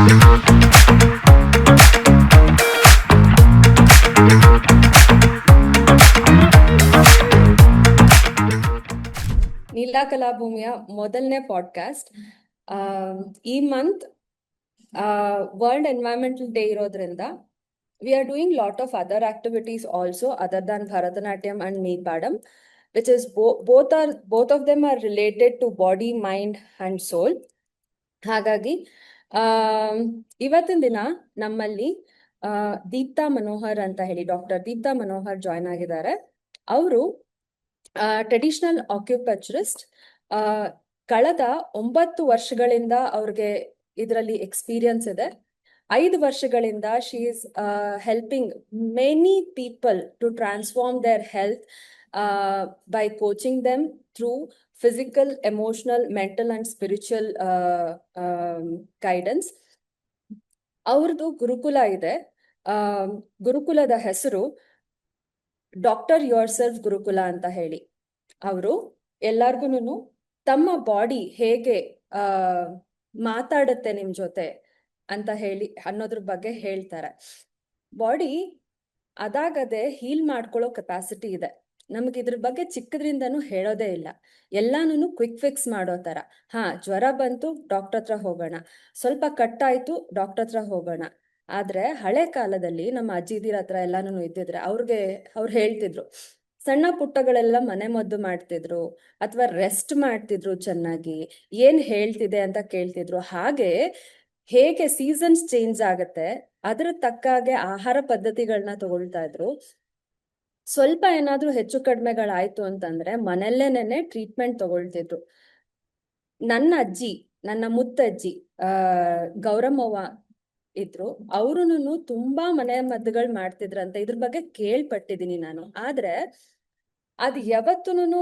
ನೀಲಾ ಕಲಾಭೂಮಿಯ ಮೊದಲನೇ ಪಾಡ್ಕಾಸ್ಟ್. ಈ month world environmental day ಇರೋದ್ರಿಂದ we are doing lot of other activities also other than Bharatanatyam and Meepadam, which is both of them are related to body, mind and soul. ಹಾಗಾಗಿ ಇವತ್ತಿನ ದಿನ ನಮ್ಮಲ್ಲಿ ದೀಪ್ತಾ ಮನೋಹರ್ ಅಂತ ಹೇಳಿ doctor Deepta Manohar join ಆಗಿದ್ದಾರೆ. ಅವರು traditional ಆಕ್ಯುಪಂಚರಿಸ್ಟ್. ಕಳೆದ 9 ವರ್ಷಗಳಿಂದ ಅವ್ರಿಗೆ ಇದರಲ್ಲಿ ಎಕ್ಸ್ಪೀರಿಯನ್ಸ್ ಇದೆ. 5 ವರ್ಷಗಳಿಂದ she is helping many people to transform their health by coaching them through physical, emotional, mental and spiritual guidance. ಅವ್ರದ್ದು ಗುರುಕುಲ ಇದೆ. ಗುರುಕುಲದ ಹೆಸರು ಡಾಕ್ಟರ್ ಯೋರ್ ಸೆಲ್ಫ್ ಗುರುಕುಲ ಅಂತ ಹೇಳಿ. ಅವರು ಎಲ್ಲಾರ್ಗುನು ತಮ್ಮ ಬಾಡಿ ಹೇಗೆ ಮಾತಾಡುತ್ತೆ ನಿಮ್ ಜೊತೆ ಅಂತ ಹೇಳಿ ಅನ್ನೋದ್ರ ಬಗ್ಗೆ ಹೇಳ್ತಾರೆ. ಬಾಡಿ ಅದಾಗದೆ ಹೀಲ್ ಮಾಡ್ಕೊಳ್ಳೋ ಕೆಪಾಸಿಟಿ ಇದೆ. ನಮ್ಗೆ ಇದ್ರ ಬಗ್ಗೆ ಚಿಕ್ಕದ್ರಿಂದನೂ ಹೇಳೋದೇ ಇಲ್ಲ. ಎಲ್ಲಾನು ಕ್ವಿಕ್ ಫಿಕ್ಸ್ ಮಾಡೋ ತರ. ಜ್ವರ ಬಂತು, ಡಾಕ್ಟರ್ ಹತ್ರ ಹೋಗೋಣ. ಸ್ವಲ್ಪ ಕಟ್ಟಾಯ್ತು, ಡಾಕ್ಟರ್ ಹತ್ರ ಹೋಗೋಣ. ಆದ್ರೆ ಹಳೆ ಕಾಲದಲ್ಲಿ ನಮ್ಮ ಅಜ್ಜಿದಿರ ಹತ್ರ ಎಲ್ಲಾನು ಇದ್ದಿದ್ರೆ ಅವ್ರು ಹೇಳ್ತಿದ್ರು, ಸಣ್ಣ ಪುಟ್ಟಗಳೆಲ್ಲ ಮನೆ ಮದ್ದು ಮಾಡ್ತಿದ್ರು ಅಥವಾ ರೆಸ್ಟ್ ಮಾಡ್ತಿದ್ರು, ಚೆನ್ನಾಗಿ ಏನ್ ಹೇಳ್ತಿದೆ ಅಂತ ಕೇಳ್ತಿದ್ರು. ಹಾಗೆ ಹೇಗೆ ಸೀಸನ್ಸ್ ಚೇಂಜ್ ಆಗತ್ತೆ ಅದ್ರ ತಕ್ಕಾಗೆ ಆಹಾರ ಪದ್ಧತಿಗಳನ್ನ ತಗೊಳ್ತಾ ಇದ್ರು. ಸ್ವಲ್ಪ ಏನಾದ್ರೂ ಹೆಚ್ಚು ಕಡಿಮೆಗಳಾಯ್ತು ಅಂತಂದ್ರೆ ಮನೆಯಲ್ಲೇನೆ ಟ್ರೀಟ್ಮೆಂಟ್ ತಗೊಳ್ತಿದ್ರು. ನನ್ನ ಅಜ್ಜಿ, ನನ್ನ ಮುತ್ತಜ್ಜಿ ಗೌರಮ್ಮವ್ವ ಇದ್ರು. ಅವ್ರುನು ತುಂಬಾ ಮನೆ ಮದ್ದುಗಳು ಮಾಡ್ತಿದ್ರಂತೆ. ಇದ್ರ ಬಗ್ಗೆ ಕೇಳ್ಪಟ್ಟಿದೀನಿ ನಾನು. ಆದ್ರೆ ಅದ್ ಯಾವತ್ತೂನು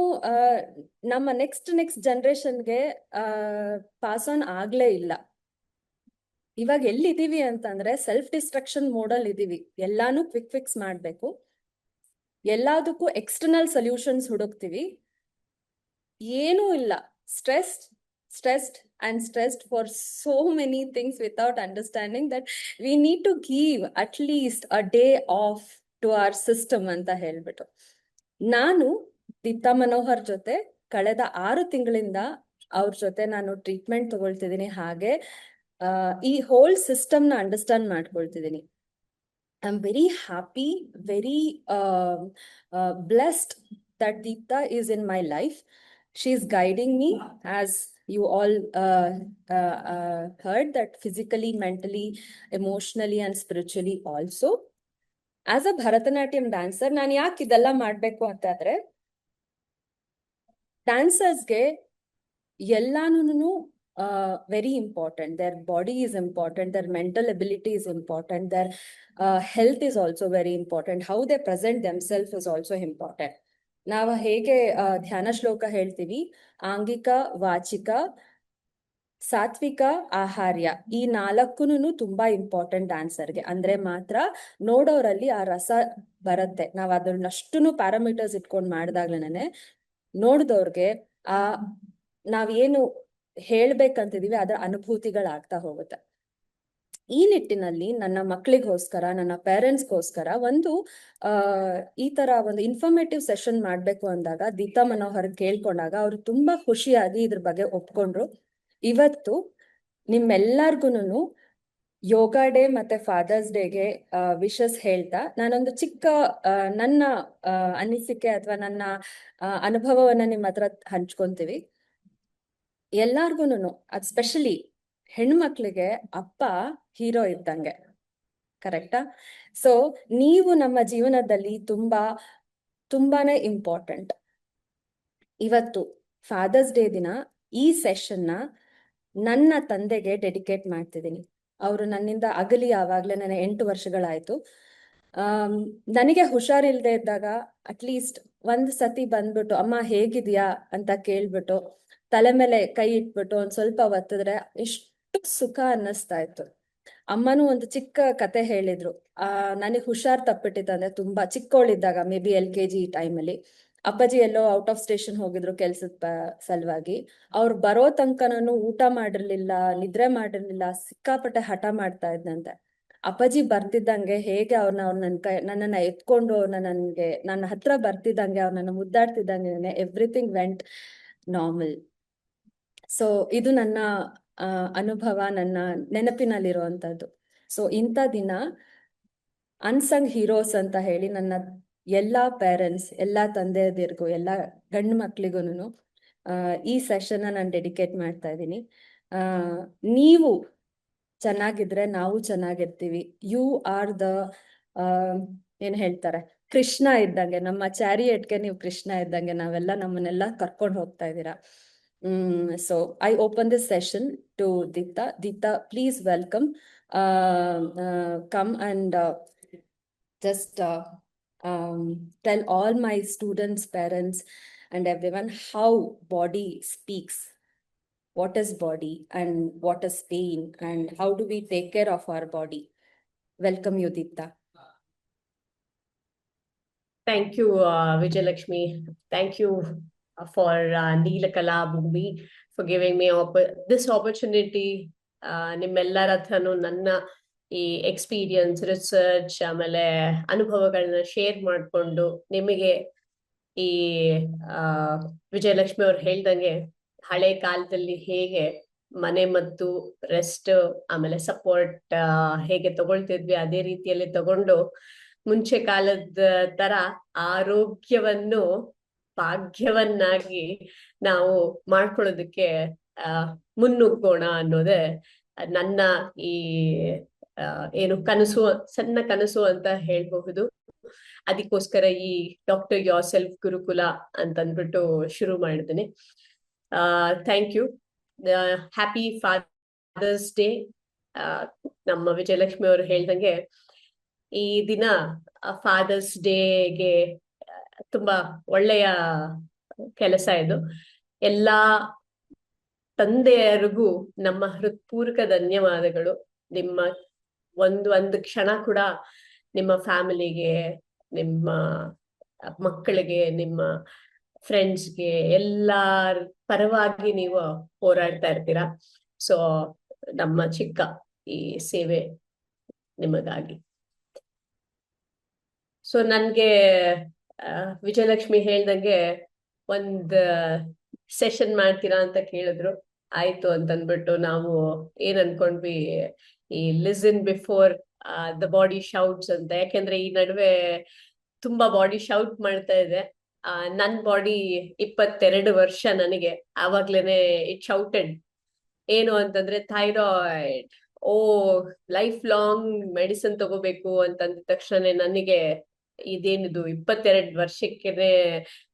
ನಮ್ಮ ನೆಕ್ಸ್ಟ್ ಜನರೇಷನ್ಗೆ ಪಾಸ್ ಆನ್ ಆಗ್ಲೇ ಇಲ್ಲ. ಇವಾಗ ಎಲ್ಲಿದೀವಿ ಅಂತಂದ್ರೆ ಸೆಲ್ಫ್ ಡಿಸ್ಟ್ರಕ್ಷನ್ ಮೋಡಲ್ ಇದೀವಿ. ಎಲ್ಲಾನು ಕ್ವಿಕ್ ಫಿಕ್ಸ್ ಮಾಡ್ಬೇಕು, ಎಲ್ಲದಕ್ಕೂ ಎಕ್ಸ್ಟರ್ನಲ್ ಸೊಲ್ಯೂಷನ್ಸ್ ಹುಡುಕ್ತಿವಿ. ಏನೂ ಇಲ್ಲ, stressed and stressed for so many things without understanding that we need to give at least a day off to our system ಅಂತ ಹೇಳ್ಬಿಟ್ಟು. ನಾನು ದೀಪ್ತಾ ಮನೋಹರ್ ಜೊತೆ ಕಳೆದ 6 ತಿಂಗಳಿಂದ ಅವ್ರ ಜೊತೆ ನಾನು ಟ್ರೀಟ್ಮೆಂಟ್ ತಗೊಳ್ತಿದ್ದೀನಿ. ಹಾಗೆ ಈ ಹೋಲ್ ಸಿಸ್ಟಮ್ನ ಅಂಡರ್ಸ್ಟ್ಯಾಂಡ್ ಮಾಡ್ಕೊಳ್ತಿದ್ದೀನಿ. I am very happy, very blessed that Deepta is in my life. She is guiding me, as you all heard, that physically, mentally, emotionally and spiritually also. As a Bharatanatyam dancer, ನಾನು ಯಾಕೆ ಇದೆಲ್ಲ ಮಾಡ್ಬೇಕು ಅಂತಂದ್ರೆ, ಡ್ಯಾನ್ಸರ್ಸ್ಗೆ ಎಲ್ಲಾನು very important. Their body is important, their mental ability is important, their health is also very important. How they present themselves is also important. ನಾವು ಹೇಗೆ ಧ್ಯಾನ ಶ್ಲೋಕ ಹೇಳ್ತೀವಿ, ಆಂಗಿಕ, ವಾಚಿಕ, ಸಾತ್ವಿಕ, ಆಹಾರ್ಯ, ಈ 4 ತುಂಬಾ ಇಂಪಾರ್ಟೆಂಟ್ ಡ್ಯಾನ್ಸರ್ಗೆ. ಅಂದ್ರೆ ಮಾತ್ರ ನೋಡೋರಲ್ಲಿ ಆ ರಸ ಬರುತ್ತೆ. ನಾವ್ ಅದನ್ನಷ್ಟು ಪ್ಯಾರಾಮೀಟರ್ಸ್ ಇಟ್ಕೊಂಡು ಮಾಡಿದಾಗ್ಲೇನೆ ನೋಡಿದವ್ರಿಗೆ ನಾವೇನು ಹೇಳ್ಬೇಕಂತಿದೀವಿ ಅದರ ಅನುಭೂತಿಗಳಾಗ್ತಾ ಹೋಗುತ್ತೆ. ಈ ನಿಟ್ಟಿನಲ್ಲಿ ನನ್ನ ಮಕ್ಕಳಿಗೋಸ್ಕರ, ನನ್ನ ಪೇರೆಂಟ್ಸ್ಗೋಸ್ಕರ ಈ ತರ ಒಂದು ಇನ್ಫಾರ್ಮೇಟಿವ್ ಸೆಷನ್ ಮಾಡ್ಬೇಕು ಅಂದಾಗ ದೀಪ್ತಾ ಮನೋಹರ್ ಕೇಳ್ಕೊಂಡಾಗ ಅವ್ರು ತುಂಬಾ ಖುಷಿಯಾಗಿ ಇದ್ರ ಬಗ್ಗೆ ಒಪ್ಕೊಂಡ್ರು. ಇವತ್ತು ನಿಮ್ಮೆಲ್ಲರಿಗೂನು ಯೋಗ ಡೇ ಮತ್ತೆ ಫಾದರ್ಸ್ ಡೇಗೆ ವಿಶಸ್ ಹೇಳ್ತಾ ನಾನೊಂದು ಚಿಕ್ಕ ನನ್ನ ಅನಿಸಿಕೆ ಅಥವಾ ನನ್ನ ಅನುಭವವನ್ನ ನಿಮ್ಮ ಹತ್ರ ಹಂಚ್ಕೊಂತೀವಿ. ಎಲ್ಲಾರ್ಗುನು, ಅದ್ ಸ್ಪೆಷಲಿ ಹೆಣ್ಮಕ್ಳಿಗೆ ಅಪ್ಪ ಹೀರೋ ಇದ್ದಂಗೆ, ಕರೆಕ್ಟಾ? ಸೊ ನೀವು ನಮ್ಮ ಜೀವನದಲ್ಲಿ ತುಂಬಾನೇ ಇಂಪಾರ್ಟೆಂಟ್. ಇವತ್ತು ಫಾದರ್ಸ್ ಡೇ ದಿನ ಈ ಸೆಷನ್ನ ನನ್ನ ತಂದೆಗೆ ಡೆಡಿಕೇಟ್ ಮಾಡ್ತಿದ್ದೀನಿ. ಅವರು ನನ್ನಿಂದ ಅಗಲಿ ಆವಾಗ್ಲೇ 8 ವರ್ಷಗಳಾಯ್ತು. ನನಗೆ ಹುಷಾರಿಲ್ದೆ ಇದ್ದಾಗ ಅಟ್ಲೀಸ್ಟ್ ಒಂದ್ ಸತಿ ಬಂದ್ಬಿಟ್ಟು ಅಮ್ಮ ಹೇಗಿದ್ಯಾ ಅಂತ ಕೇಳ್ಬಿಟ್ಟು ತಲೆ ಮೇಲೆ ಕೈ ಇಟ್ಬಿಟ್ಟು ಒಂದ್ ಸ್ವಲ್ಪ ಒತ್ತಿದ್ರೆ ಎಷ್ಟು ಸುಖ ಅನ್ನಿಸ್ತಾ ಇತ್ತು. ಅಮ್ಮನೂ ಒಂದು ಚಿಕ್ಕ ಕತೆ ಹೇಳಿದ್ರು. ನನಗೆ ಹುಷಾರ್ ತಪ್ಪಿಟ್ಟಿತ್ತಂದ್ರೆ, ತುಂಬಾ ಚಿಕ್ಕವಳಿದ್ದಾಗ, ಮೇ ಬಿ LKG ಟೈಮಲ್ಲಿ ಅಪ್ಪಾಜಿ ಎಲ್ಲೋ ಔಟ್ ಆಫ್ ಸ್ಟೇಷನ್ ಹೋಗಿದ್ರು ಕೆಲ್ಸದ ಸಲುವಾಗಿ. ಅವ್ರು ಬರೋ ತನಕ ನಾನು ಊಟ ಮಾಡಿರ್ಲಿಲ್ಲ, ನಿದ್ರೆ ಮಾಡಿರ್ಲಿಲ್ಲ, ಸಿಕ್ಕಾಪಟ್ಟೆ ಹಠ ಮಾಡ್ತಾ ಇದ್ದಂತೆ. ಅಪ್ಪಾಜಿ ಬರ್ತಿದ್ದಂಗೆ ಹೇಗೆ ಅವ್ರ ನನ್ನನ್ನ ಎತ್ಕೊಂಡು ನನ್ನ ಹತ್ರ ಬರ್ತಿದ್ದಂಗೆ, ನನ್ನ ಮುದ್ದಾಡ್ತಿದ್ದಂಗೆ ಎವ್ರಿಥಿಂಗ್ ವೆಂಟ್ ನಾರ್ಮಲ್. ಸೊ ಇದು ನನ್ನ ಅನುಭವ, ನನ್ನ ನೆನಪಿನಲ್ಲಿರುವಂತದ್ದು. ಸೊ ಇಂಥ ದಿನ ಅನ್ಸಂಗ್ ಹೀರೋಸ್ ಅಂತ ಹೇಳಿ ನನ್ನ ಎಲ್ಲಾ ಪೇರೆಂಟ್ಸ್, ಎಲ್ಲಾ ತಂದೆಯದಿರ್ಗೂ, ಎಲ್ಲಾ ಗಂಡು ಮಕ್ಳಿಗೂನು ಈ ಸೆಷನ್ ನಾನು ಡೆಡಿಕೇಟ್ ಮಾಡ್ತಾ ಇದ್ದೀನಿ. ನೀವು ಚೆನ್ನಾಗಿದ್ರೆ ನಾವು ಚೆನ್ನಾಗಿರ್ತೀವಿ. ಯು ಆರ್ ದ ಏನ್ ಹೇಳ್ತಾರೆ, ಕೃಷ್ಣ ಇದ್ದಂಗೆ, ನಮ್ಮ ಚಾರಿಯಟ್ಗೆ ನೀವು ಕೃಷ್ಣ ಇದ್ದಂಗೆ, ನಾವೆಲ್ಲ ನಮ್ಮನ್ನೆಲ್ಲ ಕರ್ಕೊಂಡು ಹೋಗ್ತಾ ಇದ್ದೀರಾ. So I open this session to Deepta. Deepta, please welcome. Come and just tell all my students, parents, and everyone how body speaks. What is body and what is pain, and how do we take care of our body? Welcome you, Deepta. Thank you, Vijayalakshmi. Thank you for Neelakala Bhumi for giving me this opportunity. ನಿಮ್ಮೆಲ್ಲರ ಹತ್ರನು ನನ್ನ ಈ experience, research, ಆಮೇಲೆ ಅನುಭವಗಳನ್ನ share ಮಾಡ್ಕೊಂಡು ನಿಮಗೆ ಈ ವಿಜಯಲಕ್ಷ್ಮಿ ಅವ್ರು ಹೇಳ್ದಂಗೆ ಹಳೆ ಕಾಲದಲ್ಲಿ ಹೇಗೆ ಮನೆ ಮತ್ತು ರೆಸ್ಟ್ ಆಮೇಲೆ ಸಪೋರ್ಟ್ ಹೇಗೆ ತಗೊಳ್ತಿದ್ವಿ, ಅದೇ ರೀತಿಯಲ್ಲಿ ತಗೊಂಡು ಮುಂಚೆ ಕಾಲದ ತರ ಆರೋಗ್ಯವನ್ನು ಭಾಗ್ಯವನ್ನಾಗಿ ನಾವು ಮಾಡ್ಕೊಳ್ಳೋದಕ್ಕೆ ಮುನ್ನುಗ್ಗೋಣ ಅನ್ನೋದೇ ನನ್ನ ಈ ಏನು ಕನಸು, ಸಣ್ಣ ಕನಸು ಅಂತ ಹೇಳ್ಬಹುದು. ಅದಕ್ಕೋಸ್ಕರ ಈ ಡಾಕ್ಟರ್ ಯೋರ್ ಸೆಲ್ಫ್ ಗುರುಕುಲ ಅಂತಂದ್ಬಿಟ್ಟು ಶುರು ಮಾಡಿದ್ದೀನಿ. Thank you. Happy Father's Day. ನಮ್ಮ ವಿಜಯಲಕ್ಷ್ಮಿ ಅವರು ಹೇಳ್ದಂಗೆ ಈ ದಿನ ಫಾದರ್ಸ್ ಡೇಗೆ ತುಂಬಾ ಒಳ್ಳೆಯ ಕೆಲಸ ಇದು. ಎಲ್ಲಾ ತಂದೆಯರಿಗೂ ನಮ್ಮ ಹೃತ್ಪೂರ್ವಕ ಧನ್ಯವಾದಗಳು. ನಿಮ್ಮ ಒಂದು ಕ್ಷಣ ಕೂಡ ನಿಮ್ಮ ಫ್ಯಾಮಿಲಿಗೆ, ನಿಮ್ಮ ಮಕ್ಕಳಿಗೆ, ನಿಮ್ಮ ಫ್ರೆಂಡ್ಸ್ಗೆ ಎಲ್ಲಾರ ಪರವಾಗಿ ನೀವು ಹೋರಾಡ್ತಾ ಇರ್ತೀರಾ. ಸೊ ನಮ್ಮ ಚಿಕ್ಕ ಈ ಸೇವೆ ನಿಮಗಾಗಿ. ಸೊ ನನ್ಗೆ ವಿಜಯಲಕ್ಷ್ಮಿ ಹೇಳ್ದಂಗೆ ಒಂದ್ ಸೆಷನ್ ಮಾಡ್ತೀರಾ ಅಂತ ಕೇಳಿದ್ರು. ಆಯ್ತು ಅಂತಂದ್ಬಿಟ್ಟು ನಾವು ಏನ್ ಅನ್ಕೊಂಡ್ವಿ, ಈ listen before the body shouts ಅಂತ. ಯಾಕೆಂದ್ರೆ ಈ ನಡುವೆ ತುಂಬಾ ಬಾಡಿ ಶೌಟ್ ಮಾಡ್ತಾ ಇದೆ. ನನ್ ಬಾಡಿ 22 ವರ್ಷ ನನಗೆ ಆವಾಗ್ಲೇನೆ ಇಟ್ ಶೌಟೆಡ್. ಏನು ಅಂತಂದ್ರೆ ಥೈರಾಯ್ಡ್, ಲೈಫ್ ಲಾಂಗ್ ಮೆಡಿಸಿನ್ ತಗೋಬೇಕು ಅಂತಂದ ತಕ್ಷಣ ನನಗೆ ಇದೇನಿದು 22 ವರ್ಷಕ್ಕೆನೆ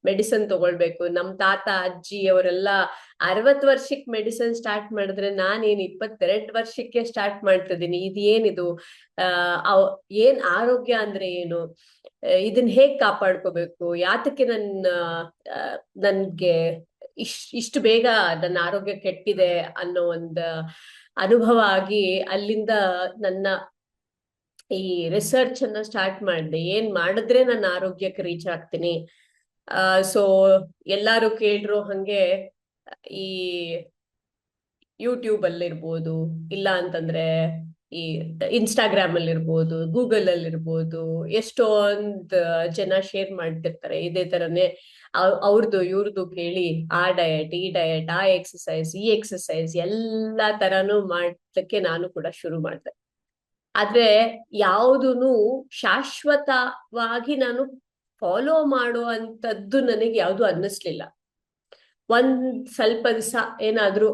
ಮೆಡಿಸಿನ್ ತಗೊಳ್ಬೇಕು. ನಮ್ ತಾತ ಅಜ್ಜಿ ಅವರೆಲ್ಲ 60 ವರ್ಷಕ್ಕೆ ಮೆಡಿಸಿನ್ ಸ್ಟಾರ್ಟ್ ಮಾಡಿದ್ರೆ ನಾನೇನ್ 22 ವರ್ಷಕ್ಕೆ ಸ್ಟಾರ್ಟ್ ಮಾಡ್ತಿದ್ದೀನಿ. ಇದೇನಿದು? ಏನ್ ಆರೋಗ್ಯ ಅಂದ್ರೆ ಏನು? ಇದನ್ನ ಹೇಗ್ ಕಾಪಾಡ್ಕೋಬೇಕು? ಯಾತಕ್ಕೆ ನನ್ಗೆ ಇಷ್ಟು ಬೇಗ ನನ್ನ ಆರೋಗ್ಯ ಕೆಟ್ಟಿದೆ ಅನ್ನೋ ಒಂದು ಅನುಭವ ಆಗಿ, ಅಲ್ಲಿಂದ ನನ್ನ ಈ ರಿಸರ್ಚ್ ಅನ್ನ ಸ್ಟಾರ್ಟ್ ಮಾಡಿದೆ. ಏನ್ ಮಾಡಿದ್ರೆ ನನ್ನ ಆರೋಗ್ಯಕ್ಕೆ ರೀಚ್ ಆಗ್ತೀನಿ. ಸೊ ಎಲ್ಲಾರು ಕೇಳ್ರು ಹಂಗೆ ಈ ಯೂಟ್ಯೂಬ್ ಅಲ್ಲಿ ಇರ್ಬೋದು, ಇಲ್ಲ ಅಂತಂದ್ರೆ ಈ ಇನ್ಸ್ಟಾಗ್ರಾಮ್ ಅಲ್ಲಿ ಇರ್ಬೋದು, ಗೂಗಲ್ ಅಲ್ಲಿ ಇರ್ಬೋದು, ಎಷ್ಟೊಂದ್ ಜನ ಶೇರ್ ಮಾಡ್ತಿರ್ತಾರೆ ಇದೇ ತರನೇ ಅವ್ರದ್ದು ಇವ್ರದ್ದು ಕೇಳಿ ಆ ಡಯಟ್, ಈ ಡಯಟ್, ಆ ಎಕ್ಸಸೈಸ್, ಈ ಎಕ್ಸಸೈಸ್ ಎಲ್ಲಾ ತರಾನು ಮಾಡ್ಲಿಕ್ಕೆ ನಾನು ಕೂಡ ಶುರು ಮಾಡ್ದೆ. ಆದ್ರೆ ಯಾವುದೂನು ಶಾಶ್ವತವಾಗಿ ನಾನು ಫಾಲೋ ಮಾಡುವಂತದ್ದು ನನಗೆ ಯಾವ್ದು ಅನ್ನಿಸ್ಲಿಲ್ಲ. ಒಂದ್ ಸ್ವಲ್ಪ ದಿವಸ ಏನಾದ್ರೂ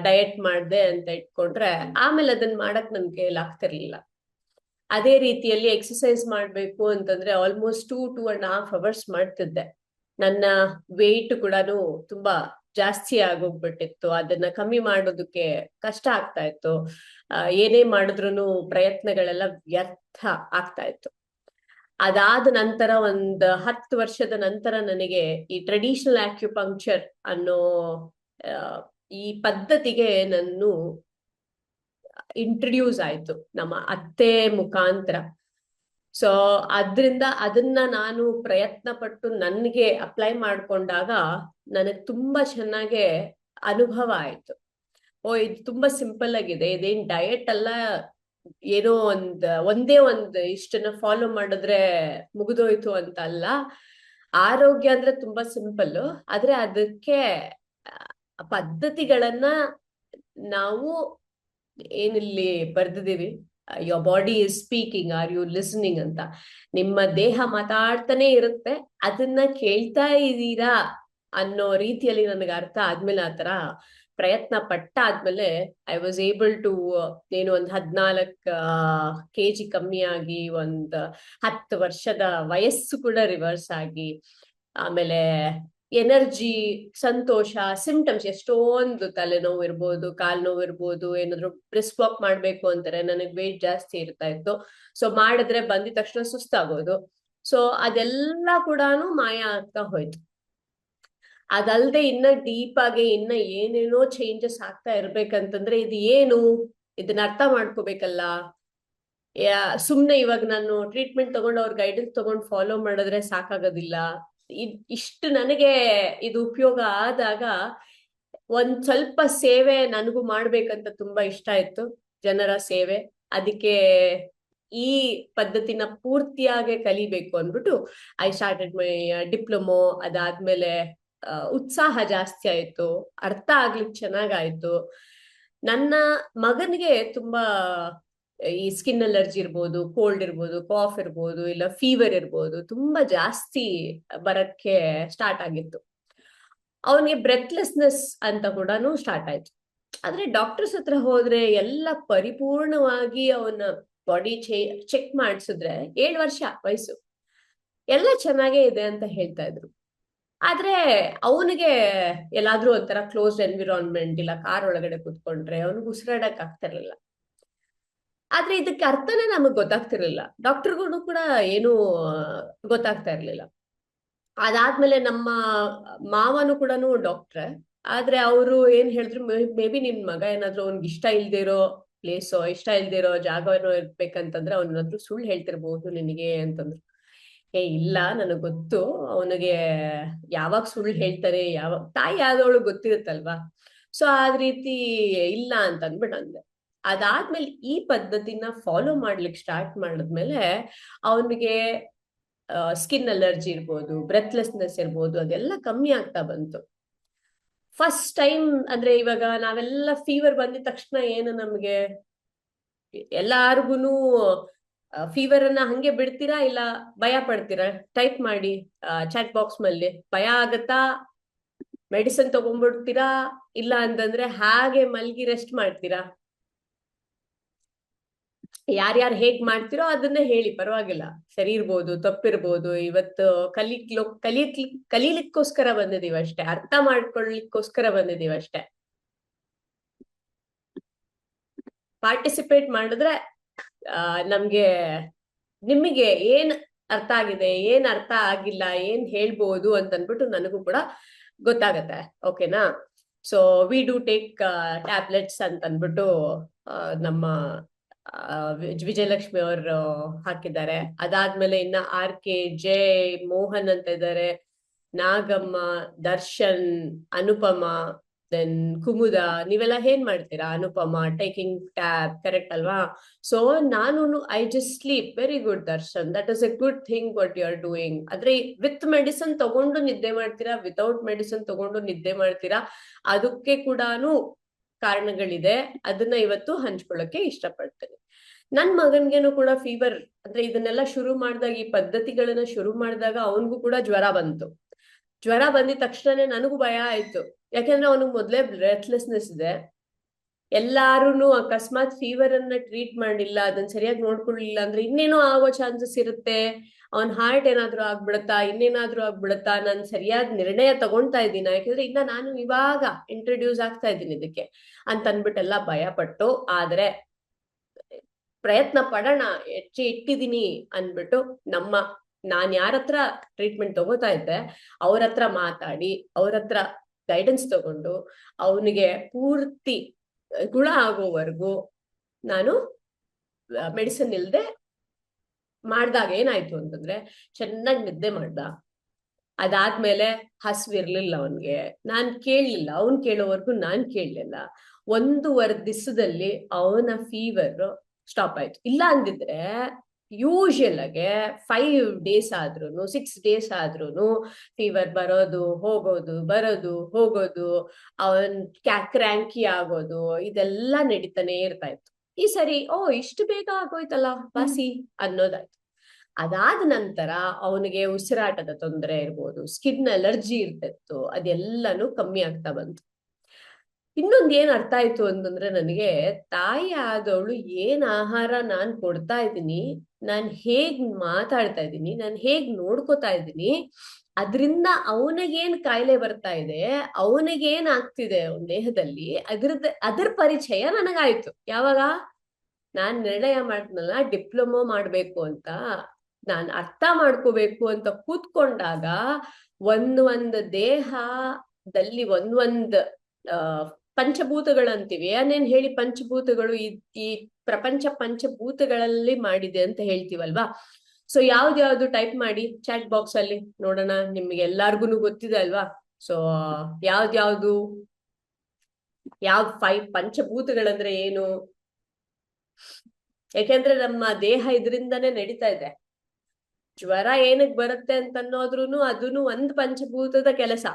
ಡಯಟ್ ಮಾಡ್ದೆ ಅಂತ ಇಟ್ಕೊಂಡ್ರೆ ಆಮೇಲೆ ಅದನ್ನ ಮಾಡಕ್ ನನ್ ಕೈಲಾಗ್ತಿರ್ಲಿಲ್ಲ. ಅದೇ ರೀತಿಯಲ್ಲಿ ಎಕ್ಸಸೈಸ್ ಮಾಡ್ಬೇಕು ಅಂತಂದ್ರೆ ಆಲ್ಮೋಸ್ಟ್ 2.5 hours ಮಾಡ್ತಿದ್ದೆ. ನನ್ನ ವೆಯ್ಟ್ ಕೂಡ ತುಂಬಾ ಜಾಸ್ತಿ ಆಗೋಗ್ಬಿಟ್ಟಿತ್ತು. ಅದನ್ನ ಕಮ್ಮಿ ಮಾಡೋದಕ್ಕೆ ಕಷ್ಟ ಆಗ್ತಾ ಇತ್ತು. ಏನೇ ಮಾಡಿದ್ರು ಪ್ರಯತ್ನಗಳೆಲ್ಲ ವ್ಯರ್ಥ ಆಗ್ತಾ ಇತ್ತು. ಅದಾದ ನಂತರ 10 ವರ್ಷದ ನಂತರ ನನಗೆ ಈ ಟ್ರೆಡಿಷನಲ್ ಆಕ್ಯುಪಂಕ್ಚರ್ ಅನ್ನೋ ಈ ಪದ್ಧತಿಗೆ ನಾನು ಇಂಟ್ರೊಡ್ಯೂಸ್ ಆಯ್ತು ನಮ್ಮ ಅತ್ತೆ ಮುಖಾಂತರ. ಸೊ ಅದ್ರಿಂದ ಅದನ್ನ ನಾನು ಪ್ರಯತ್ನ ಪಟ್ಟು ನನ್ಗೆ ಅಪ್ಲೈ ಮಾಡ್ಕೊಂಡಾಗ ನನಗೆ ತುಂಬಾ ಚೆನ್ನಾಗೆ ಅನುಭವ ಆಯ್ತು. ಓ, ಇದು ತುಂಬಾ ಸಿಂಪಲ್ ಆಗಿದೆ, ಇದೇನ್ ಡಯಟ್ ಅಲ್ಲ, ಏನೋ ಒಂದೇ ಇಷ್ಟನ್ನ ಫಾಲೋ ಮಾಡಿದ್ರೆ ಮುಗಿದೋಯ್ತು ಅಂತ ಅಲ್ಲ. ಆರೋಗ್ಯ ಅಂದ್ರೆ ತುಂಬಾ ಸಿಂಪಲ್, ಆದ್ರೆ ಅದಕ್ಕೆ ಪದ್ಧತಿಗಳನ್ನ ನಾವು ಏನಿಲ್ಲಿ ಬರ್ದಿದೀವಿ, your body is speaking, are you listening ಅಂತ. ನಿಮ್ಮ ದೇಹ ಮಾತಾಡ್ತಾನೆ ಇರುತ್ತೆ, ಅದನ್ನ ಕೇಳ್ತಾ ಇದ್ದೀರಾ ಅನ್ನೋ ರೀತಿಯಲ್ಲಿ ನನಗೆ ಅರ್ಥ ಆದ್ಮೇಲೆ, ಆತರ ಪ್ರಯತ್ನ ಪಟ್ಟ ಆದ್ಮೇಲೆ ಐ ವಾಸ್ ಏಬಲ್ ಟು ಏನು 14 kg ಕಮ್ಮಿ ಆಗಿ, 10 ವರ್ಷದ ವಯಸ್ಸು ಕೂಡ ರಿವರ್ಸ್ ಆಗಿ, ಆಮೇಲೆ ಎನರ್ಜಿ, ಸಂತೋಷ, ಸಿಂಪ್ಟಮ್ಸ್ ಎಷ್ಟೊಂದು ತಲೆನೋವು ಇರ್ಬೋದು, ಕಾಲ್ ನೋವು ಇರ್ಬೋದು, ಏನಾದ್ರು ಬ್ರಿಸ್ಕ್ ವಾಕ್ ಮಾಡ್ಬೇಕು ಅಂತಾರೆ, ನನಗೆ ವೇಟ್ ಜಾಸ್ತಿ ಇರ್ತಾ ಇತ್ತು. ಸೊ ಮಾಡಿದ್ರೆ ಬಂದಿದ ತಕ್ಷಣ ಸುಸ್ತಾಗೋದು. ಸೊ ಅದೆಲ್ಲ ಕೂಡ ಮಾಯ ಆಗ್ತಾ ಹೋಯ್ತು. ಅದಲ್ದೆ ಇನ್ನ ಡೀಪ್ ಆಗಿ ಇನ್ನ ಏನೇನೋ ಚೇಂಜಸ್ ಆಗ್ತಾ ಇರ್ಬೇಕಂತಂದ್ರೆ ಇದು ಏನು, ಇದನ್ನ ಅರ್ಥ ಮಾಡ್ಕೋಬೇಕಲ್ಲ. ಸುಮ್ನೆ ಇವಾಗ ನಾನು ಟ್ರೀಟ್ಮೆಂಟ್ ತಗೊಂಡು ಅವ್ರ ಗೈಡೆನ್ಸ್ ತಗೊಂಡು ಫಾಲೋ ಮಾಡಿದ್ರೆ ಸಾಕಾಗೋದಿಲ್ಲ. ಇಷ್ಟು ನನಗೆ ಇದು ಉಪಯೋಗ ಆದಾಗ ಸ್ವಲ್ಪ ಸೇವೆ ನನಗೂ ಮಾಡ್ಬೇಕಂತ ತುಂಬಾ ಇಷ್ಟ ಇತ್ತು, ಜನರ ಸೇವೆ. ಅದಕ್ಕೆ ಈ ಪದ್ಧತಿನ ಪೂರ್ತಿಯಾಗಿ ಕಲಿಬೇಕು ಅಂದ್ಬಿಟ್ಟು ಐ ಸ್ಟಾರ್ಟೆಡ್ ಮೈ ಡಿಪ್ಲೊಮೊ. ಅದಾದ್ಮೇಲೆ ಉತ್ಸಾಹ ಜಾಸ್ತಿ ಆಯ್ತು, ಅರ್ಥ ಆಗ್ಲಿಕ್ಕೆ ಚೆನ್ನಾಗಾಯ್ತು. ನನ್ನ ಮಗನಿಗೆ ತುಂಬಾ ಈ ಸ್ಕಿನ್ ಅಲರ್ಜಿ ಇರ್ಬೋದು, ಕೋಲ್ಡ್ ಇರ್ಬೋದು, ಕಾಫ್ ಇರ್ಬೋದು, ಇಲ್ಲ ಫೀವರ್ ಇರ್ಬೋದು, ತುಂಬಾ ಜಾಸ್ತಿ ಬರಕ್ಕೆ ಸ್ಟಾರ್ಟ್ ಆಗಿತ್ತು. ಅವನಿಗೆ ಬ್ರೆತ್ಲೆಸ್ನೆಸ್ ಅಂತ ಕೂಡ ಸ್ಟಾರ್ಟ್ ಆಯ್ತು. ಆದ್ರೆ ಡಾಕ್ಟರ್ಸ್ ಹತ್ರ ಹೋದ್ರೆ ಎಲ್ಲ ಪರಿಪೂರ್ಣವಾಗಿ ಅವನ ಬಾಡಿ ಚೆಕ್ ಮಾಡಿಸಿದ್ರೆ 7 ವರ್ಷ ವಯಸ್ಸು, ಎಲ್ಲ ಚೆನ್ನಾಗೇ ಇದೆ ಅಂತ ಹೇಳ್ತಾ ಇದ್ರು. ಆದ್ರೆ ಅವನಿಗೆ ಎಲ್ಲಾದ್ರೂ ಒಂಥರ ಕ್ಲೋಸ್ಡ್ ಎನ್ವಿರಾನ್ಮೆಂಟ್ ಇಲ್ಲ ಕಾರ್ ಒಳಗಡೆ ಕುತ್ಕೊಂಡ್ರೆ ಅವನಿಗೆ ಉಸಿರಾಡಕ್ ಆಗ್ತಿರ್ಲಿಲ್ಲ. ಆದ್ರೆ ಇದಕ್ಕೆ ಅರ್ಥನೇ ನಮಗ್ ಗೊತ್ತಾಗ್ತಿರ್ಲಿಲ್ಲ, ಡಾಕ್ಟರ್ಗೂ ಕೂಡ ಏನು ಗೊತ್ತಾಗ್ತಾ ಇರ್ಲಿಲ್ಲ. ಅದಾದ್ಮೇಲೆ ನಮ್ಮ ಮಾವನು ಕೂಡ ಡಾಕ್ಟ್ರೆ. ಆದ್ರೆ ಅವರು ಏನ್ ಹೇಳಿದ್ರು, ಮೇ ಬಿ ನಿನ್ ಮಗ ಏನಾದ್ರು ಅವ್ನಿಗೆ ಇಷ್ಟ ಇಲ್ದೇ ಇರೋ ಪ್ಲೇಸೋ, ಇಷ್ಟ ಇಲ್ದೇ ಇರೋ ಜಾಗನೋ ಇರ್ಬೇಕಂತಂದ್ರೆ ಅವನಾದ್ರು ಸುಳ್ಳು ಹೇಳ್ತಿರ್ಬಹುದು ನಿನಗೆ ಅಂತಂದ್ರು. ಇಲ್ಲ, ನನಗ್ ಗೊತ್ತು ಅವನಿಗೆ ಯಾವಾಗ ಸುಳ್ಳು ಹೇಳ್ತಾರೆ, ಯಾವಾಗ ತಾಯಿ ಆದವಳು ಗೊತ್ತಿರುತ್ತಲ್ವಾ. ಸೊ ಅದ್ ರೀತಿ ಇಲ್ಲ ಅಂತ ಅಂದ್ಬಿಟ್ಟು ಅಂದೆ. ಅದಾದ್ಮೇಲೆ ಈ ಪದ್ಧತಿನ ಫಾಲೋ ಮಾಡ್ಲಿಕ್ಕೆ ಸ್ಟಾರ್ಟ್ ಮಾಡಿದ್ಮೇಲೆ ಅವನಿಗೆ ಸ್ಕಿನ್ ಅಲರ್ಜಿ ಇರ್ಬೋದು, ಬ್ರೆತ್ಲೆಸ್ನೆಸ್ ಇರ್ಬೋದು, ಅದೆಲ್ಲ ಕಮ್ಮಿ ಆಗ್ತಾ ಬಂತು. ಫಸ್ಟ್ ಟೈಮ್ ಅಂದ್ರೆ ಇವಾಗ ನಾವೆಲ್ಲ ಫೀವರ್ ಬಂದಿದ ತಕ್ಷಣ ಏನು ನಮ್ಗೆ ಎಲ್ಲಾರ್ಗುನು ಫೀವರ್ ಅನ್ನ ಹಂಗೆ ಬಿಡ್ತೀರಾ ಇಲ್ಲ ಭಯ ಪಡ್ತೀರಾ? ಟೈಪ್ ಮಾಡಿ ಚಾಟ್ ಬಾಕ್ಸ್ ಮೇಲೆ, ಭಯ ಆಗತ್ತಾ, ಮೆಡಿಸಿನ್ ತಗೊಂಡ್ಬಿಡ್ತೀರಾ, ಇಲ್ಲ ಅಂತಂದ್ರೆ ಹಾಗೆ ಮಲ್ಗಿ ರೆಸ್ಟ್ ಮಾಡ್ತೀರಾ? ಯಾರ್ಯಾರು ಹೇಗ್ ಮಾಡ್ತಿರೋ ಅದನ್ನೇ ಹೇಳಿ, ಪರವಾಗಿಲ್ಲ. ಸರಿ ಇರ್ಬೋದು, ತಪ್ಪಿರ್ಬೋದು. ಇವತ್ತು ಕಲೀಲಿಕ್ಕೋಸ್ಕರ ಬಂದಿದೀವಿ ಅಷ್ಟೇ, ಅರ್ಥ ಮಾಡ್ಕೊಳ್ಳಿಕ್ಕೋಸ್ಕರ ಬಂದಿದೀವಿ ಅಷ್ಟೇ. ಪಾರ್ಟಿಸಿಪೇಟ್ ಮಾಡಿದ್ರೆ ನಮ್ಗೆ ನಿಮಗೆ ಏನ್ ಅರ್ಥ ಆಗಿದೆ, ಏನ್ ಅರ್ಥ ಆಗಿಲ್ಲ, ಏನ್ ಹೇಳ್ಬೋದು ಅಂತ ಅನ್ಬಿಟ್ಟು ನನಗೂ ಕೂಡ ಗೊತ್ತಾಗತ್ತೆ. ಓಕೆನಾ? So we do take tablets ಅಂತ ಅನ್ಬಿಟ್ಟು ನಮ್ಮ ವಿಜಯಲಕ್ಷ್ಮಿ ಅವರು ಹಾಕಿದ್ದಾರೆ. ಅದಾದ್ಮೇಲೆ ಇನ್ನ RK, ಜೈ, ಮೋಹನ್ ಅಂತ ಇದ್ದಾರೆ, ನಾಗಮ್ಮ, ದರ್ಶನ್, ಅನುಪಮ, ದೆನ್ ಕುಮುದ. ನೀವೆಲ್ಲ ಏನ್ ಮಾಡ್ತೀರಾ? ಅನುಪಮ ಟೇಕಿಂಗ್ ಟ್ಯಾಬ್, ಕರೆಕ್ಟ್ ಅಲ್ವಾ? ಸೊ ನಾನು I just sleep. Very good Darshan, that is a good thing what you are doing. ಆದ್ರೆ ವಿತ್ ಮೆಡಿಸಿನ್ ತಗೊಂಡು ನಿದ್ದೆ ಮಾಡ್ತೀರಾ, ವಿತೌಟ್ ಮೆಡಿಸಿನ್ ತಗೊಂಡು ನಿದ್ದೆ ಮಾಡ್ತೀರಾ, ಅದಕ್ಕೆ ಕೂಡ ಕಾರಣಗಳಿದೆ. ಅದನ್ನ ಇವತ್ತು ಹಂಚ್ಕೊಳ್ಳಕ್ಕೆ ಇಷ್ಟಪಡ್ತೇನೆ. ನನ್ ಮಗನ್ಗೇನು ಕೂಡ ಫೀವರ್ ಅಂದ್ರೆ ಇದನ್ನೆಲ್ಲ ಶುರು ಮಾಡಿದಾಗ, ಈ ಪದ್ಧತಿಗಳನ್ನ ಶುರು ಮಾಡಿದಾಗ ಅವನಿಗೂ ಕೂಡ ಜ್ವರ ಬಂತು. ಜ್ವರ ಬಂದಿದ ತಕ್ಷಣ ನನಗೂ ಭಯ ಆಯ್ತು, ಯಾಕೆಂದ್ರೆ ಅವನಿಗೆ ಮೊದ್ಲೇ ಬ್ರೆತ್ಲೆಸ್ನೆಸ್ ಇದೆ. ಎಲ್ಲಾರು ಅಕಸ್ಮಾತ್ ಫೀವರ್ ಅನ್ನ ಟ್ರೀಟ್ ಮಾಡಿಲ್ಲ, ಅದನ್ನ ಸರಿಯಾಗಿ ನೋಡ್ಕೊಳ್ಳಿಲ್ಲ ಅಂದ್ರೆ ಇನ್ನೇನೋ ಆಗೋ ಚಾನ್ಸಸ್ ಇರುತ್ತೆ, ಅವನ್ ಹಾರ್ಟ್ ಏನಾದ್ರು ಆಗ್ಬಿಡತ್ತಾ, ಇನ್ನೇನಾದ್ರೂ ಆಗ್ಬಿಡತ್ತಾ, ನಾನು ಸರಿಯಾದ ನಿರ್ಣಯ ತಗೊಂತಾ ಇದ್ದೀನ, ಯಾಕಂದ್ರೆ ಇನ್ನ ನಾನು ಇವಾಗ ಇಂಟ್ರೊಡ್ಯೂಸ್ ಆಗ್ತಾ ಇದ್ದೀನಿ ಇದಕ್ಕೆ ಅಂತ ಅನ್ಬಿಟ್ಟೆಲ್ಲ ಭಯ ಪಟ್ಟು. ಆದ್ರೆ ಪ್ರಯತ್ನ ಪಡೋಣ, ಹೆಜ್ಜೆ ಇಟ್ಟಿದೀನಿ ಅನ್ಬಿಟ್ಟು ನಾನ್ ಯಾರ ಹತ್ರ ಟ್ರೀಟ್ಮೆಂಟ್ ತಗೋತಾ ಇದ್ದೆ ಅವ್ರ ಹತ್ರ ಮಾತಾಡಿ, ಅವ್ರ ಹತ್ರ ಗೈಡೆನ್ಸ್ ತಗೊಂಡು ಅವನಿಗೆ ಪೂರ್ತಿ ಗುಣ ಆಗೋವರೆಗೂ ನಾನು ಮೆಡಿಸಿನ್ ಇಲ್ದೆ ಮಾಡ್ದಾಗ ಏನಾಯ್ತು ಅಂತಂದ್ರೆ ಚೆನ್ನಾಗಿ ನಿದ್ದೆ ಮಾಡ್ದ. ಅದಾದ್ಮೇಲೆ ಹಸ್ವಿರ್ಲಿಲ್ಲ ಅವನ್ಗೆ, ನಾನ್ ಕೇಳಲಿಲ್ಲ, ಅವನ್ ಕೇಳೋವರೆಗೂ ನಾನ್ ಕೇಳಲಿಲ್ಲ. 1.5 ದಿವಸದಲ್ಲಿ ಅವನ ಫೀವರ್ ಸ್ಟಾಪ್ ಆಯ್ತು. ಇಲ್ಲ ಅಂದಿದ್ರೆ ಯೂಶುವಲ್ ಆಗಿ 5 ಡೇಸ್ ಆದ್ರೂನು 6 ಡೇಸ್ ಆದ್ರೂನು ಫೀವರ್ ಬರೋದು ಹೋಗೋದು ಬರೋದು ಹೋಗೋದು, ಅವನ್ ಕ್ರ್ಯಾಂಕಿ ಆಗೋದು, ಇದೆಲ್ಲ ನಡೀತಾನೆ ಇರ್ತಾ ಇತ್ತು. ಈ ಸರಿ ಇಷ್ಟು ಬೇಗ ಆಗೋಯ್ತಲ್ಲ ವಾಸಿ ಅನ್ನೋದಾಯ್ತು. ಅದಾದ ನಂತರ ಅವನಿಗೆ ಉಸಿರಾಟದ ತೊಂದರೆ ಇರ್ಬೋದು, ಸ್ಕಿನ್ ಅಲರ್ಜಿ ಇರ್ತಿತ್ತು, ಅದೆಲ್ಲನೂ ಕಮ್ಮಿ ಆಗ್ತಾ ಬಂತು. ಇನ್ನೊಂದ್ ಏನ್ ಅರ್ಥ ಆಯ್ತು ಅಂತಂದ್ರೆ, ನನಗೆ ತಾಯಿ ಆದವಳು ಏನ್ ಆಹಾರ ನಾನ್ ಕೊಡ್ತಾ ಇದ್ದೀನಿ, ನಾನ್ ಹೇಗ್ ಮಾತಾಡ್ತಾ ಇದ್ದೀನಿ, ನಾನ್ ಹೇಗ್ ನೋಡ್ಕೋತಾ ಇದ್ದೀನಿ, ಅದ್ರಿಂದ ಅವನಿಗೇನ್ ಕಾಯಿಲೆ ಬರ್ತಾ ಇದೆ, ಅವನಿಗೇನ್ ಆಗ್ತಿದೆ ಅವನ ದೇಹದಲ್ಲಿ, ಅದ್ರ ಪರಿಚಯ ನನಗಾಯ್ತು. ಯಾವಾಗ ನಾನ್ ನಿರ್ಣಯ ಮಾಡ್ನಲ್ಲ ಡಿಪ್ಲೊಮೊ ಮಾಡ್ಬೇಕು ಅಂತ, ನಾನ್ ಅರ್ಥ ಮಾಡ್ಕೋಬೇಕು ಅಂತ ಕೂತ್ಕೊಂಡಾಗ ಒಂದೊಂದು ದೇಹದಲ್ಲಿ ಒಂದೊಂದ್ ಪಂಚಭೂತಗಳಂತೀವಿ. ಏನೇನ್ ಹೇಳಿ ಪಂಚಭೂತಗಳು ಈ ಪ್ರಪಂಚ ಪಂಚಭೂತಗಳಲ್ಲಿ ಮಾಡಿದೆ ಅಂತ ಹೇಳ್ತೀವಲ್ವಾ. ಸೊ ಯಾವ್ದು ಟೈಪ್ ಮಾಡಿ ಚಾಟ್ ಬಾಕ್ಸ್ ಅಲ್ಲಿ ನೋಡೋಣ, ನಿಮ್ಗೆ ಎಲ್ಲಾರ್ಗು ಗೊತ್ತಿದೆ ಅಲ್ವಾ. ಸೊ ಯಾವ್ದು ಯಾವ 5 ಪಂಚಭೂತಗಳಂದ್ರೆ ಏನು? ಯಾಕೆಂದ್ರೆ ನಮ್ಮ ದೇಹ ಇದರಿಂದಾನೇ ನಡೀತಾ ಇದೆ. ಜ್ವರ ಏನಕ್ ಬರುತ್ತೆ ಅಂತ ಅನ್ನೋದ್ರುನು ಅದನ್ನು ಒಂದ್ ಪಂಚಭೂತದ ಕೆಲಸ.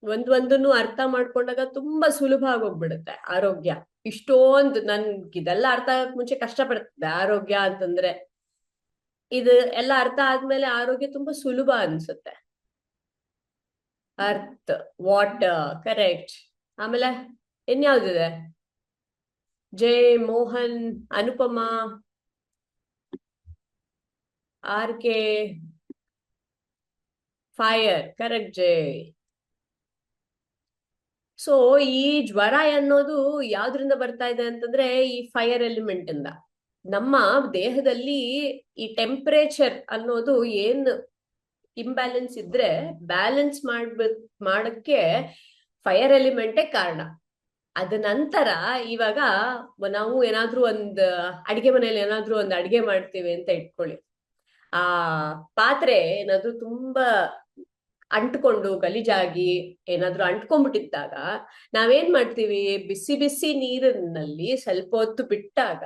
ಒಂದೊಂದನ್ನು ಅರ್ಥ ಮಾಡ್ಕೊಂಡಾಗ ತುಂಬಾ ಸುಲಭ ಆಗೋಗ್ಬಿಡುತ್ತೆ ಆರೋಗ್ಯ. ಇಷ್ಟೊಂದು ಇದೆಲ್ಲ ಅರ್ಥ ಆಗಕ್ ಮುಂಚೆ ಕಷ್ಟ ಪಡ್ತದೆ ಆರೋಗ್ಯ ಅಂತಂದ್ರೆ. ಇದು ಎಲ್ಲ ಅರ್ಥ ಆದ್ಮೇಲೆ ಆರೋಗ್ಯ ತುಂಬಾ ಸುಲಭ ಅನ್ಸುತ್ತೆ. Earth, water, correct. ಆಮೇಲೆ ಇನ್ಯಾವ್ದಿದೆ? Jai, Mohan, Anupama, RK, fire, correct Jai. So ಈ ಜ್ವರ ಅನ್ನೋದು ಯಾವ್ದ್ರಿಂದ ಬರ್ತಾ ಇದೆ ಅಂತಂದ್ರೆ ಈ ಫೈರ್ ಎಲಿಮೆಂಟ್ ಇಂದ. ನಮ್ಮ ದೇಹದಲ್ಲಿ ಈ ಟೆಂಪರೇಚರ್ ಅನ್ನೋದು ಏನ್ ಇಂಬ್ಯಾಲೆನ್ಸ್ ಇದ್ರೆ ಬ್ಯಾಲೆನ್ಸ್ ಮಾಡಕ್ಕೆ ಫೈರ್ ಎಲಿಮೆಂಟೇ ಕಾರಣ. ಅದ ನಂತರ ಇವಾಗ ನಾವು ಏನಾದ್ರೂ ಒಂದ್ ಅಡಿಗೆ ಮನೇಲಿ ಏನಾದ್ರೂ ಒಂದ್ ಅಡಿಗೆ ಮಾಡ್ತೀವಿ ಅಂತ ಇಟ್ಕೊಳ್ಳಿ, ಆ ಪಾತ್ರೆ ಏನಾದ್ರೂ ತುಂಬಾ ಅಂಟ್ಕೊಂಡು ಗಲೀಜಾಗಿ ಏನಾದ್ರೂ ಅಂಟ್ಕೊಂಡ್ಬಿಟ್ಟಿದ್ದಾಗ ನಾವೇನ್ ಮಾಡ್ತೀವಿ, ಬಿಸಿ ಬಿಸಿ ನೀರಿನಲ್ಲಿ ಸ್ವಲ್ಪ ಹೊತ್ತು ಬಿಟ್ಟಾಗ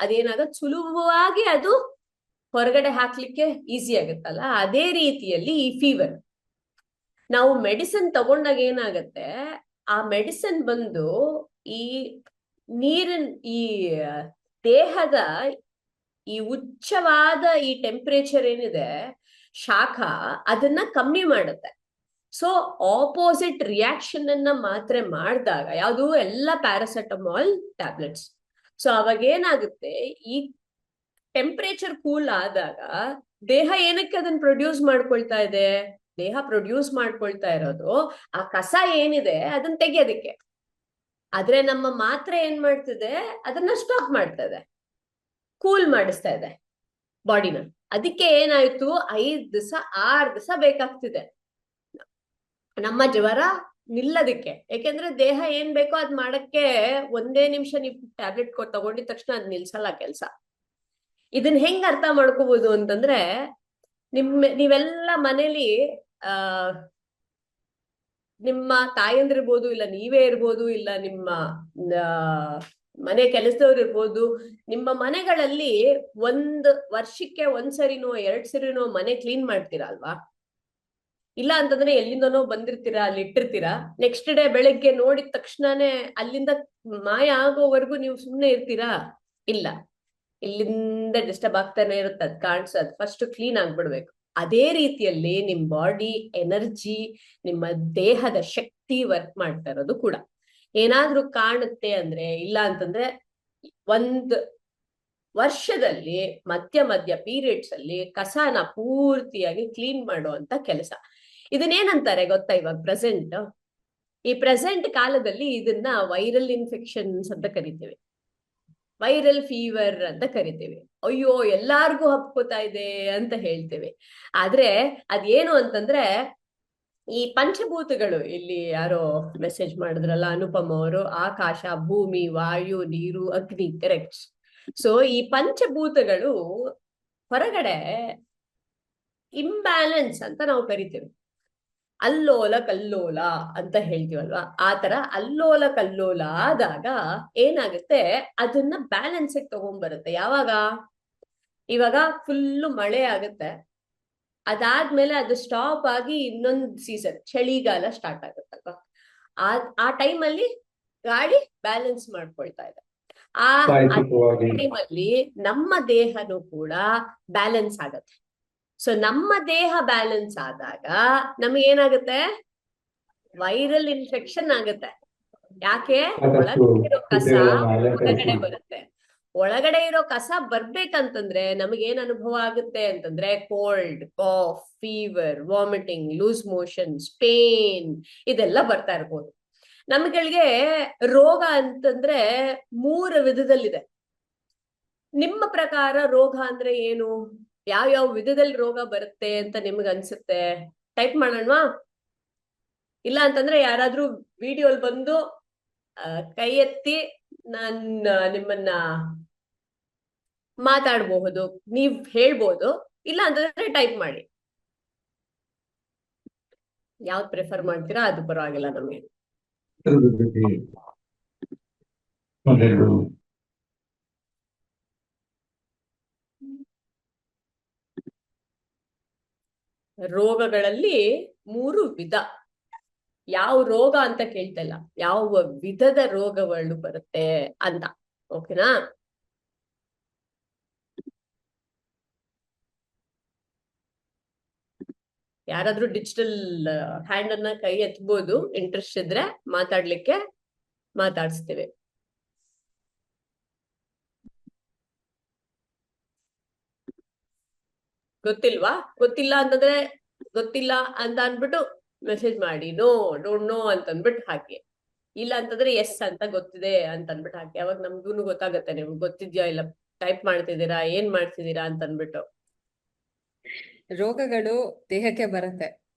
ಅದೇನಾಗತ್ತೆ, ಸುಲಭವಾಗಿ ಅದು ಹೊರಗಡೆ ಹಾಕ್ಲಿಕ್ಕೆ ಈಸಿ ಆಗುತ್ತಲ್ಲ. ಅದೇ ರೀತಿಯಲ್ಲಿ ಈ ಫೀವರ್, ನಾವು ಮೆಡಿಸಿನ್ ತಗೊಂಡಾಗ ಏನಾಗತ್ತೆ, ಆ ಮೆಡಿಸಿನ್ ಬಂದು ಈ ನೀರಿನ ಈ ದೇಹದ ಈ ಉಚ್ಚವಾದ ಈ ಟೆಂಪರೇಚರ್ ಏನಿದೆ, ಶಾಖ, ಅದನ್ನ ಕಮ್ಮಿ ಮಾಡುತ್ತೆ. ಸೊ ಆಪೋಸಿಟ್ ರಿಯಾಕ್ಷನ್ ಅನ್ನ ಮಾತ್ರೆ ಮಾಡಿದಾಗ, ಯಾವುದು ಎಲ್ಲ ಪ್ಯಾರಾಸೆಟಮಾಲ್ ಟ್ಯಾಬ್ಲೆಟ್ಸ್. ಸೊ ಅವಾಗ ಏನಾಗುತ್ತೆ, ಈ ಟೆಂಪರೇಚರ್ ಕೂಲ್ ಆದಾಗ ದೇಹ ಏನಕ್ಕೆ ಅದನ್ನ ಪ್ರೊಡ್ಯೂಸ್ ಮಾಡ್ಕೊಳ್ತಾ ಇದೆ? ದೇಹ ಪ್ರೊಡ್ಯೂಸ್ ಮಾಡ್ಕೊಳ್ತಾ ಇರೋದು ಆ ಕಸ ಏನಿದೆ ಅದನ್ನ ತೆಗಿಯೋದಕ್ಕೆ. ಆದ್ರೆ ನಮ್ಮ ಮಾತ್ರೆ ಏನ್ ಮಾಡ್ತಿದೆ, ಅದನ್ನ ಸ್ಟಾಪ್ ಮಾಡ್ತಾ ಇದೆ, ಕೂಲ್ ಮಾಡಿಸ್ತಾ ಇದೆ ಬಾಡಿನ. ಅದಕ್ಕೆ ಏನಾಯ್ತು, 5 ದಿವಸ 6 ದಿವಸ ಬೇಕಾಗ್ತಿದೆ ನಮ್ಮ ಜ್ವರ ನಿಲ್ಲದಕ್ಕೆ. ಯಾಕೆಂದ್ರೆ ದೇಹ ಏನ್ ಬೇಕೋ ಅದ್ ಮಾಡಕ್ಕೆ ಒಂದೇ ನಿಮಿಷ ನೀವು ಟ್ಯಾಬ್ಲೆಟ್ ತಗೊಂಡಿದ ತಕ್ಷಣ ಅದ್ ನಿಲ್ಸಲ್ಲ ಕೆಲ್ಸ. ಇದನ್ನ ಹೆಂಗ್ ಅರ್ಥ ಮಾಡ್ಕೋಬಹುದು ಅಂತಂದ್ರೆ, ನೀವೆಲ್ಲ ಮನೇಲಿ ನಿಮ್ಮ ತಾಯಂದಿರ್ಬೋದು, ಇಲ್ಲ ನೀವೇ ಇರ್ಬೋದು, ಇಲ್ಲ ನಿಮ್ಮ ಮನೆ ಕೆಲಸದವ್ರು ಇರ್ಬೋದು, ನಿಮ್ಮ ಮನೆಗಳಲ್ಲಿ 1 ವರ್ಷಕ್ಕೆ 1 ಸರಿನೋ 2 ಸರಿನೋ ಮನೆ ಕ್ಲೀನ್ ಮಾಡ್ತೀರಾ ಅಲ್ವಾ? ಇಲ್ಲ ಅಂತಂದ್ರೆ ಎಲ್ಲಿಂದನೋ ಬಂದಿರ್ತೀರಾ, ಅಲ್ಲಿ ಇಟ್ಟಿರ್ತೀರಾ, ನೆಕ್ಸ್ಟ್ ಡೇ ಬೆಳಗ್ಗೆ ನೋಡಿದ ತಕ್ಷಣನೇ ಅಲ್ಲಿಂದ ಮಾಯ ಆಗೋವರೆಗೂ ನೀವು ಸುಮ್ನೆ ಇರ್ತೀರಾ? ಇಲ್ಲ, ಇಲ್ಲಿಂದ ಡಿಸ್ಟರ್ಬ್ ಆಗ್ತಾನೆ ಇರುತ್ತೆ, ಅದ್ ಕಾಣಿಸೋದು. First clean ಆಗ್ಬಿಡ್ಬೇಕು. ಅದೇ ರೀತಿಯಲ್ಲಿ ನಿಮ್ ಬಾಡಿ ಎನರ್ಜಿ, ನಿಮ್ಮ ದೇಹದ ಶಕ್ತಿ ವರ್ಕ್ ಮಾಡ್ತಾ ಇರೋದು ಕೂಡ. ಏನಾದ್ರೂ ಕಾಣುತ್ತೆ ಅಂದ್ರೆ, ಇಲ್ಲ ಅಂತಂದ್ರೆ 1 ವರ್ಷದಲ್ಲಿ ಮಧ್ಯ ಪೀರಿಯಡ್ಸ್ ಅಲ್ಲಿ ಕಸನ ಪೂರ್ತಿಯಾಗಿ ಕ್ಲೀನ್ ಮಾಡುವಂತ ಕೆಲಸ. ಇದನ್ನೇನಂತಾರೆ ಗೊತ್ತಾ? ಇವಾಗ ಈ ಪ್ರೆಸೆಂಟ್ ಕಾಲದಲ್ಲಿ ಇದನ್ನ ವೈರಲ್ ಇನ್ಫೆಕ್ಷನ್ಸ್ ಅಂತ ಕರಿತೀವಿ, ವೈರಲ್ ಫೀವರ್ ಅಂತ ಕರಿತೀವಿ. ಅಯ್ಯೋ ಎಲ್ಲಾರ್ಗೂ ಹಬ್ಕೋತಾ ಇದೆ ಅಂತ ಹೇಳ್ತೀವಿ. ಆದ್ರೆ ಅದೇನು ಅಂತಂದ್ರೆ, ಈ ಪಂಚಭೂತಗಳು, ಇಲ್ಲಿ ಯಾರೋ ಮೆಸೇಜ್ ಮಾಡಿದ್ರಲ್ಲ ಅನುಪಮ ಅವರು, ಆಕಾಶ, ಭೂಮಿ, ವಾಯು, ನೀರು, ಅಗ್ನಿ, ಕರೆಕ್ಟ್. ಸೊ ಈ ಪಂಚಭೂತಗಳು ಹೊರಗಡೆ ಇಂಬ್ಯಾಲೆನ್ಸ್ ಅಂತ ನಾವು ಕರಿತೀವಿ. ಅಲ್ಲೋಲ ಕಲ್ಲೋಲ ಅಂತ ಹೇಳ್ತೀವಲ್ವಾ, ಆ ತರ ಅಲ್ಲೋಲ ಕಲ್ಲೋಲ ಆದಾಗ ಏನಾಗುತ್ತೆ, ಅದನ್ನ ಬ್ಯಾಲೆನ್ಸ್ ತಗೊಂಡ್ಬರುತ್ತೆ. ಯಾವಾಗ? ಇವಾಗ ಫುಲ್ಲು ಮಳೆ ಆಗುತ್ತೆ, ಅದಾದ್ಮೇಲೆ ಅದು ಸ್ಟಾಪ್ ಆಗಿ ಇನ್ನೊಂದು ಸೀಸನ್ ಚಳಿಗಾಲ ಸ್ಟಾರ್ಟ್ ಆಗುತ್ತಲ್ವಾ, ಆ ಟೈಮಲ್ಲಿ ಗಾಳಿ ಬ್ಯಾಲೆನ್ಸ್ ಮಾಡ್ಕೊಳ್ತಾ ಇದೆ. ಆ ಟೈಮಲ್ಲಿ ನಮ್ಮ ದೇಹನೂ ಕೂಡ ಬ್ಯಾಲೆನ್ಸ್ ಆಗತ್ತೆ. ಸೊ ನಮ್ಮ ದೇಹ ಬ್ಯಾಲೆನ್ಸ್ ಆದಾಗ ನಮಗೆ ಏನಾಗುತ್ತೆ? ವೈರಲ್ ಇನ್ಫೆಕ್ಷನ್ ಆಗುತ್ತೆ. ಯಾಕೆ? ಒಳಗಡೆ ಇರೋ ಕಸ ಹೊರಗಡೆ ಬರುತ್ತೆ. ಒಳಗಡೆ ಇರೋ ಕಸ ಬರ್ಬೇಕಂತಂದ್ರೆ ನಮಗೇನ್ ಅನುಭವ ಆಗುತ್ತೆ ಅಂತಂದ್ರೆ cold, cough, fever, vomiting, loose motions, pain ಇದೆಲ್ಲ ಬರ್ತಾ ಇರ್ಬೋದು. ನಮ್ಗಳಿಗೆ ರೋಗ ಅಂತಂದ್ರೆ 3 ವಿಧದಲ್ಲಿದೆ. ನಿಮ್ಮ ಪ್ರಕಾರ ರೋಗ ಅಂದ್ರೆ ಏನು? ಯಾವ ವಿಧದಲ್ಲಿ ರೋಗ ಬರುತ್ತೆ ಅಂತ ನಿಮ್ಗೆ ಅನ್ಸುತ್ತೆ? ಟೈಪ್ ಮಾಡೋಣವಾ? ಇಲ್ಲ ಅಂತಂದ್ರೆ ಯಾರಾದ್ರೂ ವಿಡಿಯೋಲ್ ಬಂದು ಕೈ ಎತ್ತಿ ನಿಮ್ಮನ್ನ ಮಾತಾಡಬಹುದು, ನೀವ್ ಹೇಳ್ಬೋದು. ಇಲ್ಲ ಅಂತಂದ್ರೆ ಟೈಪ್ ಮಾಡಿ. ಯಾವ್ದು ಪ್ರಿಫರ್ ಮಾಡ್ತೀರಾ ಅದು ಪರವಾಗಿಲ್ಲ ನಮಗೆ. ರೋಗಗಳಲ್ಲಿ 3 ವಿಧ. ಯಾವ ರೋಗ ಅಂತ ಕೇಳ್ತಾ ಇಲ್ಲ, ಯಾವ ವಿಧದ ರೋಗಗಳು ಬರುತ್ತೆ ಅಂತ. ಓಕೆನಾ? ಯಾರಾದ್ರೂ ಡಿಜಿಟಲ್ ಹ್ಯಾಂಡ್ ಅನ್ನ ಕೈ ಎತ್ಬೋದು, ಇಂಟ್ರೆಸ್ಟ್ ಇದ್ರೆ ಮಾತಾಡ್ಲಿಕ್ಕೆ ಮಾತಾಡಿಸ್ತೀವಿ. ಗೊತ್ತಿಲ್ವಾ? ಗೊತ್ತಿಲ್ಲ ಅಂತಂದ್ರೆ ಗೊತ್ತಿಲ್ಲ ಅಂತ ಅನ್ಬಿಟ್ಟು ಮೆಸೇಜ್ ಮಾಡಿ, ನೋ ಡೋಂಟ್ ನೋ ಅಂತ ಅಂದ್ಬಿಟ್ಟು ಹಾಕಿ. ಇಲ್ಲ ಅಂತಂದ್ರೆ ಎಸ್ ಅಂತ ಗೊತ್ತಿದೆ ಅಂತ ಅನ್ಬಿಟ್ಟು ಹಾಕಿ. ಅವಾಗ ನಮ್ಗೂ ಗೊತ್ತಾಗತ್ತೆ ನಿಮ್ಗೆ ಗೊತ್ತಿದ್ಯಾ ಇಲ್ಲ ಟೈಪ್ ಮಾಡ್ತಿದ್ದೀರಾ, ಏನ್ ಮಾಡ್ತಿದ್ದೀರಾ ಅಂತ ಅನ್ಬಿಟ್ಟು. ರೋಗಗಳು ದೇಹಕ್ಕೆ ಬರುತ್ತೆ.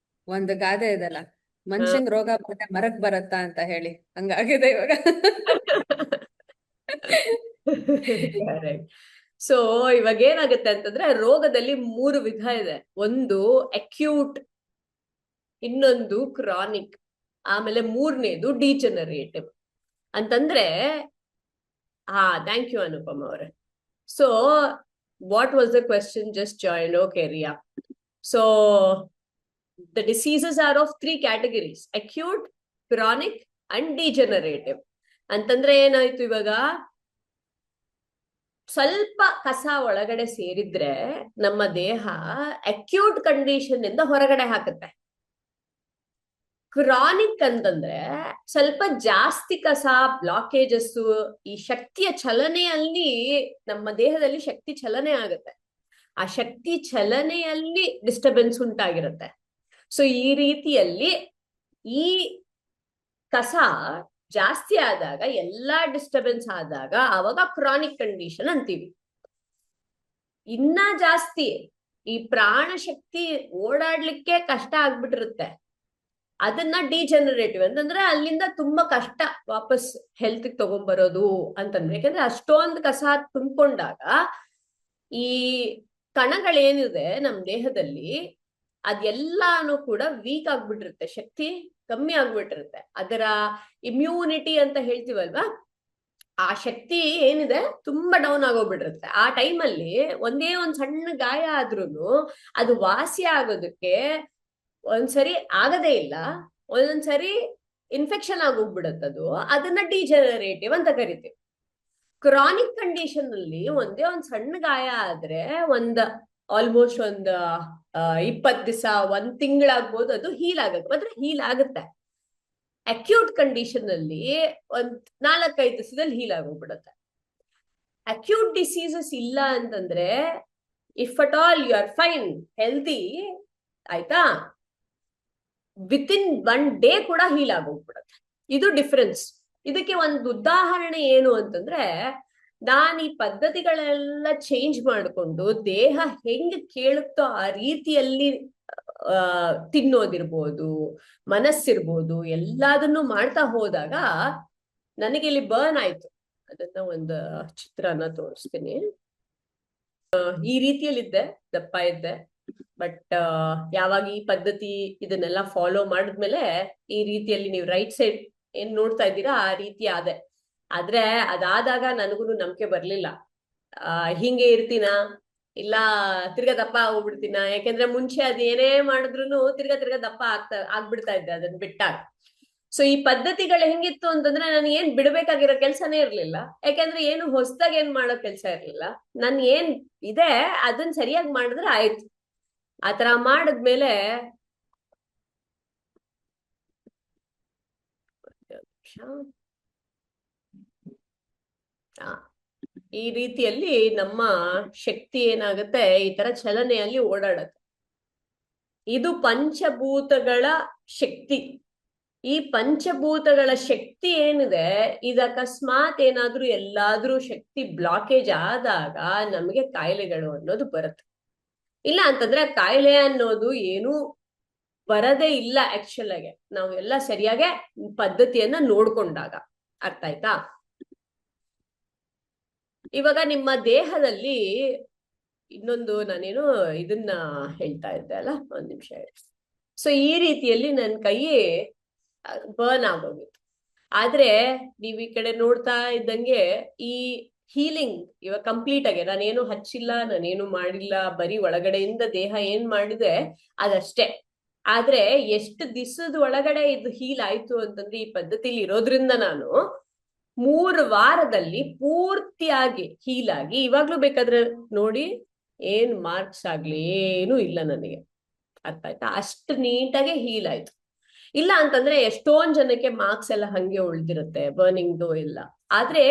ಒಂದು ಗಾದೆ ಇದಲ್ಲ, ಮನುಷ್ಯಂಗ್ ರೋಗ ಬರುತ್ತೆ ಮರಕ್ ಬರತ್ತಾ ಅಂತ ಹೇಳಿ, ಹಂಗಾಗಿದೆ ಇವಾಗ. ಸೊ ಇವಾಗ ಏನಾಗುತ್ತೆ ಅಂತಂದ್ರೆ ರೋಗದಲ್ಲಿ 3 ವಿಧ ಇದೆ. ಒಂದು ಅಕ್ಯೂಟ್, ಇನ್ನೊಂದು ಕ್ರಾನಿಕ್, ಆಮೇಲೆ 3ನೇದು ಡಿಜನರೇಟಿವ್. ಅಂತಂದ್ರೆ ಥ್ಯಾಂಕ್ ಯು ಅನುಪಮ ಅವರೇ. So what was the question? Just join. Okay Riya. So the diseases are of 3 categories: acute, chronic and degenerative. ಅಂತಂದ್ರೆ ಏನಾಯ್ತು, ಇವಾಗ ಸ್ವಲ್ಪ ಕಸ ಒಳಗಡೆ ಸೇರಿದ್ರೆ ನಮ್ಮ ದೇಹ ಅಕ್ಯೂಟ್ ಕಂಡೀಷನ್ ಇಂದ ಹೊರಗಡೆ ಹಾಕುತ್ತೆ. ಕ್ರಾನಿಕ್ ಅಂತಂದ್ರೆ ಸ್ವಲ್ಪ ಜಾಸ್ತಿ ಕಸ, ಬ್ಲಾಕೇಜಸ್, ಈ ಶಕ್ತಿಯ ಚಲನೆಯಲ್ಲಿ ನಮ್ಮ ದೇಹದಲ್ಲಿ ಶಕ್ತಿ ಚಲನೆ ಆಗುತ್ತೆ. ಆ ಶಕ್ತಿ ಚಲನೆಯಲ್ಲಿ ಡಿಸ್ಟರ್ಬೆನ್ಸ್ ಉಂಟಾಗಿರುತ್ತೆ. ಸೊ ಈ ರೀತಿಯಲ್ಲಿ ಈ ಕಸ ಜಾಸ್ತಿ ಆದಾಗ, ಎಲ್ಲಾ ಡಿಸ್ಟರ್ಬೆನ್ಸ್ ಆದಾಗ ಅವಾಗ ಕ್ರಾನಿಕ್ ಕಂಡೀಷನ್ ಅಂತೀವಿ. ಇನ್ನ ಜಾಸ್ತಿ ಈ ಪ್ರಾಣ ಶಕ್ತಿ ಓಡಾಡ್ಲಿಕ್ಕೆ ಕಷ್ಟ ಆಗ್ಬಿಟ್ಟಿರುತ್ತೆ, ಅದನ್ನ ಡಿಜನರೇಟಿವ್ ಅಂತಂದ್ರೆ ಅಲ್ಲಿಂದ ತುಂಬಾ ಕಷ್ಟ ವಾಪಸ್ ಹೆಲ್ತ್ ತಗೊಂಡ್ಬರೋದು ಅಂತಂದ್ರೆ. ಯಾಕಂದ್ರೆ ಅಷ್ಟೊಂದು ಕಸ ತುಂಬಿಕೊಂಡಾಗ ಈ ಕಣಗಳೇನಿದೆ ನಮ್ ದೇಹದಲ್ಲಿ ಅದೆಲ್ಲಾನು ಕೂಡ ವೀಕ್ ಆಗ್ಬಿಟ್ಟಿರುತ್ತೆ, ಶಕ್ತಿ ಕಮ್ಮಿ ಆಗ್ಬಿಟ್ಟಿರುತ್ತೆ. ಅದರ ಇಮ್ಯುನಿಟಿ ಅಂತ ಹೇಳ್ತೀವಲ್ವಾ, ಆ ಶಕ್ತಿ ಏನಿದೆ ತುಂಬಾ ಡೌನ್ ಆಗೋಗ್ಬಿಟ್ಟಿರುತ್ತೆ. ಆ ಟೈಮಲ್ಲಿ ಒಂದೇ ಒಂದ್ ಸಣ್ಣ ಗಾಯ ಆದ್ರೂನು ಅದು ವಾಸಿ ಆಗೋದಕ್ಕೆ ಒಂದ್ಸರಿ ಆಗದೇ ಇಲ್ಲ, ಒಂದೊಂದ್ಸರಿ ಇನ್ಫೆಕ್ಷನ್ ಆಗೋಗ್ಬಿಡತ್ತದು. ಅದನ್ನ ಡಿಜನರೇಟಿವ್ ಅಂತ ಕರಿತೀವಿ. ಕ್ರಾನಿಕ್ ಕಂಡೀಷನ್ ಅಲ್ಲಿ ಒಂದೇ ಒಂದ್ ಸಣ್ಣ ಗಾಯ ಆದ್ರೆ ಆಲ್ಮೋಸ್ಟ್ 20 ದಿವಸ, 1 ತಿಂಗಳಾಗ್ಬೋದು, ಅದು ಹೀಲ್ ಆಗತ್ತೆ, ಮಾತ್ರ ಹೀಲ್ ಆಗುತ್ತೆ. ಅಕ್ಯೂಟ್ ಕಂಡೀಷನ್ ಅಲ್ಲಿ 4-5 ದಿವಸದಲ್ಲಿ ಹೀಲ್ ಆಗೋಗ್ಬಿಡುತ್ತೆ. ಅಕ್ಯೂಟ್ ಡಿಸೀಸಸ್ ಇಲ್ಲ ಅಂತಂದ್ರೆ if at all you are fine, healthy, ಆಯ್ತಾ, ವಿತಿನ್ 1 ಡೇ ಕೂಡ ಹೀಲ್ ಆಗೋಗ್ಬಿಡುತ್ತೆ. ಇದು ಡಿಫರೆನ್ಸ್. ಇದಕ್ಕೆ ಒಂದು ಉದಾಹರಣೆ ಏನು ಅಂತಂದ್ರೆ, ನಾನು ಈ ಪದ್ಧತಿಗಳೆಲ್ಲ ಚೇಂಜ್ ಮಾಡಿಕೊಂಡು ದೇಹ ಹೆಂಗ್ ಕೇಳುತ್ತೋ ಆ ರೀತಿಯಲ್ಲಿ ತಿನ್ನೋದಿರ್ಬೋದು, ಮನಸ್ಸಿರ್ಬೋದು, ಎಲ್ಲದನ್ನು ಮಾಡ್ತಾ ಹೋದಾಗ ನನಗೆ ಇಲ್ಲಿ ಬರ್ನ್ ಆಯ್ತು. ಅದನ್ನ ಒಂದು ಚಿತ್ರನ ತೋರಿಸ್ತೀನಿ. ಈ ರೀತಿಯಲ್ಲಿದ್ದೆ, ದಪ್ಪ ಇದ್ದೆ. ಬಟ್ ಯಾವಾಗ ಈ ಪದ್ಧತಿ ಇದನ್ನೆಲ್ಲ ಫಾಲೋ ಮಾಡಿದ್ಮೇಲೆ ಈ ರೀತಿಯಲ್ಲಿ ನೀವು ರೈಟ್ ಸೈಡ್ ಏನ್ ನೋಡ್ತಾ ಇದ್ದೀರಾ ಆ ರೀತಿ ಆದೆ. ಆದ್ರೆ ಅದಾದಾಗ ನನಗೂ ನಂಬಿಕೆ ಬರ್ಲಿಲ್ಲ. ಹಿಂಗೆ ಇರ್ತೀನ ಇಲ್ಲ ತಿರ್ಗಾ ದಪ್ಪ ಹೋಗ್ಬಿಡ್ತೀನ. ಯಾಕೆಂದ್ರೆ ಮುಂಚೆ ಅದ್ ಏನೇ ಮಾಡಿದ್ರು ತಿರ್ಗಾ ದಪ್ಪ ಆಗ್ಬಿಡ್ತಾ ಇದ್ದೆ ಅದನ್ನ ಬಿಟ್ಟಾಗ. ಸೊ ಈ ಪದ್ಧತಿಗಳು ಹೆಂಗಿತ್ತು ಅಂತಂದ್ರೆ ನನ್ ಏನ್ ಬಿಡ್ಬೇಕಾಗಿರೋ ಕೆಲ್ಸನೇ ಇರ್ಲಿಲ್ಲ. ಯಾಕೆಂದ್ರೆ ಏನು ಹೊಸದಾಗಿ ಏನ್ ಮಾಡೋ ಕೆಲ್ಸ ಇರ್ಲಿಲ್ಲ. ನನ್ ಏನ್ ಇದೆ ಅದನ್ನ ಸರಿಯಾಗಿ ಮಾಡಿದ್ರೆ ಆಯ್ತು. ಆತರ ಮಾಡಿದ್ಮೇಲೆ ಈ ರೀತಿಯಲ್ಲಿ ನಮ್ಮ ಶಕ್ತಿ ಏನಾಗುತ್ತೆ ಈ ತರ ಚಲನೆಯಲ್ಲಿ ಓಡಾಡತ್ತೆ. ಇದು ಪಂಚಭೂತಗಳ ಶಕ್ತಿ. ಈ ಪಂಚಭೂತಗಳ ಶಕ್ತಿ ಏನಿದೆ ಇದು ಅಕಸ್ಮಾತ್ ಏನಾದ್ರೂ ಎಲ್ಲಾದ್ರೂ ಶಕ್ತಿ ಬ್ಲಾಕೇಜ್ ಆದಾಗ ನಮಗೆ ಕಾಯಿಲೆಗಳು ಅನ್ನೋದು ಬರುತ್ತೆ. ಇಲ್ಲ ಅಂತಂದ್ರೆ ಕಾಯಿಲೆ ಅನ್ನೋದು ಏನು ಬರದೇ ಇಲ್ಲ. ಆಕ್ಚುಲ್ ಆಗಿ ನಾವು ಎಲ್ಲ ಸರಿಯಾಗಿ ಪದ್ಧತಿಯನ್ನ ನೋಡ್ಕೊಂಡಾಗ. ಅರ್ಥ ಆಯ್ತಾ? ಇವಾಗ ನಿಮ್ಮ ದೇಹದಲ್ಲಿ ಇನ್ನೊಂದು ನಾನೇನು ಇದನ್ನ ಹೇಳ್ತಾ ಇದ್ದೆ ಅಲ್ಲ, ಒಂದ್ ನಿಮಿಷ ಹೇಳಿ. ಸೊ ಈ ರೀತಿಯಲ್ಲಿ ನನ್ನ ಕೈ ಬರ್ನ್ ಆಗೋಗಿತ್ತು. ಆದ್ರೆ ನೀವ್ ಈ ಕಡೆ ನೋಡ್ತಾ ಇದ್ದಂಗೆ ಈ ಹೀಲಿಂಗ್ ಇವಾಗ ಕಂಪ್ಲೀಟ್ ಆಗಿ ನಾನೇನು ಹಚ್ಚಿಲ್ಲ, ನಾನೇನು ಮಾಡಿಲ್ಲ, ಬರೀ ಒಳಗಡೆಯಿಂದ ದೇಹ ಏನ್ ಮಾಡಿದೆ ಅದಷ್ಟೇ. ಆದ್ರೆ ಎಷ್ಟು ದಿವಸದ ಒಳಗಡೆ ಇದು ಹೀಲ್ ಆಯ್ತು ಅಂತಂದ್ರೆ ಈ ಪದ್ಧತಿಲಿ ಇರೋದ್ರಿಂದ ನಾನು 3 ವಾರದಲ್ಲಿ ಪೂರ್ತಿಯಾಗಿ ಹೀಲ್ ಆಗಿ ಇವಾಗ್ಲೂ ಬೇಕಾದ್ರೆ ನೋಡಿ ಏನ್ ಮಾರ್ಕ್ಸ್ ಆಗ್ಲಿ ಏನು ಇಲ್ಲ ನನಗೆ. ಅರ್ಥ ಆಯ್ತಾ? ಅಷ್ಟು ನೀಟಾಗಿ ಹೀಲ್ ಆಯ್ತು. ಇಲ್ಲ ಅಂತಂದ್ರೆ ಎಷ್ಟೊಂದ್ ಜನಕ್ಕೆ ಮಾರ್ಕ್ಸ್ ಎಲ್ಲ ಹಂಗೆ ಉಳ್ದಿರುತ್ತೆ, ಬರ್ನಿಂಗ್ದು ಇಲ್ಲ. ಆದ್ರೆ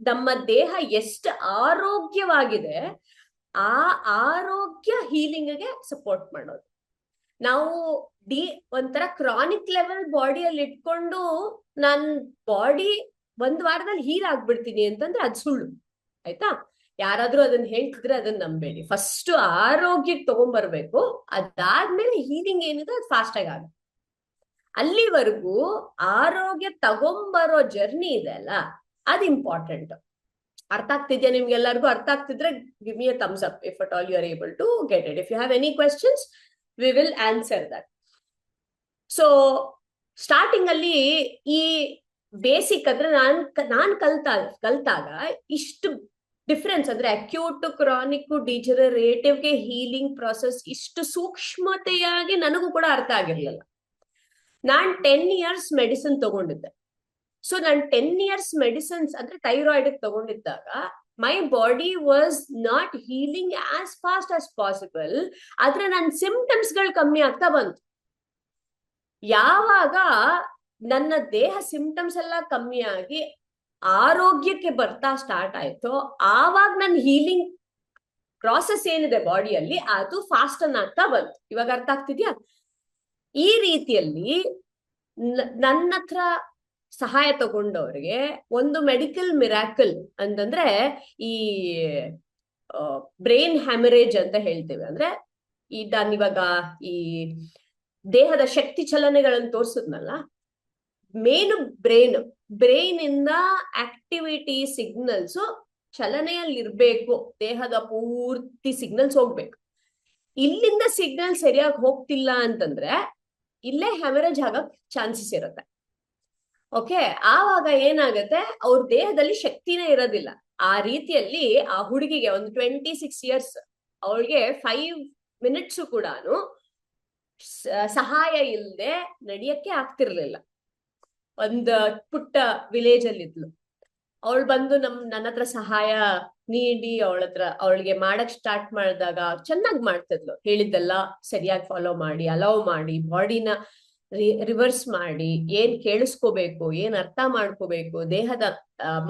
ನಮ್ಮ ದೇಹ ಎಷ್ಟು ಆರೋಗ್ಯವಾಗಿದೆ ಆ ಆರೋಗ್ಯ ಹೀಲಿಂಗ್ಗೆ ಸಪೋರ್ಟ್ ಮಾಡೋದು. ನಾವು ಒಂಥರ ಕ್ರಾನಿಕ್ ಲೆವೆಲ್ ಬಾಡಿಯಲ್ಲಿ ಇಟ್ಕೊಂಡು ನನ್ ಬಾಡಿ 1 ವಾರದಲ್ಲಿ ಹೀಲ್ ಆಗ್ಬಿಡ್ತೀನಿ ಅಂತಂದ್ರೆ ಅದ್ ಸುಳ್ಳು. ಆಯ್ತಾ? ಯಾರಾದ್ರೂ ಅದನ್ನ ಹೇಳ್ತಿದ್ರೆ ಅದನ್ನ ನಂಬೇಡಿ. ಫಸ್ಟ್ ಆರೋಗ್ಯಕ್ಕೆ ತಗೊಂಡ್ಬರ್ಬೇಕು. ಅದಾದ್ಮೇಲೆ ಹೀಲಿಂಗ್ ಏನಿದೆ ಅದು ಫಾಸ್ಟ್ ಆಗಿ ಆಗುತ್ತೆ. ಅಲ್ಲಿವರೆಗೂ ಆರೋಗ್ಯ ತಗೊಂಬರೋ ಜರ್ನಿ ಇದೆ ಅಲ್ಲ, ಅದು ಇಂಪಾರ್ಟೆಂಟ್. ಅರ್ಥ ಆಗ್ತಿದ್ಯಾ ನಿಮ್ಗೆಲ್ಲರಿಗೂ? ಅರ್ಥ ಆಗ್ತಿದ್ರೆ give me a thumbs up if at all you are able to get it. If you have any questions we will answer that. So starting ಅಲ್ಲಿ ಈ ಬೇಸಿಕ್ ಅಂದ್ರೆ ನಾನ್ ಕಲ್ತಾಗ ಇಷ್ಟು ಡಿಫ್ರೆನ್ಸ್ ಅಂದ್ರೆ ಅಕ್ಯೂಟ್ ಕ್ರಾನಿಕ್ ಡಿಜನರೇಟಿವ್ಗೆ ಹೀಲಿಂಗ್ ಪ್ರಾಸೆಸ್ ಇಷ್ಟು ಸೂಕ್ಷ್ಮತೆಯಾಗಿ ನನಗೂ ಕೂಡ ಅರ್ಥ ಆಗಿರ್ಲಿಲ್ಲ. ನಾನ್ 10 years ಮೆಡಿಸಿನ್ ತಗೊಂಡಿದ್ದೆ. ಸೊ ನಾನ್ 10 years ಮೆಡಿಸಿನ್ಸ್ ಅಂದ್ರೆ ಥೈರಾಯ್ಡ್ ತಗೊಂಡಿದ್ದಾಗ my body was not healing as fast as possible. ಆದ್ರೆ ನನ್ನ ಸಿಂಪ್ಟಮ್ಸ್ ಗಳು ಕಮ್ಮಿ ಆಗ್ತಾ ಬಂತು. ಯಾವಾಗ ನನ್ನ ದೇಹ ಸಿಂಪ್ಟಮ್ಸ್ ಎಲ್ಲ ಕಮ್ಮಿ ಆಗಿ ಆರೋಗ್ಯಕ್ಕೆ ಬರ್ತಾ ಸ್ಟಾರ್ಟ್ ಆಯ್ತು, ಆವಾಗ ನನ್ನ ಹೀಲಿಂಗ್ ಪ್ರಾಸೆಸ್ ಏನಿದೆ ಬಾಡಿಯಲ್ಲಿ ಅದು ಫಾಸ್ಟ್ ಆಗ್ತಾ ಬಂತು. ಇವಾಗ ಅರ್ಥ ಆಗ್ತಿದ್ಯಾ? ಈ ರೀತಿಯಲ್ಲಿ ನನ್ನ ಹತ್ರ ಸಹಾಯ ತಗೊಂಡವ್ರಿಗೆ ಒಂದು ಮೆಡಿಕಲ್ ಮಿರಾಕಲ್ ಅಂತಂದ್ರೆ ಈ ಬ್ರೈನ್ ಹ್ಯಾಮರೇಜ್ ಅಂತ ಹೇಳ್ತೇವೆ. ಅಂದ್ರೆ ನಾನಿವಾಗ ಈ ದೇಹದ ಶಕ್ತಿ ಚಲನೆಗಳನ್ನು ತೋರ್ಸದ್ನಲ್ಲ, ಮೇನ್ ಬ್ರೈನ್ ಇಂದ ಆಕ್ಟಿವಿಟಿ ಸಿಗ್ನಲ್ಸ್ ಚಲನೆಯಲ್ಲಿರ್ಬೇಕು. ದೇಹದ ಪೂರ್ತಿ ಸಿಗ್ನಲ್ಸ್ ಹೋಗ್ಬೇಕು. ಇಲ್ಲಿಂದ ಸಿಗ್ನಲ್ ಸರಿಯಾಗಿ ಹೋಗ್ತಿಲ್ಲ ಅಂತಂದ್ರೆ ಇಲ್ಲೇ ಹ್ಯಾಮರೇಜ್ ಆಗಕ್ ಚಾನ್ಸಸ್ ಇರುತ್ತೆ. ಓಕೆ, ಆವಾಗ ಏನಾಗತ್ತೆ, ಅವ್ರ ದೇಹದಲ್ಲಿ ಶಕ್ತಿನೇ ಇರೋದಿಲ್ಲ. ಆ ರೀತಿಯಲ್ಲಿ ಆ ಹುಡುಗಿಗೆ ಒಂದು 26 years ಅವಳಿಗೆ 5 minutes ಕೂಡ ಸಹಾಯ ಇಲ್ಲದೆ ನಡಿಯಕ್ಕೆ ಆಗ್ತಿರ್ಲಿಲ್ಲ. ಒಂದ್ ಪುಟ್ಟ ವಿಲೇಜ್ ಅಲ್ಲಿ ಇದ್ಲು. ಅವಳು ಬಂದು ನನ್ನ ಹತ್ರ ಸಹಾಯ ನೀಡಿ ಅವಳಿಗೆ ಮಾಡಕ್ ಸ್ಟಾರ್ಟ್ ಮಾಡಿದಾಗ ಚೆನ್ನಾಗಿ ಮಾಡ್ತಿದ್ಲು. ಹೇಳಿದ್ದೆಲ್ಲ ಸರಿಯಾಗಿ ಫಾಲೋ ಮಾಡಿ, ಅಲೌ ಮಾಡಿ, ಬಾಡಿನ ರಿವರ್ಸ್ ಮಾಡಿ, ಏನ್ ಕೇಳಿಸ್ಕೋಬೇಕು, ಏನ್ ಅರ್ಥ ಮಾಡ್ಕೋಬೇಕು, ದೇಹದ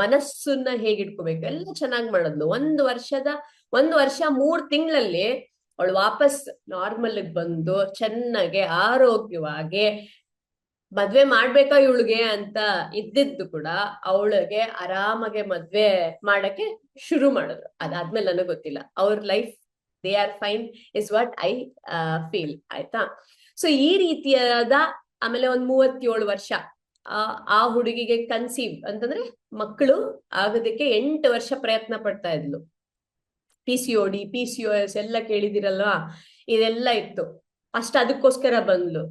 ಮನಸ್ಸನ್ನ ಹೇಗಿಟ್ಕೋಬೇಕು ಎಲ್ಲ ಚೆನ್ನಾಗಿ ಮಾಡಿದ್ಲು. 1 ವರ್ಷ 3 ತಿಂಗಳಲ್ಲಿ ಅವಳು ವಾಪಸ್ ನಾರ್ಮಲ್ ಬಂದು ಚೆನ್ನಾಗಿ ಆರೋಗ್ಯವಾಗಿ ಮದ್ವೆ ಮಾಡ್ಬೇಕಾ ಇವಳಿಗೆ ಅಂತ ಇದ್ದಿದ್ದು ಕೂಡ ಅವಳಿಗೆ ಆರಾಮಾಗೆ ಮದ್ವೆ ಮಾಡಕ್ಕೆ ಶುರು ಮಾಡಿದ್ರು. ಅದಾದ್ಮೇಲೆ ನನಗೆ ಗೊತ್ತಿಲ್ಲ, ಅವ್ರ life they are fine is what I feel. ಆಯ್ತಾ? ಸೊ ಈ ರೀತಿಯಾದ ಆಮೇಲೆ ಒಂದ್ 37 ವರ್ಷ ಆ ಆ ಹುಡುಗಿಗೆ ಕನ್ಸೀವ್ ಅಂತಂದ್ರೆ ಮಕ್ಕಳು ಆಗೋದಕ್ಕೆ 8 ವರ್ಷ ಪ್ರಯತ್ನ ಪಡ್ತಾ ಇದ್ಲು. PCOD PCOS ಎಲ್ಲ ಕೇಳಿದಿರಲ್ವಾ, ಇದೆಲ್ಲ ಇತ್ತು. ಫಸ್ಟ್ ಅದಕ್ಕೋಸ್ಕರ ಬಂದ್ಲು,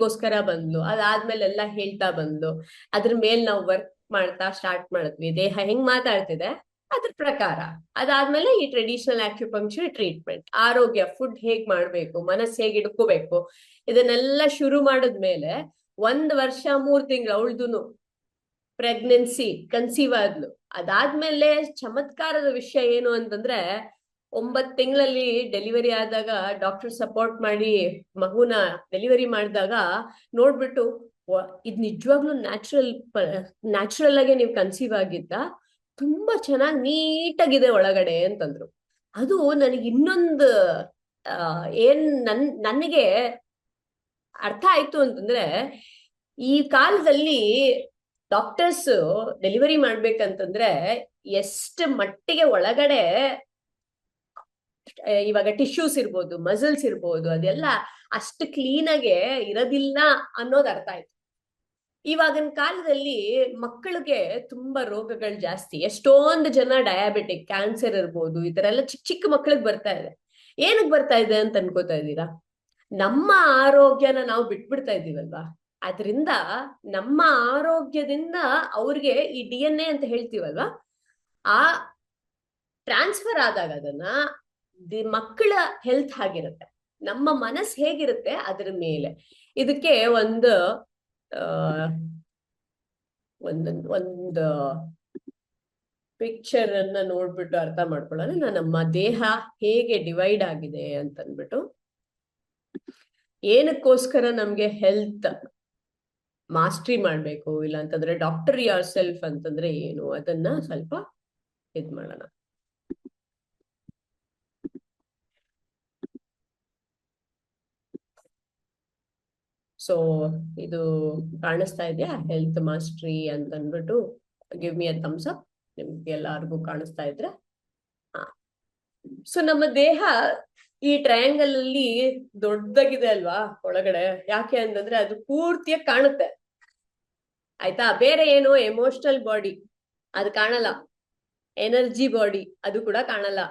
ಗೋಸ್ಕರ ಬಂದ್ಲು. ಅದಾದ್ಮೇಲೆ ಎಲ್ಲ ಹೇಳ್ತಾ ಬಂದ್ಲು. ಅದ್ರ ಮೇಲೆ ನಾವು ವರ್ಕ್ ಮಾಡ್ತಾ ಸ್ಟಾರ್ಟ್ ಮಾಡಿದ್ವಿ. ದೇಹ ಹೆಂಗ್ ಮಾತಾಡ್ತಿದೆ ಅದ್ರ ಪ್ರಕಾರ. ಅದಾದ್ಮೇಲೆ ಈ ಟ್ರೆಡಿಷನಲ್ ಆಕ್ಯುಪಂಕ್ಚರ್ ಟ್ರೀಟ್ಮೆಂಟ್, ಆರೋಗ್ಯ, ಫುಡ್ ಹೇಗ್ ಮಾಡ್ಬೇಕು, ಮನಸ್ಸು ಹೇಗ್ ಇಡ್ಕೋಬೇಕು, ಇದನ್ನೆಲ್ಲ ಶುರು ಮಾಡಿದ್ಮೇಲೆ 1 ವರ್ಷ 3 ತಿಂಗಳು ಅವಳ್ದುನು ಪ್ರೆಗ್ನೆನ್ಸಿ ಕನ್ಸೀವ್ ಆದ್ಲು. ಅದಾದ್ಮೇಲೆ ಚಮತ್ಕಾರದ ವಿಷಯ ಏನು ಅಂತಂದ್ರೆ 9 ತಿಂಗಳಲ್ಲಿ ಡೆಲಿವರಿ ಆದಾಗ ಡಾಕ್ಟರ್ ಸಪೋರ್ಟ್ ಮಾಡಿ ಮಗುನ ಡೆಲಿವರಿ ಮಾಡಿದಾಗ ನೋಡ್ಬಿಟ್ಟು, ಇದ್ ನಿಜವಾಗ್ಲೂ ನ್ಯಾಚುರಲ್ ಆಗಿ ನೀವು ಕನ್ಸೀವ್ ಆಗಿದ್ದ, ತುಂಬಾ ಚೆನ್ನಾಗಿ ನೀಟಾಗಿದೆ ಒಳಗಡೆ ಅಂತಂದ್ರು. ಅದು ನನಗೆ ಇನ್ನೊಂದು ಏನ್ ನನಗೆ ಅರ್ಥ ಆಯ್ತು ಅಂತಂದ್ರೆ, ಈ ಕಾಲದಲ್ಲಿ ಡಾಕ್ಟರ್ಸ್ ಡೆಲಿವರಿ ಮಾಡ್ಬೇಕಂತಂದ್ರೆ ಎಷ್ಟು ಮಟ್ಟಿಗೆ ಒಳಗಡೆ ಇವಾಗ ಟಿಶ್ಯೂಸ್ ಇರ್ಬೋದು, ಮಸಲ್ಸ್ ಇರ್ಬೋದು, ಅದೆಲ್ಲ ಅಷ್ಟು ಕ್ಲೀನ್ ಆಗಿ ಇರೋದಿಲ್ಲ ಅನ್ನೋದು ಅರ್ಥ ಆಯ್ತು. ಇವಾಗಿನ ಕಾಲದಲ್ಲಿ ಮಕ್ಕಳಿಗೆ ತುಂಬಾ ರೋಗಗಳು ಜಾಸ್ತಿ. ಎಷ್ಟೊಂದು ಜನ ಡಯಾಬಿಟಿಕ್, ಕ್ಯಾನ್ಸರ್ ಇರ್ಬೋದು, ಈ ತರ ಎಲ್ಲ ಚಿಕ್ಕ ಚಿಕ್ಕ ಮಕ್ಕಳಿಗೆ ಬರ್ತಾ ಇದೆ. ಏನಕ್ಕೆ ಬರ್ತಾ ಇದೆ ಅಂತ ಅನ್ಕೋತಾ ಇದ್ದೀರಾ? ನಮ್ಮ ಆರೋಗ್ಯನ ನಾವು ಬಿಟ್ಬಿಡ್ತಾ ಇದ್ದೀವಲ್ವಾ. ಅದರಿಂದ ನಮ್ಮ ಆರೋಗ್ಯದಿಂದ ಅವ್ರಿಗೆ ಈ DNA ಅಂತ ಹೇಳ್ತೀವಲ್ವಾ, ಆ ಟ್ರಾನ್ಸ್ಫರ್ ಆದಾಗ ಅದನ್ನ ಮಕ್ಕಳ ಹೆಲ್ತ್ ಆಗಿರುತ್ತೆ, ನಮ್ಮ ಮನಸ್ಸು ಹೇಗಿರುತ್ತೆ ಅದ್ರ ಮೇಲೆ. ಇದಕ್ಕೆ ಒಂದು ಒಂದು ಪಿಕ್ಚರ್ ಅನ್ನ ನೋಡ್ಬಿಟ್ಟು ಅರ್ಥ ಮಾಡ್ಕೊಳ್ಳೋಣ. ನಮ್ಮ ದೇಹ ಹೇಗೆ ಡಿವೈಡ್ ಆಗಿದೆ ಅಂತ ಅಂದ್ಬಿಟ್ಟು, ಏನಕ್ಕೋಸ್ಕರ ನಮ್ಗೆ ಹೆಲ್ತ್ ಮಾಸ್ಟ್ರಿ ಮಾಡ್ಬೇಕು, ಇಲ್ಲ ಅಂತಂದ್ರೆ ಡಾಕ್ಟರ್ ಯೋರ್ ಸೆಲ್ಫ್ ಅಂತಂದ್ರೆ ಏನು, ಅದನ್ನ ಸ್ವಲ್ಪ ಇದ್ ಮಾಡೋಣ. ಸೊ ಇದು ಕಾಣಿಸ್ತಾ ಇದೆಯಾ? ಹೆಲ್ತ್ ಮಾಸ್ಟ್ರಿ ಅಂತ ಅಂದ್ಬಿಟ್ಟು give me a thumbs up. ನಿಮ್ಗೆ ಎಲ್ಲಾರ್ಗು ಕಾಣಿಸ್ತಾ ಇದ್ರೆ. ಸೊ ನಮ್ಮ ದೇಹ ಈ ಟ್ರಯಾಂಗಲ್ ಅಲ್ಲಿ ದೊಡ್ಡದಾಗಿದೆ ಅಲ್ವಾ ಒಳಗಡೆ. ಯಾಕೆ ಅಂತಂದ್ರೆ ಅದು ಪೂರ್ತಿಯಾಗಿ ಕಾಣುತ್ತೆ, ಆಯ್ತಾ? ಬೇರೆ ಏನು, ಎಮೋಷನಲ್ ಬಾಡಿ ಅದು ಕಾಣಲ್ಲ, ಎನರ್ಜಿ ಬಾಡಿ ಅದು ಕೂಡ ಕಾಣಲ್ಲ.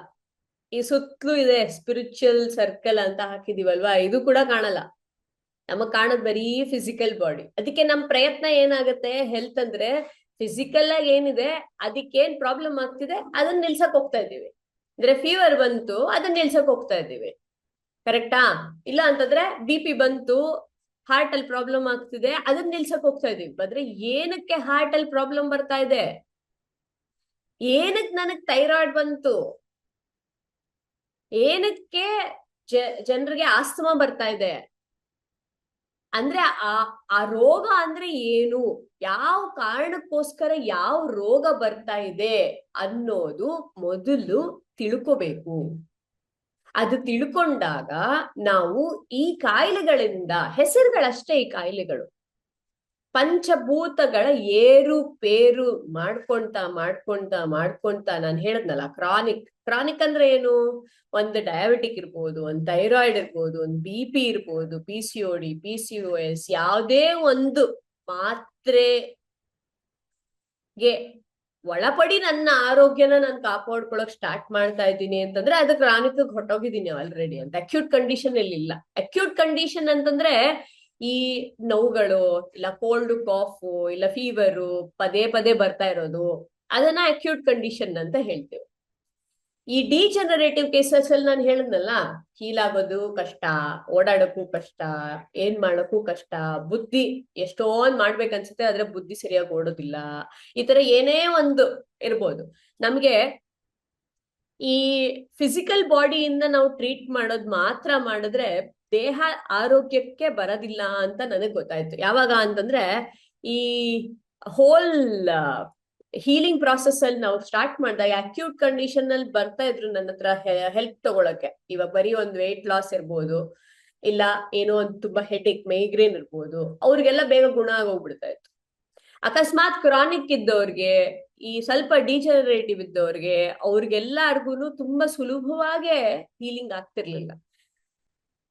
ಈ ಸುತ್ತಲೂ ಇದೆ ಸ್ಪಿರಿಚುವಲ್ ಸರ್ಕಲ್ ಅಂತ ಹಾಕಿದೀವಲ್ವಾ, ಇದು ಕೂಡ ಕಾಣಲ್ಲ. ನಮಗ್ ಕಾಣದ್ ಬರೀ ಫಿಸಿಕಲ್ ಬಾಡಿ. ಅದಕ್ಕೆ ನಮ್ ಪ್ರಯತ್ನ ಏನಾಗುತ್ತೆ, ಹೆಲ್ತ್ ಅಂದ್ರೆ ಫಿಸಿಕಲ್ ಆಗಿ ಏನಿದೆ ಅದಕ್ಕೇನ್ ಪ್ರಾಬ್ಲಮ್ ಆಗ್ತಿದೆ ಅದನ್ನ ನಿಲ್ಸಕ್ ಹೋಗ್ತಾ ಇದೀವಿ. ಅಂದ್ರೆ ಫೀವರ್ ಬಂತು, ಅದನ್ನ ನಿಲ್ಸಕ್ ಹೋಗ್ತಾ ಇದೀವಿ, ಕರೆಕ್ಟಾ? ಇಲ್ಲ ಅಂತಂದ್ರೆ BP ಬಂತು, ಹಾರ್ಟ್ ಅಲ್ಲಿ ಪ್ರಾಬ್ಲಮ್ ಆಗ್ತಿದೆ, ಅದನ್ನ ನಿಲ್ಸಕ್ ಹೋಗ್ತಾ ಇದೀವಿ. ಆದ್ರೆ ಏನಕ್ಕೆ ಹಾರ್ಟ್ ಅಲ್ಲಿ ಪ್ರಾಬ್ಲಮ್ ಬರ್ತಾ ಇದೆ, ಏನಕ್ಕೆ ನನಗ್ ಥೈರಾಯ್ಡ್ ಬಂತು, ಏನಕ್ಕೆ ಜನರಿಗೆ ಆಸ್ತಮಾ ಬರ್ತಾ ಇದೆ ಅಂದ್ರೆ ಆ ರೋಗ ಅಂದ್ರೆ ಏನು, ಯಾವ ಕಾರಣಕ್ಕೋಸ್ಕರ ಯಾವ ರೋಗ ಬರ್ತಾ ಇದೆ ಅನ್ನೋದು ಮೊದಲು ತಿಳ್ಕೋಬೇಕು. ಅದು ತಿಳ್ಕೊಂಡಾಗ ನಾವು ಈ ಕಾಯಿಲೆಗಳಿಂದ, ಹೆಸರುಗಳಷ್ಟೇ ಈ ಕಾಯಿಲೆಗಳು, ಪಂಚಭೂತಗಳ ಏರು ಪೇರು ಮಾಡ್ಕೊಂತ ನಾನು ಹೇಳದ್ನಲ್ಲ, ಕ್ರಾನಿಕ್ ಅಂದ್ರೆ ಏನು? ಒಂದು ಡಯಾಬಿಟಿಕ್ ಇರ್ಬೋದು, ಒಂದು ಥೈರಾಯ್ಡ್ ಇರ್ಬೋದು, ಒಂದು BP ಇರ್ಬೋದು, PCOD PCOS, ಯಾವುದೇ ಒಂದು ಮಾತ್ರೆಗೆ ಒಳಪಡಿ ನನ್ನ ಆರೋಗ್ಯನ ನಾನು ಕಾಪಾಡ್ಕೊಳಕ್ ಸ್ಟಾರ್ಟ್ ಮಾಡ್ತಾ ಇದ್ದೀನಿ ಅಂತಂದ್ರೆ ಅದು ಕ್ರಾನಿಕ್ ಹೊಟ್ಟೋಗಿದ್ದೀನಿ ಆಲ್ರೆಡಿ ಅಂತ. ಅಕ್ಯೂಟ್ ಕಂಡೀಷನ್ ಅಲ್ಲಿ ಇಲ್ಲ. ಅಕ್ಯೂಟ್ ಕಂಡೀಷನ್ ಅಂತಂದ್ರೆ ಈ ನೋವುಗಳು, ಇಲ್ಲ ಕೋಲ್ಡ್ ಕಾಫು, ಇಲ್ಲ ಫೀವರು ಪದೇ ಪದೇ ಬರ್ತಾ ಇರೋದು, ಅದನ್ನ ಅಕ್ಯೂಟ್ ಕಂಡೀಷನ್ ಅಂತ ಹೇಳ್ತೇವೆ. ಈ ಡಿಜನರೇಟಿವ್ ಕೇಸಸ್ ಅಲ್ಲಿ ನಾನು ಹೇಳಿದ್ನಲ್ಲ, ಹೀಲ್ ಆಗೋದು ಕಷ್ಟ, ಓಡಾಡಕ್ಕೂ ಕಷ್ಟ, ಏನ್ ಮಾಡಕ್ಕೂ ಕಷ್ಟ, ಬುದ್ಧಿ ಎಷ್ಟೊಂದ್ ಮಾಡ್ಬೇಕನ್ಸುತ್ತೆ ಆದ್ರೆ ಬುದ್ಧಿ ಸರಿಯಾಗಿ ಓಡೋದಿಲ್ಲ, ಈ ತರ ಏನೇ ಒಂದು ಇರ್ಬೋದು. ನಮ್ಗೆ ಈ ಫಿಸಿಕಲ್ ಬಾಡಿಯಿಂದ ನಾವು ಟ್ರೀಟ್ ಮಾಡೋದ್ ಮಾತ್ರ ಮಾಡಿದ್ರೆ ದೇಹ ಆರೋಗ್ಯಕ್ಕೆ ಬರೋದಿಲ್ಲ ಅಂತ ನನಗ್ ಗೊತ್ತಾಯ್ತು. ಯಾವಾಗ ಅಂತಂದ್ರೆ ಈ ಹೋಲ್ ಹೀಲಿಂಗ್ ಪ್ರಾಸೆಸ್ ಅಲ್ಲಿ ನಾವು ಸ್ಟಾರ್ಟ್ ಮಾಡಿದಾಗ ಅಕ್ಯೂಟ್ ಕಂಡೀಷನ್ ಅಲ್ಲಿ ಬರ್ತಾ ಇದ್ರು ನನ್ನ ಹತ್ರ ಹೆಲ್ಪ್ ತಗೊಳಕ್ಕೆ. ಇವಾಗ ಬರೀ ಒಂದು ವೆಯ್ಟ್ ಲಾಸ್ ಇರ್ಬೋದು, ಇಲ್ಲ ಏನೋ ಒಂದು ತುಂಬಾ ಹೆಡ್ಏಕ್, ಮೈಗ್ರೇನ್ ಇರ್ಬೋದು, ಅವ್ರಿಗೆಲ್ಲ ಬೇಗ ಗುಣ ಆಗೋಗ್ಬಿಡ್ತಾ ಇತ್ತು. ಅಕಸ್ಮಾತ್ ಕ್ರಾನಿಕ್ ಇದ್ದವ್ರಿಗೆ, ಈ ಸ್ವಲ್ಪ ಡಿಜನರೇಟಿವ್ ಇದ್ದವ್ರಿಗೆ, ಅವ್ರಿಗೆಲ್ಲರಿಗೂ ತುಂಬಾ ಸುಲಭವಾಗಿ ಹೀಲಿಂಗ್ ಆಗ್ತಿರ್ಲಿಲ್ಲ.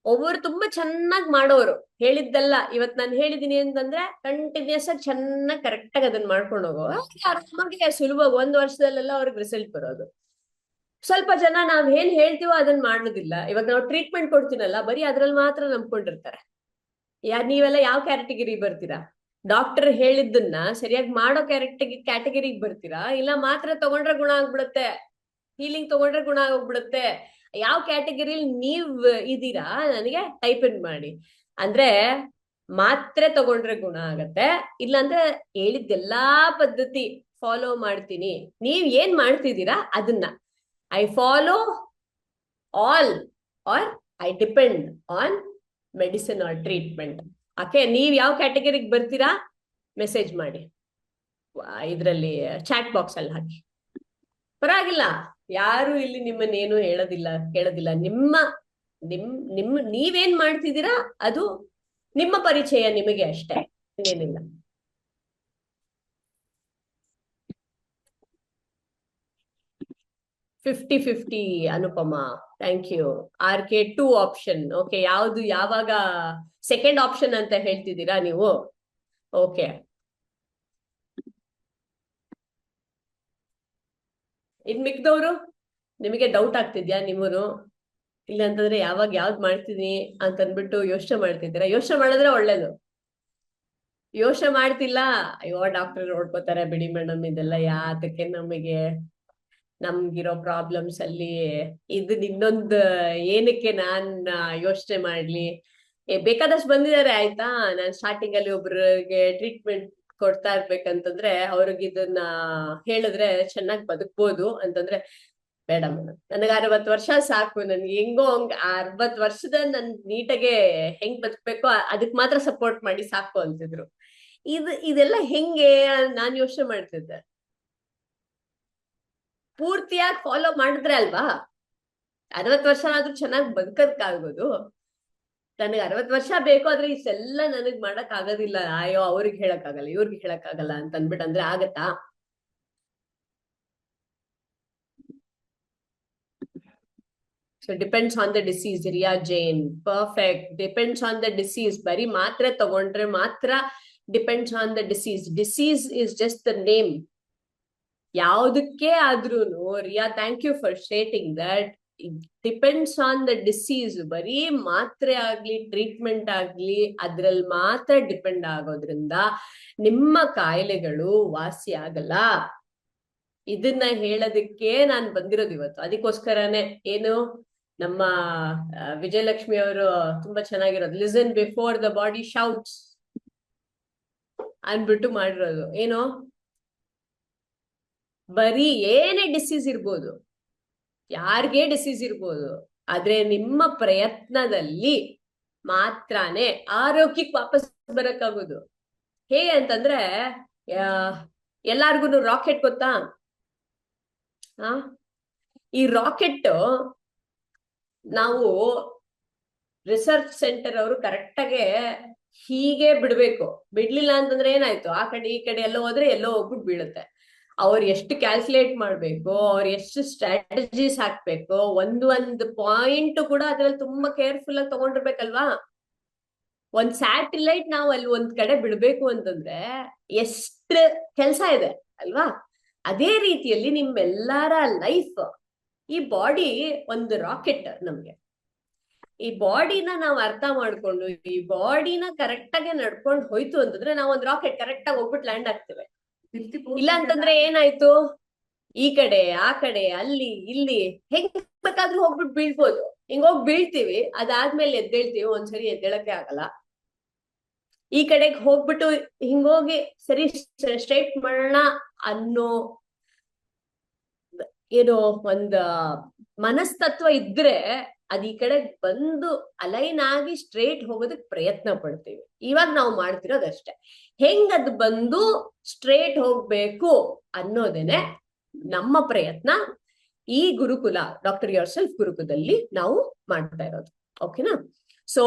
ಒಬ್ಬರು ತುಂಬಾ ಚೆನ್ನಾಗಿ ಮಾಡೋರು, ಹೇಳಿದ್ದೆಲ್ಲ ಇವತ್ ನಾನು ಹೇಳಿದೀನಿ ಅಂತಂದ್ರೆ ಕಂಟಿನ್ಯೂಸ್ ಆಗಿ ಚೆನ್ನಾಗಿ ಕರೆಕ್ಟ್ ಆಗಿ ಅದನ್ನ ಮಾಡ್ಕೊಂಡು ಹೋಗೋ ಆರಾಮಾಗಿ ಸುಲಭವಾಗಿ 1 ವರ್ಷದಲ್ಲೆಲ್ಲ ಅವ್ರಿಗೆ ರಿಸಲ್ಟ್ ಬರೋದು. ಸ್ವಲ್ಪ ಜನ ನಾವ್ ಏನ್ ಹೇಳ್ತೀವೋ ಅದನ್ನ ಮಾಡೋದಿಲ್ಲ. ಇವಾಗ ನಾವು ಟ್ರೀಟ್ಮೆಂಟ್ ಕೊಡ್ತೀನಲ್ಲ, ಬರೀ ಅದ್ರಲ್ಲಿ ಮಾತ್ರ ನಂಬ್ಕೊಂಡಿರ್ತಾರೆ. ನೀವೆಲ್ಲ ಯಾವ ಕ್ಯಾಟಗಿರಿ ಬರ್ತೀರಾ? ಡಾಕ್ಟರ್ ಹೇಳಿದ್ದನ್ನ ಸರಿಯಾಗಿ ಮಾಡೋ ಕ್ಯಾಟಗಿರಿಗೆ ಬರ್ತೀರಾ, ಇಲ್ಲ ಮಾತ್ರೆ ತಗೊಂಡ್ರೆ ಗುಣ ಆಗ್ಬಿಡುತ್ತೆ, ಹೀಲಿಂಗ್ ತಗೊಂಡ್ರೆ ಗುಣ ಆಗೋಗ್ಬಿಡುತ್ತೆ? ಯಾವ ಕ್ಯಾಟಗಿರಿಲಿ ನೀವ್ ಇದೀರಾ ನನಗೆ ಟೈಪ್ ಇನ್ ಮಾಡಿ. ಅಂದ್ರೆ ಮಾತ್ರೆ ತಗೊಂಡ್ರೆ ಗುಣ ಆಗತ್ತೆ, ಇಲ್ಲಾಂದ್ರೆ ಹೇಳಿದ್ದೆಲ್ಲಾ ಪದ್ಧತಿ ಫಾಲೋ ಮಾಡ್ತೀನಿ. ನೀವ್ ಏನ್ ಮಾಡ್ತಿದ್ದೀರಾ ಅದನ್ನ I follow all are I depend on medicine R treatment. Okay, ನೀವ್ ಯಾವ ಕ್ಯಾಟಗರಿಗೆ ಬರ್ತೀರಾ ಮೆಸೇಜ್ ಮಾಡಿ, ಇದ್ರಲ್ಲಿ ಚಾಟ್ ಬಾಕ್ಸ್ ಅಲ್ಲಿ ಹಾಕಿ. ಪರವಾಗಿಲ್ಲ, ಯಾರು ಇಲ್ಲಿ ನಿಮ್ಮನ್ನೇನು ಹೇಳೋದಿಲ್ಲ ಕೇಳೋದಿಲ್ಲ. ನೀವೇನ್ ಮಾಡ್ತಿದ್ದೀರಾ ಅದು ನಿಮ್ಮ ಪರಿಚಯ ನಿಮಗೆ ಅಷ್ಟೇ, ಏನಿಲ್ಲ. Fifty 50 Anupama, thank you. RK2 option, okay. ಯಾವ್ದು ಯಾವಾಗ ಸೆಕೆಂಡ್ ಆಪ್ಷನ್ ಅಂತ ಹೇಳ್ತಿದ್ದೀರಾ ನೀವು? ಓಕೆ, ಇನ್ ಮಿಕ್ದವ್ರು ನಿಮಗೆ ಡೌಟ್ ಆಗ್ತಿದ್ಯಾ ನಿಮ್ಮನು? ಇಲ್ಲ ಅಂತಂದ್ರೆ ಯಾವಾಗ ಯಾವ್ದು ಮಾಡ್ತೀನಿ ಅಂತ ಅಂದ್ಬಿಟ್ಟು ಯೋಚನೆ ಮಾಡ್ತಿದ್ದೀರಾ? ಯೋಚನೆ ಮಾಡಿದ್ರೆ ಒಳ್ಳೇದು. ಯೋಚನೆ ಮಾಡ್ತಿಲ್ಲ, ಅಯ್ಯೋ ಡಾಕ್ಟರ್ ನೋಡ್ಕೋತಾರೆ ಬಿಡಿ ಮೇಡಮ್, ಇದೆಲ್ಲ ಯಾತಕ್ಕೆ ನಮ್ಗಿರೋ ಪ್ರಾಬ್ಲಮ್ಸ್ ಅಲ್ಲಿ ಇದು ಇನ್ನೊಂದು ಏನಕ್ಕೆ ನಾನ್ ಯೋಚನೆ ಮಾಡ್ಲಿ? ಬೇಕಾದಷ್ಟು ಬಂದಿದ್ದಾರೆ ಆಯ್ತಾ. ನಾನ್ ಸ್ಟಾರ್ಟಿಂಗ್ ಅಲ್ಲಿ ಒಬ್ರಿಗೆ ಟ್ರೀಟ್ಮೆಂಟ್ ಕೊಡ್ತಾ ಇರ್ಬೇಕಂತಂದ್ರೆ ಅವ್ರಿಗೆ ಇದನ್ನ ಹೇಳಿದ್ರೆ ಚೆನ್ನಾಗಿ ಬದುಕ್ಬೋದು ಅಂತಂದ್ರೆ, ಬೇಡ ಮೇಡಮ್, ನನಗೆ 60 ವರ್ಷ ಸಾಕು, ನನ್ಗೆ ಹೆಂಗೋ ಹಂಗ 60 ವರ್ಷದ ನನ್ ನೀಟಾಗೆ ಹೆಂಗ್ ಬದುಕ್ಬೇಕೋ ಅದಕ್ ಮಾತ್ರ ಸಪೋರ್ಟ್ ಮಾಡಿ ಸಾಕು ಅಂತಿದ್ರು. ಇದೆಲ್ಲ ಹೆಂಗೆ ನಾನ್ ಯೋಚನೆ ಮಾಡ್ತಿದ್ದೆ. ಪೂರ್ತಿಯಾಗಿ ಫಾಲೋ ಮಾಡಿದ್ರೆ ಅಲ್ವಾ 60 ವರ್ಷ ಆದ್ರೂ ಚೆನ್ನಾಗಿ ಬದುಕಕ್ಕಾಗೋದು. ನನಗೆ 60 ವರ್ಷ ಬೇಕು, ಆದ್ರೆ ಇಷ್ಟೆಲ್ಲ ನನಗ್ ಮಾಡಕ್ ಆಗೋದಿಲ್ಲ, ಅಯ್ಯೋ ಅವ್ರಿಗೆ ಹೇಳಕ್ ಆಗಲ್ಲ ಇವ್ರಿಗೆ ಹೇಳಕ್ ಆಗಲ್ಲ ಅಂತ ಅಂದ್ಬಿಟ್ಟು ಅಂದ್ರೆ ಆಗತ್ತಾ? So depends on the disease. Riya Jain, perfect. Depends on the disease. Bari matra tagondre matra depends on the disease. Disease is just the name. Yaudಕ್ಕೆ ಆದ್ರೂನು Riya, thank you for stating that. Depends on the disease. ಬರೀ ಮಾತ್ರೆ ಆಗ್ಲಿ treatment ಆಗ್ಲಿ ಅದ್ರಲ್ಲಿ ಮಾತ್ರ depend ಆಗೋದ್ರಿಂದ ನಿಮ್ಮ ಕಾಯಿಲೆಗಳು ವಾಸಿ ಆಗಲ್ಲ. ಇದನ್ನ ಹೇಳೋದಕ್ಕೆ ನಾನು ಬಂದಿರೋದು ಇವತ್ತು. ಅದಕ್ಕೋಸ್ಕರನೇ ಏನು ನಮ್ಮ ವಿಜಯಲಕ್ಷ್ಮಿ ಅವರು ತುಂಬಾ ಚೆನ್ನಾಗಿರೋದು, listen before the body shouts ಅನ್ಬಿಟ್ಟು ಮಾಡಿರೋದು. ಏನು, ಬರೀ ಏನೇ ಡಿಸೀಸ್ ಇರ್ಬೋದು, ಯಾರಿಗೇ ಡಿಸೀಸ್ ಇರ್ಬೋದು, ಆದ್ರೆ ನಿಮ್ಮ ಪ್ರಯತ್ನದಲ್ಲಿ ಮಾತ್ರನೇ ಆರೋಗ್ಯಕ್ಕೆ ವಾಪಸ್ ಬರಕ್ಕಾಗೋದು. ಹೇಗೆ ಅಂತಂದ್ರೆ, ಎಲ್ಲಾರ್ಗು ರಾಕೆಟ್ ಗೊತ್ತಾ? ಈ ರಾಕೆಟ್ ನಾವು ರಿಸರ್ಚ್ ಸೆಂಟರ್ ಅವರು ಕರೆಕ್ಟಾಗೆ ಹೀಗೆ ಬಿಡ್ಬೇಕು. ಬಿಡ್ಲಿಲ್ಲ ಅಂತಂದ್ರೆ ಏನಾಯ್ತು, ಆ ಕಡೆ ಈ ಕಡೆ ಎಲ್ಲೋ ಹೋದ್ರೆ ಎಲ್ಲೋ ಹೋಗ್ಬಿಟ್ಟು ಬೀಳುತ್ತೆ. ಅವ್ರು ಎಷ್ಟು ಕ್ಯಾಲ್ಕುಲೇಟ್ ಮಾಡ್ಬೇಕು, ಅವ್ರು ಎಷ್ಟು ಸ್ಟ್ರಾಟಜೀಸ್ ಹಾಕ್ಬೇಕು, ಒಂದು ಪಾಯಿಂಟ್ ಕೂಡ ಅದ್ರಲ್ಲಿ ತುಂಬಾ ಕೇರ್ಫುಲ್ ಆಗಿ ತಗೊಂಡಿರ್ಬೇಕಲ್ವಾ. ಒಂದ್ ಸ್ಯಾಟಿಲೈಟ್ ನಾವು ಅಲ್ಲಿ ಒಂದ್ ಕಡೆ ಬಿಡ್ಬೇಕು ಅಂತಂದ್ರೆ ಎಷ್ಟು ಕೆಲ್ಸ ಇದೆ ಅಲ್ವಾ. ಅದೇ ರೀತಿಯಲ್ಲಿ ನಿಮ್ಮೆಲ್ಲರ ಲೈಫ್, ಈ ಬಾಡಿ ಒಂದು ರಾಕೆಟ್. ನಮ್ಗೆ ಈ ಬಾಡಿನ ನಾವು ಅರ್ಥ ಮಾಡ್ಕೊಂಡು ಈ ಬಾಡಿನ ಕರೆಕ್ಟ್ ಆಗಿ ನಡ್ಕೊಂಡು ಹೋಯ್ತು ಅಂತಂದ್ರೆ ನಾವು ಒಂದ್ ರಾಕೆಟ್ ಕರೆಕ್ಟ್ ಆಗಿ ಹೋಗ್ಬಿಟ್ಟು ಲ್ಯಾಂಡ್ ಆಗ್ತೇವೆ. ಇಲ್ಲ ಅಂತಂದ್ರೆ ಏನಾಯ್ತು, ಈ ಕಡೆ ಆ ಕಡೆ ಅಲ್ಲಿ ಇಲ್ಲಿ ಹೆಂಗ್ ಬೇಕಾದ್ರೂ ಹೋಗ್ಬಿಟ್ಟು ಬೀಳ್ಬೋದು. ಹಿಂಗೋಗಿ ಬೀಳ್ತೀವಿ, ಅದಾದ್ಮೇಲೆ ಎದ್ದೇಳ್ತೀವಿ, ಒಂದ್ಸರಿ ಎದ್ದೇಳಕ್ಕೆ ಆಗಲ್ಲ. ಈ ಕಡೆಗೆ ಹೋಗ್ಬಿಟ್ಟು ಹಿಂಗೋಗಿ ಸರಿ ಸ್ಟ್ರೈಟ್ ಮಾಡೋಣ ಅನ್ನೋ ಏನೋ ಒಂದ್ ಮನಸ್ತತ್ವ ಇದ್ರೆ ಅದ್ ಈ ಕಡೆ ಬಂದು ಅಲೈನ್ ಆಗಿ ಸ್ಟ್ರೇಟ್ ಹೋಗೋದಕ್ ಪ್ರಯತ್ನ ಪಡ್ತೀವಿ. ಇವಾಗ ನಾವು ಮಾಡ್ತಿರೋದಷ್ಟೇ. ಹೆಂಗ್ ಅದು ಬಂದು ಸ್ಟ್ರೇಟ್ ಹೋಗ್ಬೇಕು ಅನ್ನೋದೇನೆ ನಮ್ಮ ಪ್ರಯತ್ನ. ಈ ಗುರುಕುಲ, ಡಾಕ್ಟರ್ ಯೋರ್ ಸೆಲ್ಫ್ ಗುರುಕುಲದಲ್ಲಿ ನಾವು ಮಾಡ್ತಾ ಇರೋದು. ಓಕೆನಾ? ಸೊ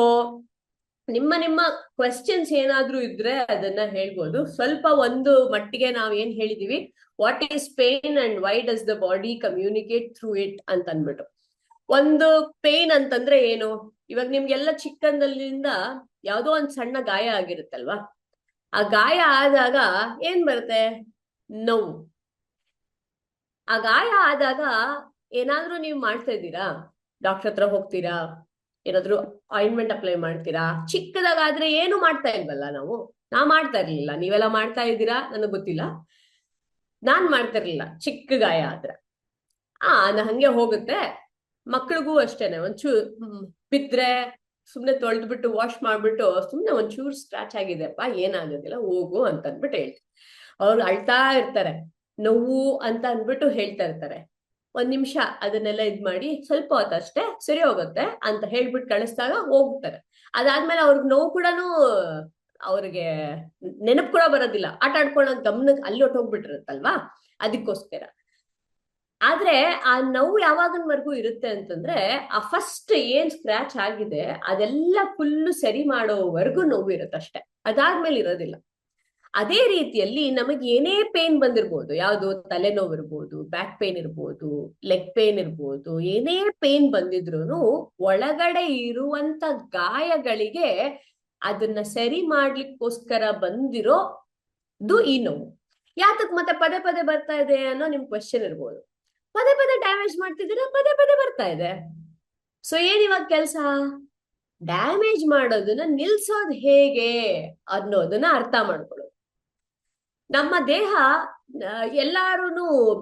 ನಿಮ್ಮ ಕ್ವೆಶ್ಚನ್ಸ್ ಏನಾದ್ರೂ ಇದ್ರೆ ಅದನ್ನ ಹೇಳ್ಬೋದು. ಸ್ವಲ್ಪ ಒಂದು ಮಟ್ಟಿಗೆ ನಾವ್ ಏನ್ ಹೇಳಿದೀವಿ, what is pain and why does the body communicate through it ಅಂತ ಅಂದ್ಬಿಟ್ಟು. ಒಂದು ಪೇನ್ ಅಂತಂದ್ರೆ ಏನು, ಇವಾಗ ನಿಮ್ಗೆಲ್ಲ ಚಿಕ್ಕಂದಲ್ಲಿಂದ ಯಾವ್ದೋ ಒಂದ್ ಸಣ್ಣ ಗಾಯ ಆಗಿರುತ್ತಲ್ವಾ, ಆ ಗಾಯ ಆದಾಗ ಏನ್ ಬರುತ್ತೆ? ನೋವು. ಆ ಗಾಯ ಆದಾಗ ಏನಾದ್ರೂ ನೀವು ಮಾಡ್ತಾ ಇದ್ದೀರಾ? ಡಾಕ್ಟರ್ ಹತ್ರ ಹೋಗ್ತೀರಾ? ಏನಾದ್ರು ಆಯಿಂಟ್ಮೆಂಟ್ ಅಪ್ಲೈ ಮಾಡ್ತೀರಾ? ಚಿಕ್ಕದಾಗಾದ್ರೆ ಏನು ಮಾಡ್ತಾ ಇಲ್ವಲ್ಲ ನಾವು. ಮಾಡ್ತಾ ಇರ್ಲಿಲ್ಲ, ನೀವೆಲ್ಲ ಮಾಡ್ತಾ ಇದ್ದೀರಾ ನನಗ್ ಗೊತ್ತಿಲ್ಲ. ನಾನ್ ಮಾಡ್ತಾ ಇರ್ಲಿಲ್ಲ ಚಿಕ್ಕ ಗಾಯ ಆದ್ರೆ. ಅದು ಹಂಗೆ ಹೋಗುತ್ತೆ. ಮಕ್ಳಿಗೂ ಅಷ್ಟೇನೆ, ಒಂಚೂರು ಬಿದ್ರೆ ಸುಮ್ನೆ ತೊಳೆದ್ಬಿಟ್ಟು ವಾಶ್ ಮಾಡ್ಬಿಟ್ಟು ಸುಮ್ನೆ ಒಂಚೂರು ಸ್ಕ್ರಾಚ್ ಆಗಿದೆಪ್ಪ, ಏನಾಗೋದಿಲ್ಲ ಹೋಗು ಅಂತ ಅಂದ್ಬಿಟ್ಟು ಹೇಳ್ತಾರೆ. ಅವ್ರು ಅಳ್ತಾ ಇರ್ತಾರೆ, ನೋವು ಅಂತ ಅಂದ್ಬಿಟ್ಟು ಹೇಳ್ತಾ ಇರ್ತಾರೆ. ಒಂದ್ ನಿಮಿಷ ಅದನ್ನೆಲ್ಲ ಇದ್ ಮಾಡಿ ಸ್ವಲ್ಪ ಹೊತ್ತಷ್ಟೇ ಸರಿ ಹೋಗುತ್ತೆ ಅಂತ ಹೇಳ್ಬಿಟ್ಟು ಕಳಿಸ್ದಾಗ ಹೋಗ್ತಾರೆ. ಅದಾದ್ಮೇಲೆ ಅವ್ರಿಗೆ ನೋವು ಕೂಡ ಅವ್ರಿಗೆ ನೆನಪು ಕೂಡ ಬರೋದಿಲ್ಲ, ಆಟ ಆಡ್ಕೊಳ್ಳೋ ಗಮನಕ್ಕೆ ಅಲ್ಲಿ ಹೊಟ್ಟೋಗ್ಬಿಟ್ಟಿರುತ್ತಲ್ವಾ, ಅದಕ್ಕೋಸ್ಕರ. ಆದ್ರೆ ಆ ನೋವು ಯಾವಾಗಿನವರೆಗೂ ಇರುತ್ತೆ ಅಂತಂದ್ರೆ, ಆ ಫಸ್ಟ್ ಏನ್ ಸ್ಕ್ರಾಚ್ ಆಗಿದೆ ಅದೆಲ್ಲ ಫುಲ್ಲು ಸರಿ ಮಾಡೋವರೆಗೂ ನೋವು ಇರುತ್ತೆ ಅಷ್ಟೇ, ಅದಾದ್ಮೇಲೆ ಇರೋದಿಲ್ಲ. ಅದೇ ರೀತಿಯಲ್ಲಿ ನಮಗೆ ಏನೇ ಪೇನ್ ಬಂದಿರ್ಬೋದು, ಯಾವುದು ತಲೆನೋವು ಇರ್ಬೋದು, ಬ್ಯಾಕ್ ಪೇನ್ ಇರ್ಬೋದು, ಲೆಗ್ ಪೇನ್ ಇರ್ಬೋದು, ಏನೇ ಪೇನ್ ಬಂದಿದ್ರು ಒಳಗಡೆ ಇರುವಂತ ಗಾಯಗಳಿಗೆ ಅದನ್ನ ಸರಿ ಮಾಡ್ಲಿಕ್ಕೋಸ್ಕರ ಬಂದಿರೋದು ಈ ನೋವು. ಯಾತಕ್ ಮತ್ತೆ ಪದೇ ಪದೇ ಬರ್ತಾ ಇದೆ ಅನ್ನೋ ನಿಮ್ ಕ್ವೆಶ್ಚನ್ ಇರ್ಬೋದು. ಪದೇ ಪದೇ ಡ್ಯಾಮೇಜ್ ಮಾಡ್ತಿದ್ದೀರಾ, ಪದೇ ಪದೇ ಬರ್ತಾ ಇದೆ. ಸೊ ಏನ್ ಇವಾಗ ಕೆಲ್ಸ? ಡ್ಯಾಮೇಜ್ ಮಾಡೋದನ್ನ ನಿಲ್ಸೋದ್ ಹೇಗೆ ಅನ್ನೋದನ್ನ ಅರ್ಥ ಮಾಡ್ಕೊಳ್ಳೋದು. ನಮ್ಮ ದೇಹ ಎಲ್ಲಾರು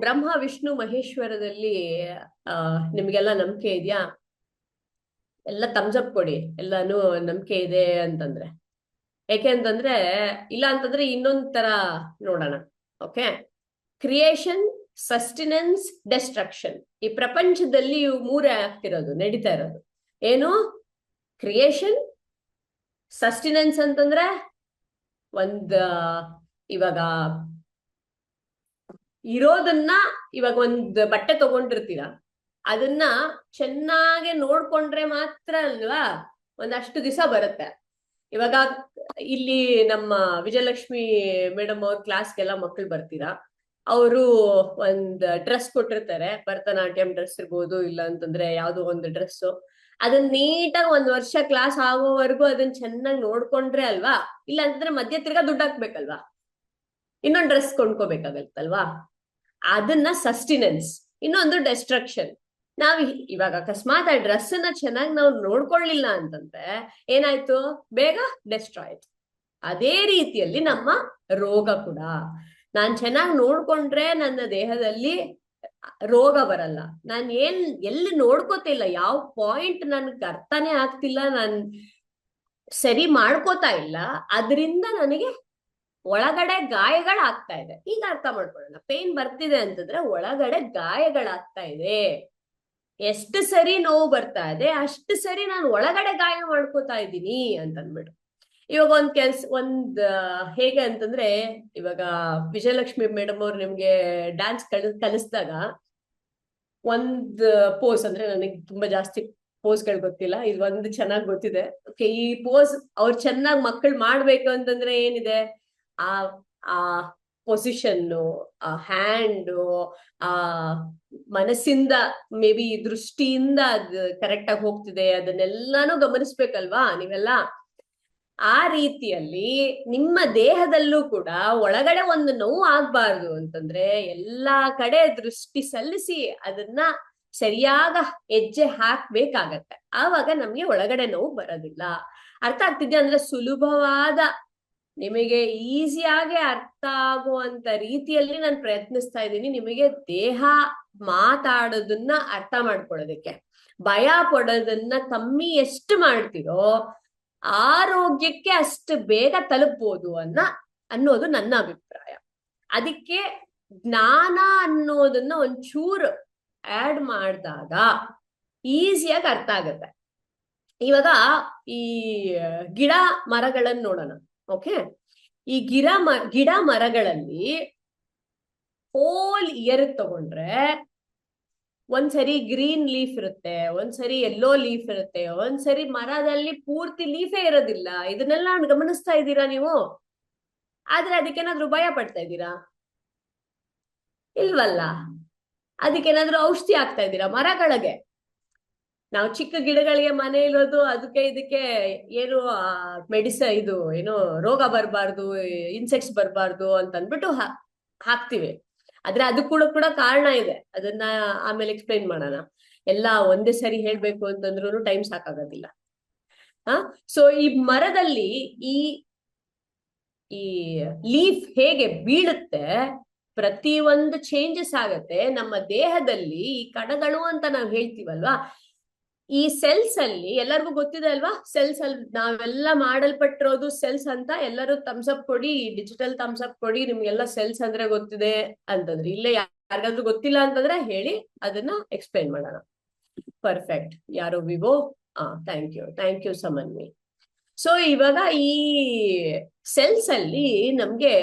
ಬ್ರಹ್ಮ ವಿಷ್ಣು ಮಹೇಶ್ವರದಲ್ಲಿ ನಿಮ್ಗೆಲ್ಲ ನಂಬಿಕೆ ಇದೆಯಾ? ಎಲ್ಲ ತಮ್ಸಪ್ ಕೊಡಿ, ಎಲ್ಲಾನು ನಂಬಿಕೆ ಇದೆ ಅಂತಂದ್ರೆ. ಯಾಕೆ ಅಂತಂದ್ರೆ, ಇಲ್ಲ ಅಂತಂದ್ರೆ ಇನ್ನೊಂದ್ ತರ ನೋಡೋಣ. Okay, creation, sustenance, destruction. ಈ ಪ್ರಪಂಚದಲ್ಲಿ ಇವು ಮೂರೇ ಆಗ್ತಿರೋದು, ನಡೀತಾ ಇರೋದು. ಏನು? ಕ್ರಿಯೇಷನ್, ಸಸ್ಟಿನೆನ್ಸ್ ಅಂತಂದ್ರೆ ಇವಾಗ ಇರೋದನ್ನ, ಇವಾಗ ಒಂದ್ ಬಟ್ಟೆ ತಗೊಂಡಿರ್ತೀರ, ಅದನ್ನ ಚೆನ್ನಾಗಿ ನೋಡ್ಕೊಂಡ್ರೆ ಮಾತ್ರ ಅಲ್ವಾ ಒಂದಷ್ಟು ದಿವಸ ಬರುತ್ತೆ. ಇವಾಗ ಇಲ್ಲಿ ನಮ್ಮ ವಿಜಯಲಕ್ಷ್ಮಿ ಮೇಡಮ್ ಅವ್ರ ಕ್ಲಾಸ್ಗೆಲ್ಲ ಮಕ್ಳು ಬರ್ತೀರಾ, ಅವರು ಒಂದ್ ಡ್ರೆಸ್ ಕೊಟ್ಟಿರ್ತಾರೆ, ಭರತನಾಟ್ಯಂ ಡ್ರೆಸ್ ಇರ್ಬೋದು, ಇಲ್ಲ ಅಂತಂದ್ರೆ ಯಾವ್ದೋ ಒಂದು ಡ್ರೆಸ್. ಅದನ್ನ ನೀಟಾಗಿ ಒಂದ್ ವರ್ಷ ಕ್ಲಾಸ್ ಆಗೋವರೆಗೂ ಅದನ್ನ ಚೆನ್ನಾಗಿ ನೋಡ್ಕೊಂಡ್ರೆ ಅಲ್ವಾ, ಇಲ್ಲ ಅಂತಂದ್ರೆ ಮಧ್ಯ ತಿರ್ಗಾ ದುಡ್ಡು ಹಾಕ್ಬೇಕಲ್ವಾ, ಇನ್ನೊಂದು ಡ್ರೆಸ್ ಕೊಂಡ್ಕೋಬೇಕಾಗತ್ತಲ್ವಾ. ಅದನ್ನ ಸಸ್ಟಿನೆನ್ಸ್. ಇನ್ನೊಂದು ಡೆಸ್ಟ್ರಕ್ಷನ್. ನಾವ್ ಇವಾಗ ಅಕಸ್ಮಾತ್ ಆ ಡ್ರೆಸ್ ಅನ್ನ ಚೆನ್ನಾಗಿ ನಾವು ನೋಡ್ಕೊಳ್ಳಿಲ್ಲ ಅಂತಂದ್ರೆ ಏನಾಯ್ತು? ಬೇಗ ಡೆಸ್ಟ್ರಾಯ್ ಆಯ್ತು. ಅದೇ ರೀತಿಯಲ್ಲಿ ನಮ್ಮ ರೋಗ ಕೂಡ, ನಾನ್ ಚೆನ್ನಾಗಿ ನೋಡ್ಕೊಂಡ್ರೆ ನನ್ನ ದೇಹದಲ್ಲಿ ರೋಗ ಬರಲ್ಲ. ನಾನು ಎಲ್ಲಿ ನೋಡ್ಕೋತಿಲ್ಲ, ಯಾವ ಪಾಯಿಂಟ್ ನನ್ಗೆ ಅರ್ಥನೇ ಆಗ್ತಿಲ್ಲ, ನಾನ್ ಸರಿ ಮಾಡ್ಕೋತಾ ಇಲ್ಲ, ಅದರಿಂದ ನನಗೆ ಒಳಗಡೆ ಗಾಯಗಳಾಗ್ತಾ ಇದೆ. ಈಗ ಅರ್ಥ ಮಾಡ್ಕೊಳ್ಳೋಣ. ಪೇನ್ ಬರ್ತಿದೆ ಅಂತಂದ್ರೆ ಒಳಗಡೆ ಗಾಯಗಳಾಗ್ತಾ ಇದೆ. ಎಷ್ಟು ಸರಿ ನೋವು ಬರ್ತಾ ಇದೆ ಅಷ್ಟು ಸರಿ ನಾನು ಒಳಗಡೆ ಗಾಯ ಮಾಡ್ಕೋತಾ ಇದ್ದೀನಿ ಅಂತ ಅಂದ್ಬಿಟ್ಟು. ಇವಾಗ ಒಂದ್ ಹೇಗೆ ಅಂತಂದ್ರೆ, ಇವಾಗ ವಿಜಯಲಕ್ಷ್ಮಿ ಮೇಡಮ್ ಅವ್ರು ನಿಮ್ಗೆ ಡ್ಯಾನ್ಸ್ ಕಲಿಸಿದಾಗ ಒಂದ್ ಪೋಸ್, ಅಂದ್ರೆ ನನಗೆ ತುಂಬಾ ಜಾಸ್ತಿ ಪೋಸ್ಗಳು ಗೊತ್ತಿಲ್ಲ, ಇದು ಒಂದು ಚೆನ್ನಾಗಿ ಗೊತ್ತಿದೆ. ಓಕೆ, ಈ ಪೋಸ್ ಅವ್ರು ಚೆನ್ನಾಗಿ ಮಕ್ಕಳು ಮಾಡ್ಬೇಕು ಅಂತಂದ್ರೆ ಏನಿದೆ, ಆ ಆ ಪೊಸಿಷನ್ನು, ಆ ಹ್ಯಾಂಡು, ಆ ಮನಸ್ಸಿಂದ ಮೇ ಬಿ ದೃಷ್ಟಿಯಿಂದ ಅದು ಕರೆಕ್ಟ್ ಆಗಿ ಹೋಗ್ತಿದೆ, ಅದನ್ನೆಲ್ಲಾನು ಗಮನಿಸ್ಬೇಕಲ್ವಾ ನೀವೆಲ್ಲ. ಆ ರೀತಿಯಲ್ಲಿ ನಿಮ್ಮ ದೇಹದಲ್ಲೂ ಕೂಡ ಒಳಗಡೆ ಒಂದು ನೋವು ಆಗ್ಬಾರ್ದು ಅಂತಂದ್ರೆ ಎಲ್ಲಾ ಕಡೆ ದೃಷ್ಟಿ ಸಲ್ಲಿಸಿ ಅದನ್ನ ಸರಿಯಾದ ಹೆಜ್ಜೆ ಹಾಕ್ಬೇಕಾಗತ್ತೆ. ಆವಾಗ ನಮ್ಗೆ ಒಳಗಡೆ ನೋವು ಬರೋದಿಲ್ಲ. ಅರ್ಥ ಆಗ್ತಿದ್ಯಾ? ಅಂದ್ರೆ ಸುಲಭವಾದ, ನಿಮಗೆ ಈಸಿಯಾಗಿ ಅರ್ಥ ಆಗುವಂತ ರೀತಿಯಲ್ಲಿ ನಾನು ಪ್ರಯತ್ನಿಸ್ತಾ ಇದ್ದೀನಿ ನಿಮಗೆ ದೇಹ ಮಾತಾಡೋದನ್ನ ಅರ್ಥ ಮಾಡ್ಕೊಳ್ಳೋದಕ್ಕೆ. ಭಯ ಪಡೋದನ್ನ ಕಮ್ಮಿ ಎಷ್ಟು ಮಾಡ್ತೀರೋ ಆರೋಗ್ಯಕ್ಕೆ ಅಷ್ಟು ಬೇಗ ತಲುಪಬಹುದು ಅನ್ನೋದು ನನ್ನ ಅಭಿಪ್ರಾಯ. ಅದಕ್ಕೆ ಜ್ಞಾನ ಅನ್ನೋದನ್ನ ಒಂಚೂರು ಆಡ್ ಮಾಡಿದಾಗ ಈಸಿಯಾಗಿ ಅರ್ಥ ಆಗತ್ತೆ. ಇವಾಗ ಈ ಗಿಡ ಮರಗಳನ್ನ ನೋಡೋಣ. ಓಕೆ, ಈ ಗಿಡ ಮರಗಳಲ್ಲಿ ಹೋಲ್ ಇಯರ್ ತಗೊಂಡ್ರೆ ಒಂದ್ಸರಿ ಗ್ರೀನ್ ಲೀಫ್ ಇರುತ್ತೆ, ಒಂದ್ಸರಿ ಯೆಲ್ಲೋ ಲೀಫ್ ಇರುತ್ತೆ, ಒಂದ್ಸರಿ ಮರದಲ್ಲಿ ಪೂರ್ತಿ ಲೀಫೇ ಇರೋದಿಲ್ಲ. ಇದನ್ನೆಲ್ಲ ಗಮನಿಸ್ತಾ ಇದ್ದೀರಾ ನೀವು? ಆದ್ರೆ ಅದಕ್ಕೇನಾದ್ರೂ ಭಯ ಪಡ್ತಾ ಇದ್ದೀರಾ? ಇಲ್ವಲ್ಲ. ಅದಕ್ಕೇನಾದ್ರೂ ಔಷಧಿ ಆಗ್ತಾ ಇದ್ದೀರಾ ಮರಗಳಿಗೆ? ನಾವು ಚಿಕ್ಕ ಗಿಡಗಳಿಗೆ ಮನೆ ಇರೋದು ಅದಕ್ಕೆ ಇದಕ್ಕೆ ಏನು ಇದು ಏನು ರೋಗ ಬರಬಾರ್ದು, ಇನ್ಸೆಕ್ಟ್ಸ್ ಬರಬಾರ್ದು ಅಂತ ಅಂದ್ಬಿಟ್ಟು ಹಾಕ್ತಿವಿ. ಆದ್ರೆ ಅದು ಕೂಡ ಕಾರಣ ಇದೆ, ಅದನ್ನ ಆಮೇಲೆ ಎಕ್ಸ್ಪ್ಲೈನ್ ಮಾಡೋಣ. ಎಲ್ಲ ಒಂದೇ ಸರಿ ಹೇಳ್ಬೇಕು ಅಂತಂದ್ರೂ ಟೈಮ್ ಸಾಕಾಗೋದಿಲ್ಲ. ಸೊ ಈ ಮರದಲ್ಲಿ ಈ ಈ ಲೀಫ್ ಹೇಗೆ ಬೀಳುತ್ತೆ, ಪ್ರತಿ ಒಂದು ಚೇಂಜಸ್ ಆಗತ್ತೆ ನಮ್ಮ ದೇಹದಲ್ಲಿ. ಈ ಕಣಗಳು ಅಂತ ನಾವ್ ಹೇಳ್ತೀವಲ್ವಾ, ಈ ಸೆಲ್ಸ್ ಅಲ್ಲಿ ಎಲ್ಲರಿಗೂ ಗೊತ್ತಿದೆ ಅಲ್ವಾ, ಸೆಲ್ಸ್ ಅಲ್ಲಿ ನಾವೆಲ್ಲ ಮಾಡಲ್ಪಟ್ಟಿರೋದು ಸೆಲ್ಸ್ ಅಂತ. ಎಲ್ಲರೂ ಥಮ್ಸ್ ಅಪ್ ಕೊಡಿ, ಡಿಜಿಟಲ್ ಥಮ್ಸ್ ಅಪ್ ಕೊಡಿ, ನಿಮ್ಗೆಲ್ಲ ಸೆಲ್ಸ್ ಅಂದ್ರೆ ಗೊತ್ತಿದೆ ಅಂತಂದ್ರೆ. ಇಲ್ಲೇ ಯಾರಿಗಾದ್ರೂ ಗೊತ್ತಿಲ್ಲ ಅಂತಂದ್ರೆ ಹೇಳಿ, ಅದನ್ನ ಎಕ್ಸ್ಪ್ಲೈನ್ ಮಾಡೋಣ. ಪರ್ಫೆಕ್ಟ್. ಯಾರು ವಿವೋ? Thank you Samanvi. ಸೊ ಇವಾಗ ಈ ಸೆಲ್ಸ್ ಅಲ್ಲಿ ನಮ್ಗೆ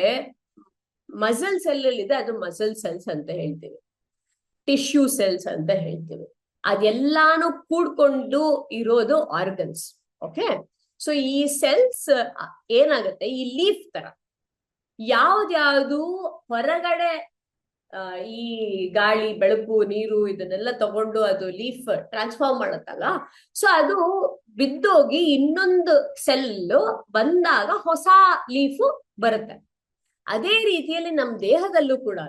ಮಸಲ್ ಸೆಲ್ ಇದೆ, ಅದು ಮಸಲ್ ಸೆಲ್ಸ್ ಅಂತ ಹೇಳ್ತೀವಿ, ಟಿಶ್ಯೂ ಸೆಲ್ಸ್ ಅಂತ ಹೇಳ್ತೀವಿ. ಅದೆಲ್ಲಾನು ಕೂಡ್ಕೊಂಡು ಇರೋದು ಆರ್ಗನ್ಸ್. ಓಕೆ, ಸೊ ಈ ಸೆಲ್ಸ್ ಏನಾಗುತ್ತೆ, ಈ ಲೀಫ್ ತರ ಯಾವ್ದ್ಯಾವ್ದು ಹೊರಗಡೆ ಈ ಗಾಳಿ, ಬೆಳಕು, ನೀರು ಇದನ್ನೆಲ್ಲ ತಗೊಂಡು ಅದು ಲೀಫ್ ಟ್ರಾನ್ಸ್ಫಾರ್ಮ್ ಮಾಡತ್ತಲ್ಲ, ಸೊ ಅದು ಬಿದ್ದೋಗಿ ಇನ್ನೊಂದು ಸೆಲ್ ಬಂದಾಗ ಹೊಸ ಲೀಫ್ ಬರುತ್ತೆ. ಅದೇ ರೀತಿಯಲ್ಲಿ ನಮ್ಮ ದೇಹದಲ್ಲೂ ಕೂಡ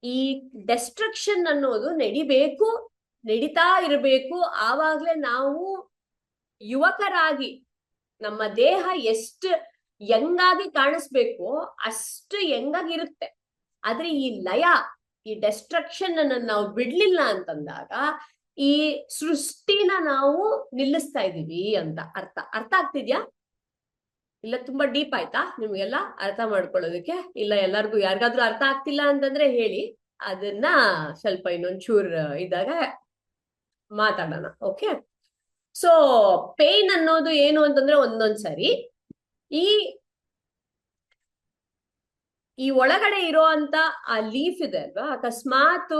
ಈ ಡೆಸ್ಟ್ರಕ್ಷನ್ ಅನ್ನೋದು ನಡೀತಾ ಇರಬೇಕು. ಆವಾಗ್ಲೇ ನಾವು ಯುವಕರಾಗಿ ನಮ್ಮ ದೇಹ ಎಷ್ಟು ಯಂಗಾಗಿ ಕಾಣಿಸ್ಬೇಕು ಅಷ್ಟು ಯಂಗಾಗಿರುತ್ತೆ. ಆದ್ರೆ ಈ ಲಯ, ಈ ಡೆಸ್ಟ್ರಕ್ಷನ್ ಅನ್ನ ನಾವು ಬಿಡ್ಲಿಲ್ಲ ಅಂತಂದಾಗ ಈ ಸೃಷ್ಟಿನ ನಾವು ನಿಲ್ಲಿಸ್ತಾ ಇದೀವಿ ಅಂತ ಅರ್ಥ ಆಗ್ತಿದ್ಯಾ? ಇಲ್ಲ ತುಂಬಾ ಡೀಪ್ ಆಯ್ತಾ ನಿಮ್ಗೆಲ್ಲ ಅರ್ಥ ಮಾಡ್ಕೊಳ್ಳೋದಕ್ಕೆ? ಇಲ್ಲ ಎಲ್ಲರಿಗೂ ಯಾರಿಗಾದ್ರೂ ಅರ್ಥ ಆಗ್ತಿಲ್ಲ ಅಂತಂದ್ರೆ ಹೇಳಿ, ಅದನ್ನ ಸ್ವಲ್ಪ ಇನ್ನೊಂಚೂರ್ ಇದ್ದಾಗ ಮಾತಾಡೋಣ. ಓಕೆ, ಸೊ ಪೇನ್ ಅನ್ನೋದು ಏನು ಅಂತಂದ್ರೆ ಒಂದೊಂದ್ಸರಿ ಈ ಒಳಗಡೆ ಇರೋಂತ ಆ ಲೀಫ್ ಇದೆ ಅಲ್ವಾ, ಅಕಸ್ಮಾತ್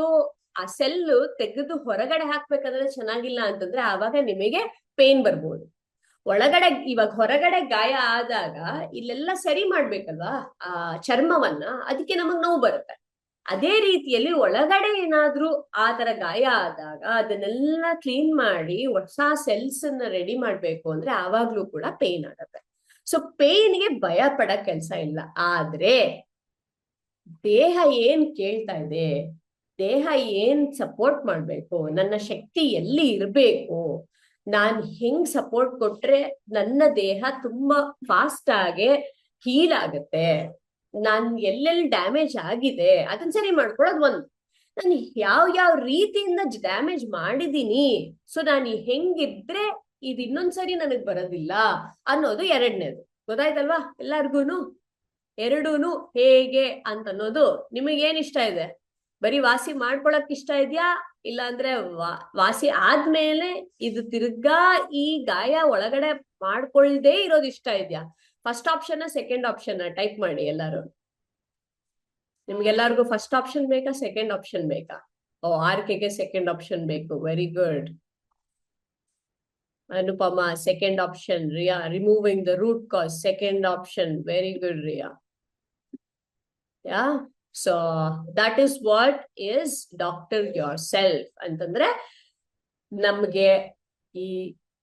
ಆ ಸೆಲ್ ತೆಗೆದು ಹೊರಗಡೆ ಹಾಕ್ಬೇಕಂದ್ರೆ ಚೆನ್ನಾಗಿಲ್ಲ ಅಂತಂದ್ರೆ ಆವಾಗ ನಿಮಗೆ ಪೇನ್ ಬರ್ಬೋದು. ಇವಾಗ ಹೊರಗಡೆ ಗಾಯ ಆದಾಗ ಇಲ್ಲೆಲ್ಲ ಸರಿ ಮಾಡ್ಬೇಕಲ್ವಾ ಆ ಚರ್ಮವನ್ನ, ಅದಕ್ಕೆ ನಮಗ್ ನೋವು ಬರುತ್ತೆ. ಅದೇ ರೀತಿಯಲ್ಲಿ ಒಳಗಡೆ ಏನಾದ್ರೂ ಆ ತರ ಗಾಯ ಆದಾಗ ಅದನ್ನೆಲ್ಲ ಕ್ಲೀನ್ ಮಾಡಿ ಹೊಸ ಸೆಲ್ಸ್ ಅನ್ನ ರೆಡಿ ಮಾಡ್ಬೇಕು ಅಂದ್ರೆ ಆವಾಗ್ಲೂ ಕೂಡ ಪೇನ್ ಆಗುತ್ತೆ. ಸೊ ಪೇನ್ಗೆ ಭಯ ಪಡೋ ಕೆಲ್ಸ ಇಲ್ಲ. ಆದ್ರೆ ದೇಹ ಏನ್ ಕೇಳ್ತಾ ಇದೆ, ದೇಹ ಏನ್ ಸಪೋರ್ಟ್ ಮಾಡ್ಬೇಕು, ನನ್ನ ಶಕ್ತಿ ಎಲ್ಲಿ ಇರ್ಬೇಕು, ನಾನ್ ಹೆಂಗ್ ಸಪೋರ್ಟ್ ಕೊಟ್ರೆ ನನ್ನ ದೇಹ ತುಂಬಾ ಫಾಸ್ಟ್ ಆಗಿ ಹೀಲ್ ಆಗತ್ತೆ, ನಾನ್ ಎಲ್ಲೆಲ್ಲಿ ಡ್ಯಾಮೇಜ್ ಆಗಿದೆ ಅದನ್ನ ಸರಿ ಮಾಡ್ಕೊಳ್ಳೋದು ಒಂದು. ನಾನು ಯಾವ ರೀತಿಯಿಂದ ಡ್ಯಾಮೇಜ್ ಮಾಡಿದೀನಿ, ಸೊ ನಾನು ಹೆಂಗಿದ್ರೆ ಇದು ಇನ್ನೊಂದ್ಸರಿ ನನಗ್ ಬರೋದಿಲ್ಲ ಅನ್ನೋದು ಎರಡನೇದು. ಗೊತ್ತಾಯ್ತಲ್ವಾ ಎಲ್ಲಾರ್ಗೂನು? ಎರಡೂನು ಹೇಗೆ ಅಂತ ಅನ್ನೋದು ನಿಮಗೇನ್ ಇಷ್ಟ ಇದೆ? ಬರೀ ವಾಸಿ ಮಾಡ್ಕೊಳಕ್ ಇಷ್ಟ ಇದೆಯಾ, ಇಲ್ಲ ಅಂದ್ರೆ ವಾಸಿ ಆದ್ಮೇಲೆ ಇದು ತಿರ್ಗಾ ಈ ಗಾಯ ಒಳಗಡೆ ಮಾಡ್ಕೊಳ್ದೇ ಇರೋದು ಇಷ್ಟ ಇದೆಯಾ? First option second option type ಮಾಡಿ ಎಲ್ಲಾರು. ನಿಮ್ಗೆಲ್ಲಾರ್ಗು ಫಸ್ಟ್ ಆಪ್ಷನ್ ಬೇಕಾ, ಸೆಕೆಂಡ್ ಆಪ್ಷನ್ ಬೇಕಾ? ಆರ್ಕೆಗೆ ಸೆಕೆಂಡ್ ಆಪ್ಷನ್ ಬೇಕು. Very good. Anupama second option. Riya removing the root cause, second option. Very good Riya. Yeah, so that is what is doctor yourself ಅಂತಂದ್ರೆ, ನಮ್ಗೆ ಈ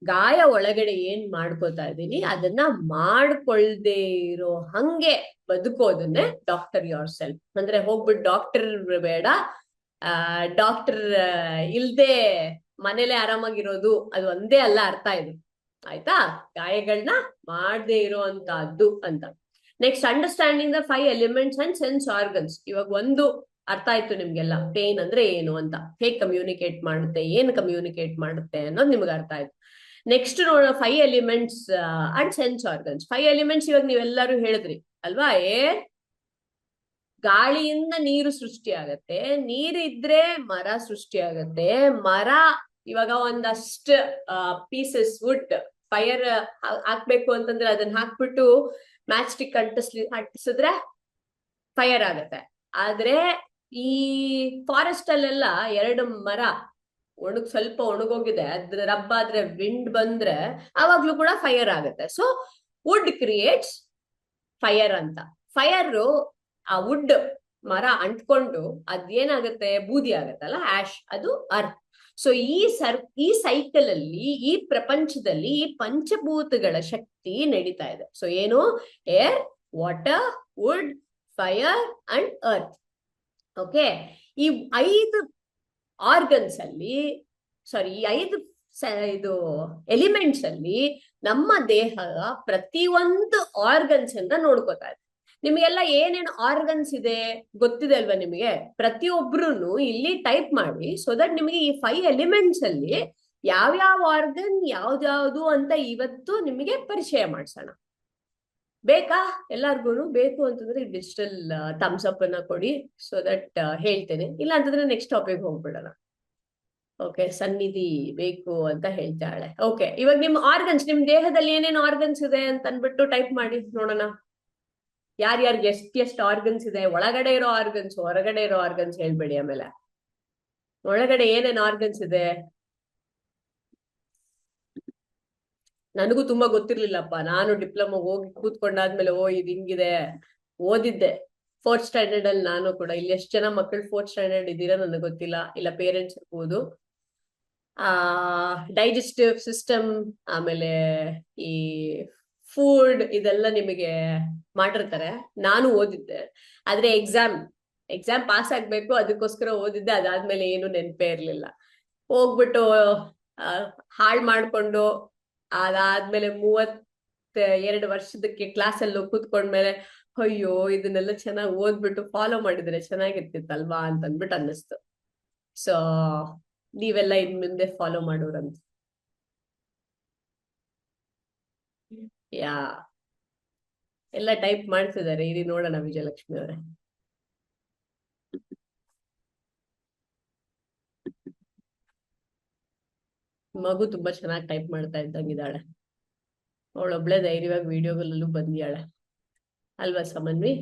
ಗಾಯ ಒಳಗಡೆ ಏನ್ ಮಾಡ್ಕೋತಾ ಇದೀನಿ ಅದನ್ನ ಮಾಡ್ಕೊಳ್ದೇ ಇರೋ ಹಂಗೆ ಬದುಕೋದನ್ನೇ ಡಾಕ್ಟರ್ ಯೋರ್ ಸೆಲ್ಫ್ ಅಂದ್ರೆ. ಹೋಗ್ಬಿಟ್ಟು ಡಾಕ್ಟರ್ ಬೇಡ, ಡಾಕ್ಟರ್ ಇಲ್ದೆ ಮನೇಲೆ ಆರಾಮಾಗಿರೋದು, ಅದು ಒಂದೇ ಅಲ್ಲ ಅರ್ಥ ಇದು. ಆಯ್ತಾ? ಗಾಯಗಳನ್ನ ಮಾಡದೇ ಇರೋಂತಹದ್ದು ಅಂತ. Next, understanding the 5 elements and sense organs. ಇವಾಗ ಒಂದು ಅರ್ಥ ಆಯ್ತು ನಿಮ್ಗೆಲ್ಲ, ಪೇನ್ ಅಂದ್ರೆ ಏನು ಅಂತ, ಹೇಗ್ ಕಮ್ಯುನಿಕೇಟ್ ಮಾಡುತ್ತೆ, ಏನ್ ಕಮ್ಯುನಿಕೇಟ್ ಮಾಡುತ್ತೆ ಅನ್ನೋದು ನಿಮ್ಗೆ ಅರ್ಥ ಆಯ್ತು. ನೆಕ್ಸ್ಟ್ ನೋಡೋಣ 5 elements and sense organs. 5 elements ಇವಾಗ ನೀವೆಲ್ಲರೂ ಹೇಳಿದ್ರಿ ಅಲ್ವಾ? ಗಾಳಿಯಿಂದ ನೀರು ಸೃಷ್ಟಿ ಆಗತ್ತೆ, ನೀರು ಇದ್ರೆ ಮರ ಸೃಷ್ಟಿ ಆಗತ್ತೆ. ಮರ ಇವಾಗ ಒಂದಷ್ಟು ಪೀಸಸ್ ವುಡ್ ಫೈರ್ ಹಾಕ್ಬೇಕು ಅಂತಂದ್ರೆ ಅದನ್ನ ಹಾಕ್ಬಿಟ್ಟು ಮ್ಯಾಚ್ ಸ್ಟಿಕ್ ಅಂಟಿಸಿದ್ರೆ ಫೈರ್ ಆಗತ್ತೆ. ಆದ್ರೆ ಈ ಫಾರೆಸ್ಟ್ ಅಲ್ಲೆಲ್ಲ 2 ಮರ ಸ್ವಲ್ಪ ಒಣಗೋಗಿದೆ, ಅದ್ರ ರಬ್ಬಾದ್ರೆ ವಿಂಡ್ ಬಂದ್ರೆ ಅವಾಗ್ಲೂ ಕೂಡ ಫೈರ್ ಆಗತ್ತೆ. ಸೊ ವುಡ್ ಕ್ರಿಯೇಟ್ಸ್ ಫೈರ್ ಅಂತ. ಫೈರ್ ಆ ವುಡ್ ಮರ ಅಂಟ್ಕೊಂಡು ಅದೇನಾಗುತ್ತೆ, ಬೂದಿ ಆಗತ್ತಲ್ಲ, ಆಶ್, ಅದು ಅರ್ತ್. ಸೊ ಈ ಸೈಕಲ್ ಅಲ್ಲಿ, ಈ ಪ್ರಪಂಚದಲ್ಲಿ ಈ ಪಂಚಭೂತಗಳ ಶಕ್ತಿ ನಡೀತಾ ಇದೆ. ಸೊ ಏನು? Air, water, wood, fire and earth. Okay, ಈ 5 ಆರ್ಗನ್ಸ್ ಅಲ್ಲಿ, ಸಾರಿ, ಈ 5 ಇದು ಎಲಿಮೆಂಟ್ಸ್ ಅಲ್ಲಿ ನಮ್ಮ ದೇಹ ಪ್ರತಿಯೊಂದು ಆರ್ಗನ್ಸ್ ಅನ್ನ ನೋಡ್ಕೋತಾ ಇದೆ. ನಿಮಗೆಲ್ಲ ಏನೇನು ಆರ್ಗನ್ಸ್ ಇದೆ ಗೊತ್ತಿದೆ ಅಲ್ವಾ ನಿಮಗೆ? ಪ್ರತಿಯೊಬ್ರು ಇಲ್ಲಿ ಟೈಪ್ ಮಾಡಿ, ಸೊ ದಟ್ ನಿಮಗೆ ಈ 5 ಎಲಿಮೆಂಟ್ಸ್ ಅಲ್ಲಿ ಯಾವ್ಯಾವ ಆರ್ಗನ್ ಯಾವ್ದ್ಯಾವ್ದು ಅಂತ ಇವತ್ತು ನಿಮಗೆ ಪರಿಚಯ ಮಾಡ್ಸೋಣ. ಬೇಕಾ? ಎಲ್ಲಾರ್ಗು ಬೇಕು ಅಂತಂದ್ರೆ ಡಿಜಿಟಲ್ ಥಮ್ಸ್ ಅಪ್ ಅನ್ನ ಕೊಡಿ, ಸೊ ದಟ್ ಹೇಳ್ತೇನೆ. ಇಲ್ಲ ಅಂತಂದ್ರೆ ನೆಕ್ಸ್ಟ್ ಟಾಪಿಕ್ ಹೋಗ್ಬಿಡೋಣ. ಓಕೆ, ಸನ್ನಿಧಿ ಬೇಕು ಅಂತ ಹೇಳ್ತಾಳೆ. ಓಕೆ, ಇವಾಗ ನಿಮ್ ಆರ್ಗನ್ಸ್, ನಿಮ್ ದೇಹದಲ್ಲಿ ಏನೇನು ಆರ್ಗನ್ಸ್ ಇದೆ ಅಂತ ಅನ್ಬಿಟ್ಟು ಟೈಪ್ ಮಾಡಿ ನೋಡೋಣ. ಯಾರ್ಯಾರ್ಗೆ ಎಷ್ಟು ಆರ್ಗನ್ಸ್ ಇದೆ? ಒಳಗಡೆ ಇರೋ ಆರ್ಗನ್ಸ್, ಹೊರಗಡೆ ಇರೋ ಆರ್ಗನ್ಸ್ ಹೇಳ್ಬೇಡಿ. ಆಮೇಲೆ ಒಳಗಡೆ ಏನೇನು ಆರ್ಗನ್ಸ್ ಇದೆ? ನನಗೂ ತುಂಬಾ ಗೊತ್ತಿರ್ಲಿಲ್ಲಪ್ಪ. ನಾನು ಡಿಪ್ಲೊಮಾ ಹೋಗಿ ಕೂತ್ಕೊಂಡಾದ್ಮೇಲೆ ಇದು ಹಿಂಗಿದೆ ಓದಿದ್ದೆ. 4th ಸ್ಟ್ಯಾಂಡರ್ಡ್ ಅಲ್ಲಿ ನಾನು ಕೂಡ. ಇಲ್ಲಿ ಎಷ್ಟು ಜನ ಮಕ್ಕಳು 4th ಸ್ಟ್ಯಾಂಡರ್ಡ್ ಇದ್ದೀರಾ ನನಗೆ ಗೊತ್ತಿಲ್ಲ, ಇಲ್ಲ ಪೇರೆಂಟ್ಸ್ ಇರ್ಬೋದು. ಡೈಜೆಸ್ಟಿವ್ ಸಿಸ್ಟಮ್, ಆಮೇಲೆ ಈ ಫುಡ್, ಇದೆಲ್ಲ ನಿಮಗೆ ಮಾಡಿರ್ತಾರೆ. ನಾನು ಓದಿದ್ದೆ, ಆದ್ರೆ ಎಕ್ಸಾಮ್ ಪಾಸ್ ಆಗ್ಬೇಕು ಅದಕ್ಕೋಸ್ಕರ ಓದಿದ್ದೆ. ಅದಾದ್ಮೇಲೆ ಏನು ನೆನಪೇ ಇರ್ಲಿಲ್ಲ. ಹೋಗ್ಬಿಟ್ಟು ಹಾಳ್ ಮಾಡ್ಕೊಂಡು ಅದಾದ್ಮೇಲೆ 32 ವರ್ಷದಕ್ಕೆ ಕ್ಲಾಸಲ್ಲಿ ಕೂತ್ಕೊಂಡ್ಮೇಲೆ ಅಯ್ಯೋ ಇದನ್ನೆಲ್ಲ ಚೆನ್ನಾಗಿ ಓದ್ಬಿಟ್ಟು ಫಾಲೋ ಮಾಡಿದ್ರೆ ಚೆನ್ನಾಗಿರ್ತಿತ್ತಲ್ವಾ ಅಂತ ಅಂದ್ಬಿಟ್ಟು ಅನ್ನಿಸ್ತು. ಸೊ ನೀವೆಲ್ಲ ಇನ್ ಮುಂದೆ ಫಾಲೋ ಮಾಡೋರಂತ. ಯಾ, ಎಲ್ಲ ಟೈಪ್ ಮಾಡ್ತಿದ್ದಾರೆ. ಇರಿ ನೋಡೋಣ ವಿಜಯಲಕ್ಷ್ಮಿ ಅವರೇ. ಮಗು ತುಂಬಾ ಚೆನ್ನಾಗಿ ಟೈಪ್ ಮಾಡ್ತಾ ಇದ್ದಂಗಿದ್ದಾಳೆ. ಅವಳೊಬ್ಳೆ ಧೈರ್ಯವಾಗಿ ವಿಡಿಯೋಗಳಲ್ಲೂ ಬಂದಿಯಾಳೆ ಅಲ್ವಾ ಸಮನ್ವಿ?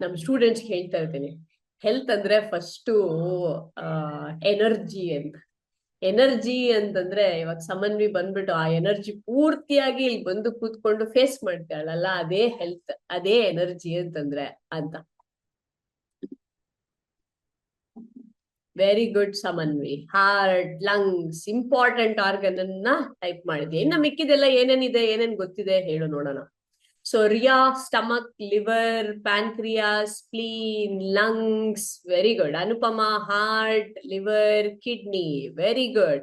ನಮ್ ಸ್ಟೂಡೆಂಟ್ಸ್ ಹೇಳ್ತಾ ಇರ್ತೀನಿ, ಹೆಲ್ತ್ ಅಂದ್ರೆ ಫಸ್ಟು ಎನರ್ಜಿ ಅಂತಂದ್ರೆ ಇವಾಗ ಸಮನ್ವಿ ಬಂದ್ಬಿಟ್ಟು ಆ ಎನರ್ಜಿ ಪೂರ್ತಿಯಾಗಿ ಇಲ್ಲಿ ಬಂದು ಕೂತ್ಕೊಂಡು ಫೇಸ್ ಮಾಡ್ತಾಳಲ್ಲ, ಅದೇ ಹೆಲ್ತ್, ಅದೇ ಎನರ್ಜಿ ಅಂತಂದ್ರೆ ಅಂತ. Very good Samanvi. Heart, lungs, important organ ಅನ್ನ ಟೈಪ್ ಮಾಡಿದ್ವಿ. ಇನ್ನು ಮಿಕ್ಕಿದೆಲ್ಲ ಏನೇನಿದೆ, ಏನೇನ್ ಗೊತ್ತಿದೆ ಹೇಳು ನೋಡೋಣ. So Riya, stomach, liver, pancreas, spleen, lungs, very good. Anupama, heart, liver, kidney, very good.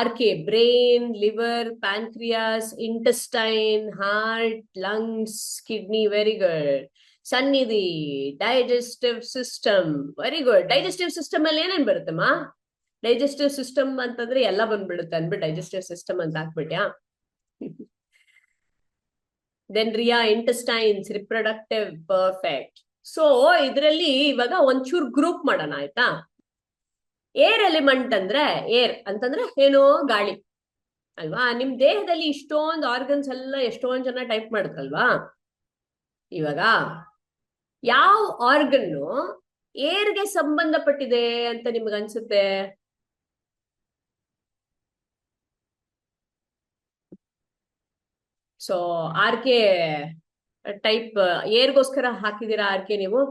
RK, brain, liver, pancreas, intestine, heart, lungs, kidney, very good. Sannidhi, digestive system, very good. Digestive system ಅಲ್ಲಿ ಏನೇನ್ ಬರುತ್ತಮ್ಮ? ಡೈಜೆಸ್ಟಿವ್ ಸಿಸ್ಟಮ್ ಅಂತಂದ್ರೆ ಎಲ್ಲ ಬಂದ್ಬಿಡುತ್ತೆ ಅಂದ್ಬಿಟ್ಟು digestive system ಅಂತ ಹಾಕ್ಬಿಟ್ಯಾ? Then ರಿಯಾ, intestines, reproductive, perfect. So ಇದರಲ್ಲಿ ಇವಾಗ ಒಂಚೂರು ಗ್ರೂಪ್ ಮಾಡೋಣ ಆಯ್ತಾ? ಏರ್ ಎಲಿಮೆಂಟ್ ಅಂದ್ರೆ, ಏರ್ ಅಂತಂದ್ರೆ ಏನು? ಗಾಳಿ ಅಲ್ವಾ? ನಿಮ್ ದೇಹದಲ್ಲಿ ಇಷ್ಟೊಂದು ಆರ್ಗನ್ಸ್ ಎಲ್ಲ ಎಷ್ಟೊಂದ್ ಜನ ಟೈಪ್ ಮಾಡಿದ್ರಲ್ವಾ? ಇವಾಗ ಯಾವ ಆರ್ಗನ್ನು ಏರ್ಗೆ ಸಂಬಂಧಪಟ್ಟಿದೆ ಅಂತ ನಿಮ್ಗೆ ಅನ್ಸುತ್ತೆ? ಸೊ RK ಟೈಪ್ ಏರ್ಗೋಸ್ಕರ ಹಾಕಿದೀರಾ RK ನೀವು?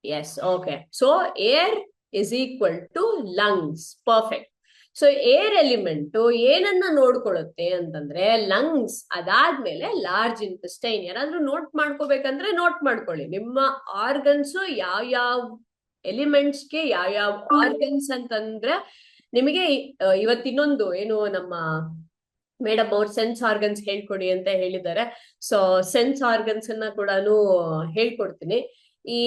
Yes, okay. So air is equal to lungs, perfect. So air element ಏನನ್ನ ನೋಡ್ಕೊಳ್ಳುತ್ತೆ ಅಂತಂದ್ರೆ ಲಂಗ್ಸ್, ಅದಾದ್ಮೇಲೆ ಲಾರ್ಜ್ ಇಂಟೆಸ್ಟೈನ್. ಯಾರಾದ್ರೂ ನೋಟ್ ಮಾಡ್ಕೋಬೇಕಂದ್ರೆ ನೋಟ್ ಮಾಡ್ಕೊಳ್ಳಿ. ನಿಮ್ಮ ಆರ್ಗನ್ಸ್ ಯಾವ್ಯಾವ ಎಲಿಮೆಂಟ್ಸ್ಗೆ ಯಾವ್ಯಾವ ಆರ್ಗನ್ಸ್ ಅಂತಂದ್ರೆ ನಿಮಗೆ ಇವತ್ತಿನ್ನೊಂದು ಏನು ನಮ್ಮ ಮೇಡಮ್ ಅವ್ರು ಸೆನ್ಸ್ ಆರ್ಗನ್ಸ್ ಹೇಳ್ಕೊಡಿ ಅಂತ ಹೇಳಿದ್ದಾರೆ. ಸೊ ಸೆನ್ಸ್ ಆರ್ಗನ್ಸ್ ಅನ್ನ ಕೂಡ ಹೇಳ್ಕೊಡ್ತೀನಿ. ಈ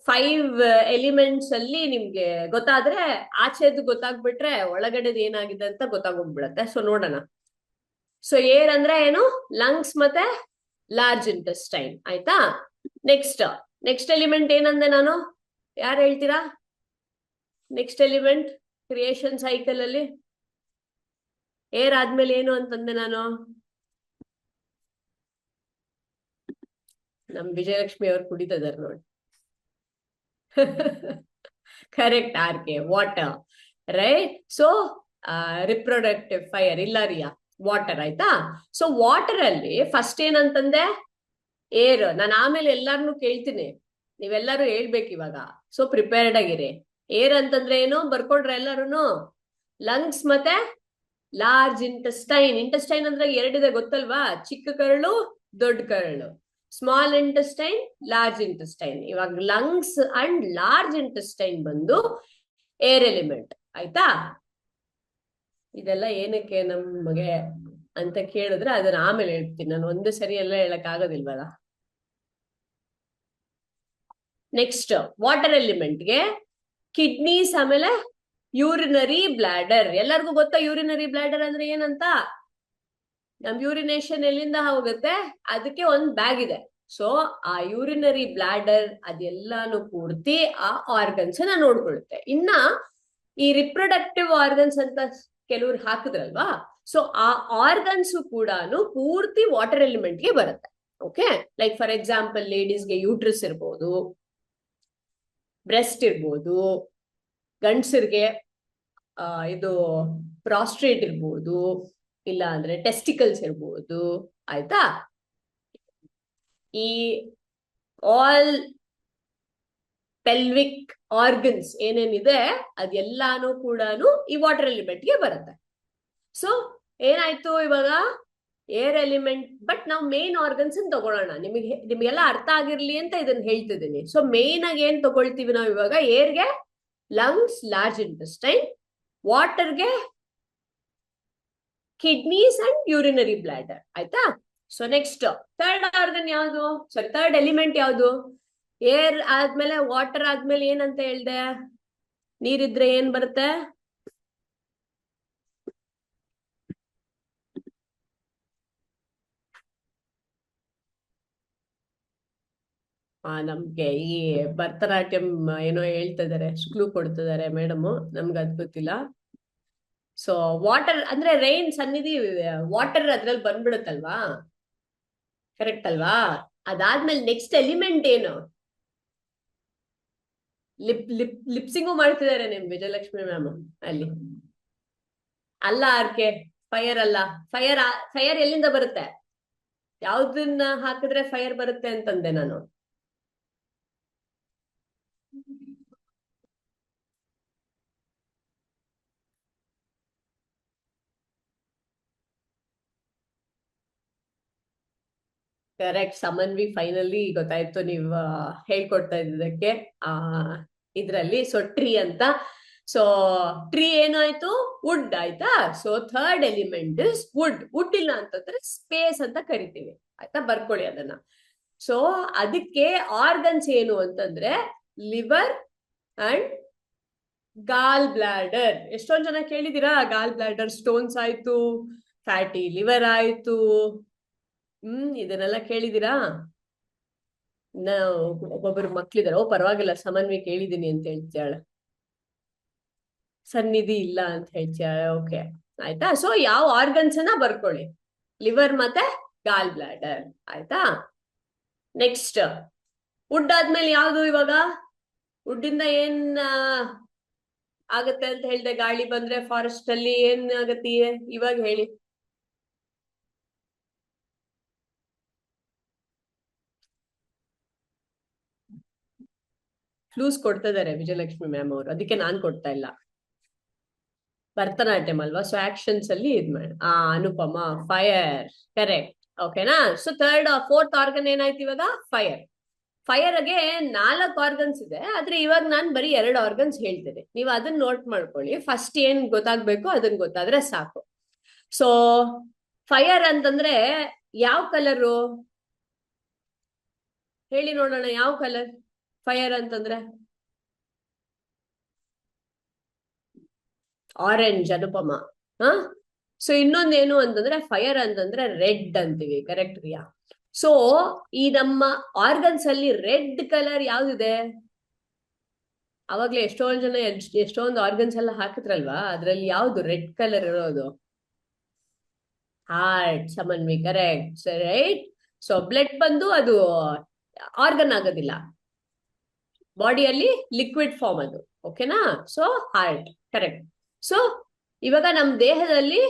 5 ಎಲಿಮೆಂಟ್ಸ್ ಅಲ್ಲಿ ನಿಮ್ಗೆ ಗೊತ್ತಾದ್ರೆ ಆಚೆದು ಗೊತ್ತಾಗ್ಬಿಟ್ರೆ ಒಳಗಡೆದು ಏನಾಗಿದೆ ಅಂತ ಗೊತ್ತಾಗೋಗ್ಬಿಡತ್ತೆ. ಸೊ ನೋಡೋಣ. ಸೊ ಏರ್ ಅಂದ್ರೆ ಏನು? ಲಂಗ್ಸ್ ಮತ್ತೆ ಲಾರ್ಜ್ ಇಂಟೆಸ್ಟೈನ್, ಆಯ್ತಾ? ನೆಕ್ಸ್ಟ್ ಎಲಿಮೆಂಟ್ ಏನಂದೆ ನಾನು? ಯಾರು ಹೇಳ್ತೀರಾ? ನೆಕ್ಸ್ಟ್ ಎಲಿಮೆಂಟ್ ಕ್ರಿಯೇಷನ್ ಸೈಕಲ್ ಅಲ್ಲಿ ಏರ್ ಆದ್ಮೇಲೆ ಏನು ಅಂತಂದೆ ನಾನು? ನಮ್ ವಿಜಯಲಕ್ಷ್ಮಿ ಅವ್ರು ಕುಡಿತಿದಾರೆ ನೋಡಿ. Correct RK, water, right? So reproductive, fire, ಇಲ್ಲ ರಿಯಾ, ವಾಟರ್, ಆಯ್ತಾ? ಸೊ ವಾಟರ್ ಅಲ್ಲಿ ಫಸ್ಟ್ ಏನಂತಂದೆ? ಏರ್. ನಾನು ಆಮೇಲೆ ಎಲ್ಲಾರ್ನು ಕೇಳ್ತೀನಿ, ನೀವೆಲ್ಲರೂ ಹೇಳ್ಬೇಕು ಇವಾಗ. ಸೊ ಪ್ರಿಪೇರ್ಡ್ ಆಗಿರಿ. ಏರ್ ಅಂತಂದ್ರೆ ಏನು ಬರ್ಕೊಡ್ರೆ ಎಲ್ಲಾರುನು? ಲಂಗ್ಸ್ ಮತ್ತೆ ಲಾರ್ಜ್ ಇಂಟೆಸ್ಟೈನ್. ಇಂಟೆಸ್ಟೈನ್ ಅಂದ್ರೆ ಎರಡಿದೆ ಗೊತ್ತಲ್ವಾ? ಚಿಕ್ಕ ಕರಳು, ದೊಡ್ಡ ಕರಳು. Small intestine, large intestine. ಇವಾಗ ಲಂಗ್ಸ್ ಅಂಡ್ ಲಾರ್ಜ್ ಇಂಟೆಸ್ಟೈನ್ ಬಂದು ಏರ್ ಎಲಿಮೆಂಟ್. ಆಯ್ತಾ? ಇದೆಲ್ಲ ಏನಕ್ಕೆ ನಮಗೆ ಅಂತ ಕೇಳಿದ್ರೆ ಅದನ್ನ ಆಮೇಲೆ ಹೇಳ್ತೀನಿ ನಾನು. ಒಂದು ಸರಿ ಎಲ್ಲ ಹೇಳಕ್ ಆಗೋದಿಲ್ವಲ್ಲ. ನೆಕ್ಸ್ಟ್ ವಾಟರ್ ಎಲಿಮೆಂಟ್ಗೆ ಕಿಡ್ನೀಸ್, ಆಮೇಲೆ ಯೂರಿನರಿ ಬ್ಲಾಡರ್. ಎಲ್ಲರಿಗೂ ಗೊತ್ತಾ ಯೂರಿನರಿ ಬ್ಲಾಡರ್ ಅಂದ್ರೆ ಏನಂತ? ನಮ್ ಯೂರಿನೇಷನ್ ಎಲ್ಲಿಂದ ಹೋಗುತ್ತೆ, ಅದಕ್ಕೆ ಒಂದ್ ಬ್ಯಾಗ್ ಇದೆ. ಸೊ ಆ ಯೂರಿನರಿ ಬ್ಲಾಡರ್ ಅದೆಲ್ಲಾನು ಪೂರ್ತಿ ಆ ಆರ್ಗನ್ಸ್ ನ ನೋಡ್ಕೊಳ್ಳುತ್ತೆ. ಇನ್ನ ಈ ರಿಪ್ರೊಡಕ್ಟಿವ್ ಆರ್ಗನ್ಸ್ ಅಂತ ಕೆಲವ್ರು ಹಾಕಿದ್ರಲ್ವಾ, ಸೊ ಆ ಆರ್ಗನ್ಸ್ ಕೂಡ ಪೂರ್ತಿ ವಾಟರ್ ಎಲಿಮೆಂಟ್ ಗೆ ಬರುತ್ತೆ. ಓಕೆ, ಲೈಕ್ ಫಾರ್ ಎಕ್ಸಾಂಪಲ್ ಲೇಡೀಸ್ಗೆ ಯೂಟ್ರಸ್ ಇರ್ಬೋದು, ಬ್ರೆಸ್ಟ್ ಇರ್ಬೋದು, ಗಂಡಸರಿಗೆ ಇದು ಪ್ರಾಸ್ಟ್ರೇಟ್ ಇರ್ಬೋದು, ಇಲ್ಲ ಅಂದ್ರೆ ಟೆಸ್ಟಿಕಲ್ಸ್ ಇರ್ಬೋದು. ಆಯ್ತಾ? ಈ ಆಲ್ ಪೆಲ್ವಿಕ್ ಆರ್ಗನ್ಸ್ ಏನೇನಿದೆ ಅದೆಲ್ಲಾನು ಕೂಡ ಈ ವಾಟರ್ ಎಲಿಮೆಂಟ್ ಗೆ ಬರುತ್ತೆ. ಸೊ ಏನಾಯ್ತು ಇವಾಗ? Air element. ಬಟ್ ನಾವು ಮೇನ್ ಆರ್ಗನ್ಸ್ ತಗೊಳ್ಳೋಣ, ನಿಮ್ಗೆಲ್ಲ ಅರ್ಥ ಆಗಿರ್ಲಿ ಅಂತ ಇದನ್ನ ಹೇಳ್ತಿದ್ದೀನಿ. ಸೊ ಮೇನ್ ಆಗಿ ಏನ್ ತಗೊಳ್ತೀವಿ ನಾವು ಇವಾಗ? ಏರ್ಗೆ ಲಂಗ್ಸ್, ಲಾರ್ಜ್ ಇಂಟೆಸ್ಟೈನ್. ವಾಟರ್ಗೆ ಕಿಡ್ನೀಸ್ ಅಂಡ್ ಯೂರಿನರಿ ಬ್ಲಾಡರ್. ಆಯ್ತಾ? ಸೊ ನೆಕ್ಸ್ಟ್ ಥರ್ಡ್ ಆರ್ಗನ್ ಯಾವುದು? ಸಾರಿ, ಥರ್ಡ್ ಎಲಿಮೆಂಟ್ ಯಾವುದು? ಏರ್ ಆದ್ಮೇಲೆ ವಾಟರ್ ಆದ್ಮೇಲೆ ಏನಂತ ಹೇಳ್ದೆ? ನೀರಿದ್ರೆ ಏನ್ ಬರುತ್ತೆ? ನಮ್ಗೆ ಈ ಭರತನಾಟ್ಯಂ ಏನೋ ಹೇಳ್ತಾ ಇದಾರೆ, ಕ್ಲೂ ಕೊಡ್ತಿದ್ದಾರೆ ಮೇಡಮ್, ನಮ್ಗೆ ಅದ್ ಗೊತ್ತಿಲ್ಲ. ಸೊ ವಾಟರ್ ಅಂದ್ರೆ ರೈನ್, ಸನ್ನಿಧಿ, ವಾಟರ್ ಅದ್ರಲ್ಲಿ ಬಂದ್ಬಿಡುತ್ತಲ್ವಾ? ಕರೆಕ್ಟ್ ಅಲ್ವಾ? ಅದಾದ್ಮೇಲೆ ನೆಕ್ಸ್ಟ್ ಎಲಿಮೆಂಟ್ ಏನು? ಲಿಪ್ಸಿಂಗು ಮಾಡ್ತಿದ್ದಾರೆ ನಿಮ್ ವಿಜಯಲಕ್ಷ್ಮಿ ಮ್ಯಾಮ್ ಅಲ್ಲಿ. ಅಲ್ಲ ಆರ್ಕೆ, ಫೈರ್ ಅಲ್ಲ. ಫೈರ್ ಎಲ್ಲಿಂದ ಬರುತ್ತೆ? ಯಾವ್ದನ್ನ ಹಾಕಿದ್ರೆ ಫೈರ್ ಬರುತ್ತೆ ಅಂತಂದೆ ನಾನು. ಕರೆಕ್ಟ್ ಸಮನ್ವಿ, ಫೈನಲಿ ಗೊತ್ತಾಯ್ತು ನೀವು ಹೇಳ್ಕೊಡ್ತಾ ಇದ್ದಕ್ಕೆ ಇದ್ರಲ್ಲಿ. ಸೊ ಟ್ರೀ ಅಂತ. ಸೊ ಟ್ರೀ ಏನಾಯ್ತು? ವುಡ್. ಆಯ್ತಾ? So third element is wood. Wood ಇಲ್ಲ ಅಂತಂದ್ರೆ ಸ್ಪೇಸ್ ಅಂತ ಕರಿತೀವಿ. ಆಯ್ತಾ? ಬರ್ಕೊಳ್ಳಿ ಅದನ್ನ. ಸೊ ಅದಕ್ಕೆ ಆರ್ಗನ್ಸ್ ಏನು ಅಂತಂದ್ರೆ ಲಿವರ್ ಅಂಡ್ ಗಾಲ್ ಬ್ಲಾಡರ್. ಎಷ್ಟೊಂದ್ ಜನ ಕೇಳಿದೀರಾ? ಗಾಲ್ ಬ್ಲಾಡರ್ ಸ್ಟೋನ್ಸ್ ಆಯ್ತು, ಫ್ಯಾಟಿ ಲಿವರ್ ಆಯ್ತು, ಇದನ್ನೆಲ್ಲ ಕೇಳಿದೀರಾ? ಒಬ್ಬೊಬ್ರು ಮಕ್ಳಿದಾರೆ, ಓ ಪರವಾಗಿಲ್ಲ ಸಮನ್ವಿ ಕೇಳಿದೀನಿ ಅಂತ ಹೇಳ್ತಾಳೆ, ಸನ್ನಿಧಿ ಇಲ್ಲ ಅಂತ ಹೇಳ್ತಾಳೆ. ಓಕೆ ಆಯ್ತಾ? ಸೊ ಯಾವ ಆರ್ಗನ್ಸ್ ಅನ್ನ ಬರ್ಕೊಳ್ಳಿ, ಲಿವರ್ ಮತ್ತೆ ಗಾಲ್ ಬ್ಲಾಡರ್. ಆಯ್ತಾ? ನೆಕ್ಸ್ಟ್ ವುಡ್ ಆದ್ಮೇಲೆ ಯಾವ್ದು ಇವಾಗ? ವುಡ್ ಇಂದ ಏನ್ ಆಗತ್ತೆ ಅಂತ ಹೇಳ್ದೆ? ಗಾಳಿ ಬಂದ್ರೆ ಫಾರೆಸ್ಟ್ ಅಲ್ಲಿ ಏನ್ ಆಗತ್ತೆ ಇವಾಗ ಹೇಳಿ? ಕ್ಲೂಸ್ ಕೊಡ್ತಾ ಇದಾರೆ ವಿಜಯಲಕ್ಷ್ಮಿ ಮ್ಯಾಮ್ ಅವರು, ಅದಕ್ಕೆ ನಾನ್ ಕೊಡ್ತಾ ಇಲ್ಲ. ಭರತನಾಟ್ಯಂ ಅಲ್ವಾ? ಸೊ ಆಕ್ಷನ್ಸ್ ಅಲ್ಲಿ ಇದ್ ಮಾಡಿ. ಅನುಪಮ, ಫೈರ್. ಕರೆಕ್ಟ್. ಓಕೆನಾ? ಸೊ ಫೋರ್ತ್ ಆರ್ಗನ್ ಏನಾಯ್ತು ಇವಾಗ? ಫೈರ್. ಫೈರ್ಗೆ 4 ಆರ್ಗನ್ಸ್ ಇದೆ, ಆದ್ರೆ ಇವಾಗ ನಾನ್ ಬರೀ 2 ಆರ್ಗನ್ಸ್ ಹೇಳ್ತೇನೆ. ನೀವು ಅದನ್ನ ನೋಟ್ ಮಾಡ್ಕೊಳ್ಳಿ. ಫಸ್ಟ್ ಏನ್ ಗೊತ್ತಾಗ್ಬೇಕು ಅದನ್ನ ಗೊತ್ತಾದ್ರೆ ಸಾಕು. ಸೊ ಫೈರ್ ಅಂತಂದ್ರೆ ಯಾವ ಕಲರು ಹೇಳಿ ನೋಡೋಣ? ಯಾವ ಕಲರ್ ಫೈರ್ ಅಂತಂದ್ರೆ? ಆರೆಂಜ್. ಅನುಪಮ. ಸೊ ಇನ್ನೊಂದೇನು ಅಂತಂದ್ರೆ ಫೈರ್ ಅಂತಂದ್ರೆ ರೆಡ್ ಅಂತೀವಿ. ಕರೆಕ್ಟ್ ರಿಯಾ? ಸೊ ಈ ನಮ್ಮ ಆರ್ಗನ್ಸ್ ಅಲ್ಲಿ ರೆಡ್ ಕಲರ್ ಯಾವ್ದಿದೆ? ಅವಾಗ್ಲೇ ಎಷ್ಟೊಂದ್ ಜನ ಎಷ್ಟೊಂದು ಆರ್ಗನ್ಸ್ ಎಲ್ಲ ಹಾಕಿದ್ರಲ್ವಾ, ಅದ್ರಲ್ಲಿ ಯಾವ್ದು ರೆಡ್ ಕಲರ್ ಇರೋದು? Heart. Samanvi correct. Right. So blood ಬಂದು ಅದು ಆರ್ಗನ್ ಆಗೋದಿಲ್ಲ, ಬಾಡಿಯಲ್ಲಿ ಲಿಕ್ವಿಡ್ ಫಾರ್ಮ್ ಅದು. ಓಕೆನಾ? So heart. ಕರೆಕ್ಟ್. ಸೊ ಇವಾಗ ನಮ್ ದೇಹದಲ್ಲಿ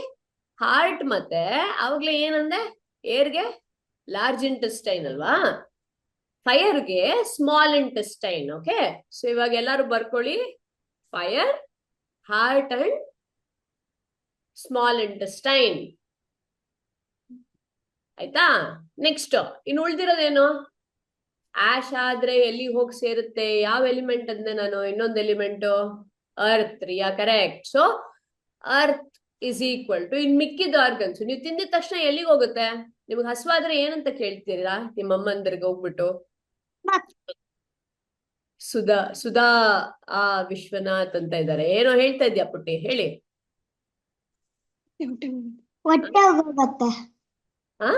ಹಾರ್ಟ್ ಮತ್ತೆ ಅವಾಗ್ಲೇ ಏನಂದೆ? ಏರ್ಗೆ ಲಾರ್ಜ್ ಇಂಟೆಸ್ಟೈನ್ ಅಲ್ವಾ? ಫೈರ್ಗೆ ಸ್ಮಾಲ್ ಇಂಟೆಸ್ಟೈನ್. ಓಕೆ, ಸೊ ಇವಾಗ ಎಲ್ಲಾರು ಬರ್ಕೊಳ್ಳಿ, fire, heart and small intestine. ಆಯ್ತಾ? ನೆಕ್ಸ್ಟ್ ಇನ್ನು ಉಳ್ದಿರೋದೇನು? ಆಶ್ ಆದ್ರೆ ಎಲ್ಲಿ ಹೋಗಿ ಸೇರುತ್ತೆ? ಯಾವ ಎಲಿಮೆಂಟ್ ಅಂದೆ ನಾನು? ಇನ್ನೊಂದು element earth. Riya correct. So earth is equal to ಇನ್ ಮಿಕ್ಕಿದ ಆರ್ಗನ್ಸ್. ನೀವು ತಿಂದಿದ ತಕ್ಷಣ ಎಲ್ಲಿಗೆ ಹೋಗುತ್ತೆ? ನಿಮ್ಗೆ ಹಸುವಾದ್ರೆ ಏನಂತ ಕೇಳ್ತೀರಾ ನಿಮ್ಮ ಅಮ್ಮಂದ್ರಿಗೆ ಹೋಗ್ಬಿಟ್ಟು? ಸುಧಾ ವಿಶ್ವನಾಥ್ ಅಂತ ಇದ್ದಾರೆ. ಏನೋ ಹೇಳ್ತಾ ಇದ್ಯಾ ಪುಟ್ಟಿ, ಹೇಳಿ. ಹೊಟ್ಟೆಗೆ ಹೋಗುತ್ತೆ. ಹಾ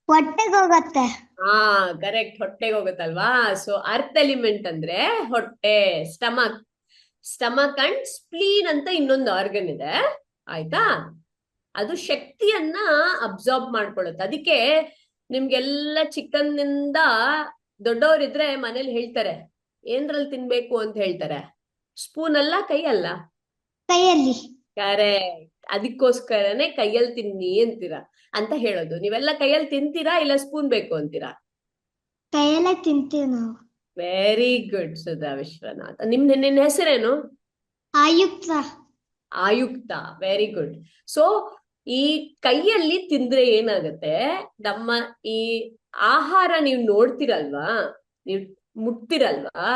ಹೊಟ್ಟೆಗೆ ಹೋಗುತ್ತೆ. ಹಾ ಕರೆಕ್ಟ್, ಹೊಟ್ಟೆಗೆ ಹೋಗುತ್ತಲ್ವಾ? ಸೊ ಅರ್ತ್ ಎಲಿಮೆಂಟ್ ಅಂದ್ರೆ ಹೊಟ್ಟೆ, ಸ್ಟಮಕ್. ಸ್ಟಮಕ್ ಅಂಡ್ ಸ್ಪ್ಲೀನ್ ಅಂತ ಇನ್ನೊಂದು ಆರ್ಗನ್ ಇದೆ. ಆಯ್ತಾ? ಅದು ಶಕ್ತಿಯನ್ನ ಅಬ್ಸಾರ್ಬ್ ಮಾಡ್ಕೊಳ್ಳುತ್ತೆ. ಅದಕ್ಕೆ ನಿಮ್ಗೆಲ್ಲ ಚಿಕ್ಕಂದಿನಿಂದ ದೊಡ್ಡವರಿದ್ರೆ ಮನೇಲಿ ಹೇಳ್ತಾರೆ ಏನ್ರಲ್ಲಿ ತಿನ್ಬೇಕು ಅಂತ ಹೇಳ್ತಾರೆ. ಸ್ಪೂನ್ ಅಲ್ಲ, ಕೈ ಅಲ್ಲ? ಕೈಯಲ್ಲಿ. ಕರೆಕ್ಟ್. ಅದಕ್ಕೋಸ್ಕರನೇ ಕೈಯಲ್ಲಿ ತಿನ್ನಿ ಅಂತೀರಾ ಅಂತ ಹೇಳೋದು. ನೀವೆಲ್ಲ ಕೈಯಲ್ಲಿ ತಿಂತೀರಾ ಇಲ್ಲ ಸ್ಪೂನ್ ಬೇಕು ಅಂತೀರಾ? ಕೈಯಲ್ಲೇ ತಿಂತೀವಿ ನಾವು. Very good Sudha Vishwanath. ನಿನ್ನ ಹೆಸರೇನು? ಆಯುಕ್ತ. ಆಯುಕ್ತ. Very good. ಸೊ ಈ ಕೈಯಲ್ಲಿ ತಿಂದ್ರೆ ಏನಾಗುತ್ತೆ, ನಮ್ಮ ಈ ಆಹಾರ ನೀವು ನೋಡ್ತಿರಲ್ವಾ, ನೀವು ಮುಟ್ತಿರಲ್ವಾ,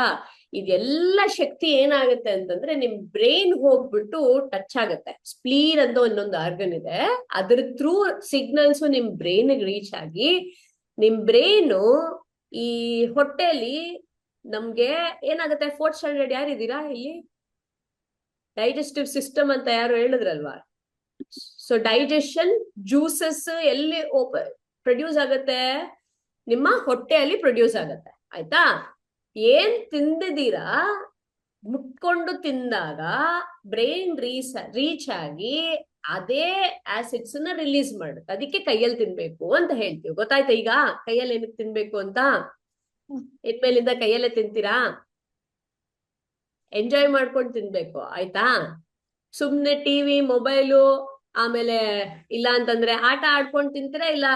ಇದೆಲ್ಲ ಶಕ್ತಿ ಏನಾಗುತ್ತೆ ಅಂತಂದ್ರೆ ನಿಮ್ ಬ್ರೈನ್ ಹೋಗ್ಬಿಟ್ಟು ಟಚ್ ಆಗುತ್ತೆ. ಸ್ಪ್ಲೀನ್ ಅಂತ ಒಂದೊಂದು ಆರ್ಗನ್ ಇದೆ, ಅದ್ರ ಥ್ರೂ ಸಿಗ್ನಲ್ಸ್ ನಿಮ್ ಬ್ರೈನ್ ರೀಚ್ ಆಗಿ ನಿಮ್ ಬ್ರೈನು ಈ ಹೊಟ್ಟೆಲಿ ನಮ್ಗೆ ಏನಾಗುತ್ತೆ. 4th ಸ್ಟ್ಯಾಂಡರ್ಡ್ ಯಾರಿದ್ದೀರಾ ಇಲ್ಲಿ? ಡೈಜೆಸ್ಟಿವ್ ಸಿಸ್ಟಮ್ ಅಂತ ಯಾರು ಹೇಳಿದ್ರಲ್ವಾ? ಸೊ ಡೈಜೆಷನ್ ಜ್ಯೂಸಸ್ ಎಲ್ಲಿ ಪ್ರೊಡ್ಯೂಸ್ ಆಗುತ್ತೆ? ನಿಮ್ಮ ಹೊಟ್ಟೆಯಲ್ಲಿ ಪ್ರೊಡ್ಯೂಸ್ ಆಗುತ್ತೆ. ಆಯ್ತಾ? ಏನ್ ತಿಂದಿದ್ದೀರಾ ಮುಟ್ಕೊಂಡು ತಿಂದಾಗ ಬ್ರೈನ್ ರೀಚ್ ಆಗಿ ಅದೇ ಆಸಿಡ್ಸ್ ನ ರಿಲೀಸ್ ಮಾಡುತ್ತೆ. ಅದಕ್ಕೆ ಕೈಯಲ್ಲಿ ತಿನ್ಬೇಕು ಅಂತ ಹೇಳ್ತೀವಿ. ಗೊತ್ತಾಯ್ತಾ ಈಗ ಕೈಯಲ್ಲಿ ಏನಕ್ಕೆ ತಿನ್ಬೇಕು ಅಂತ? ಇನ್ಮೇಲಿಂದ ಕೈಯಲ್ಲೇ ತಿಂತೀರಾ? ಎಂಜಾಯ್ ಮಾಡ್ಕೊಂಡು ತಿನ್ಬೇಕು. ಆಯ್ತಾ? ಸುಮ್ನೆ ಟಿವಿ, ಮೊಬೈಲು, ಆಮೇಲೆ ಇಲ್ಲ ಅಂತಂದ್ರೆ ಆಟ ಆಡ್ಕೊಂಡು ತಿಂತೀರಾ, ಇಲ್ಲ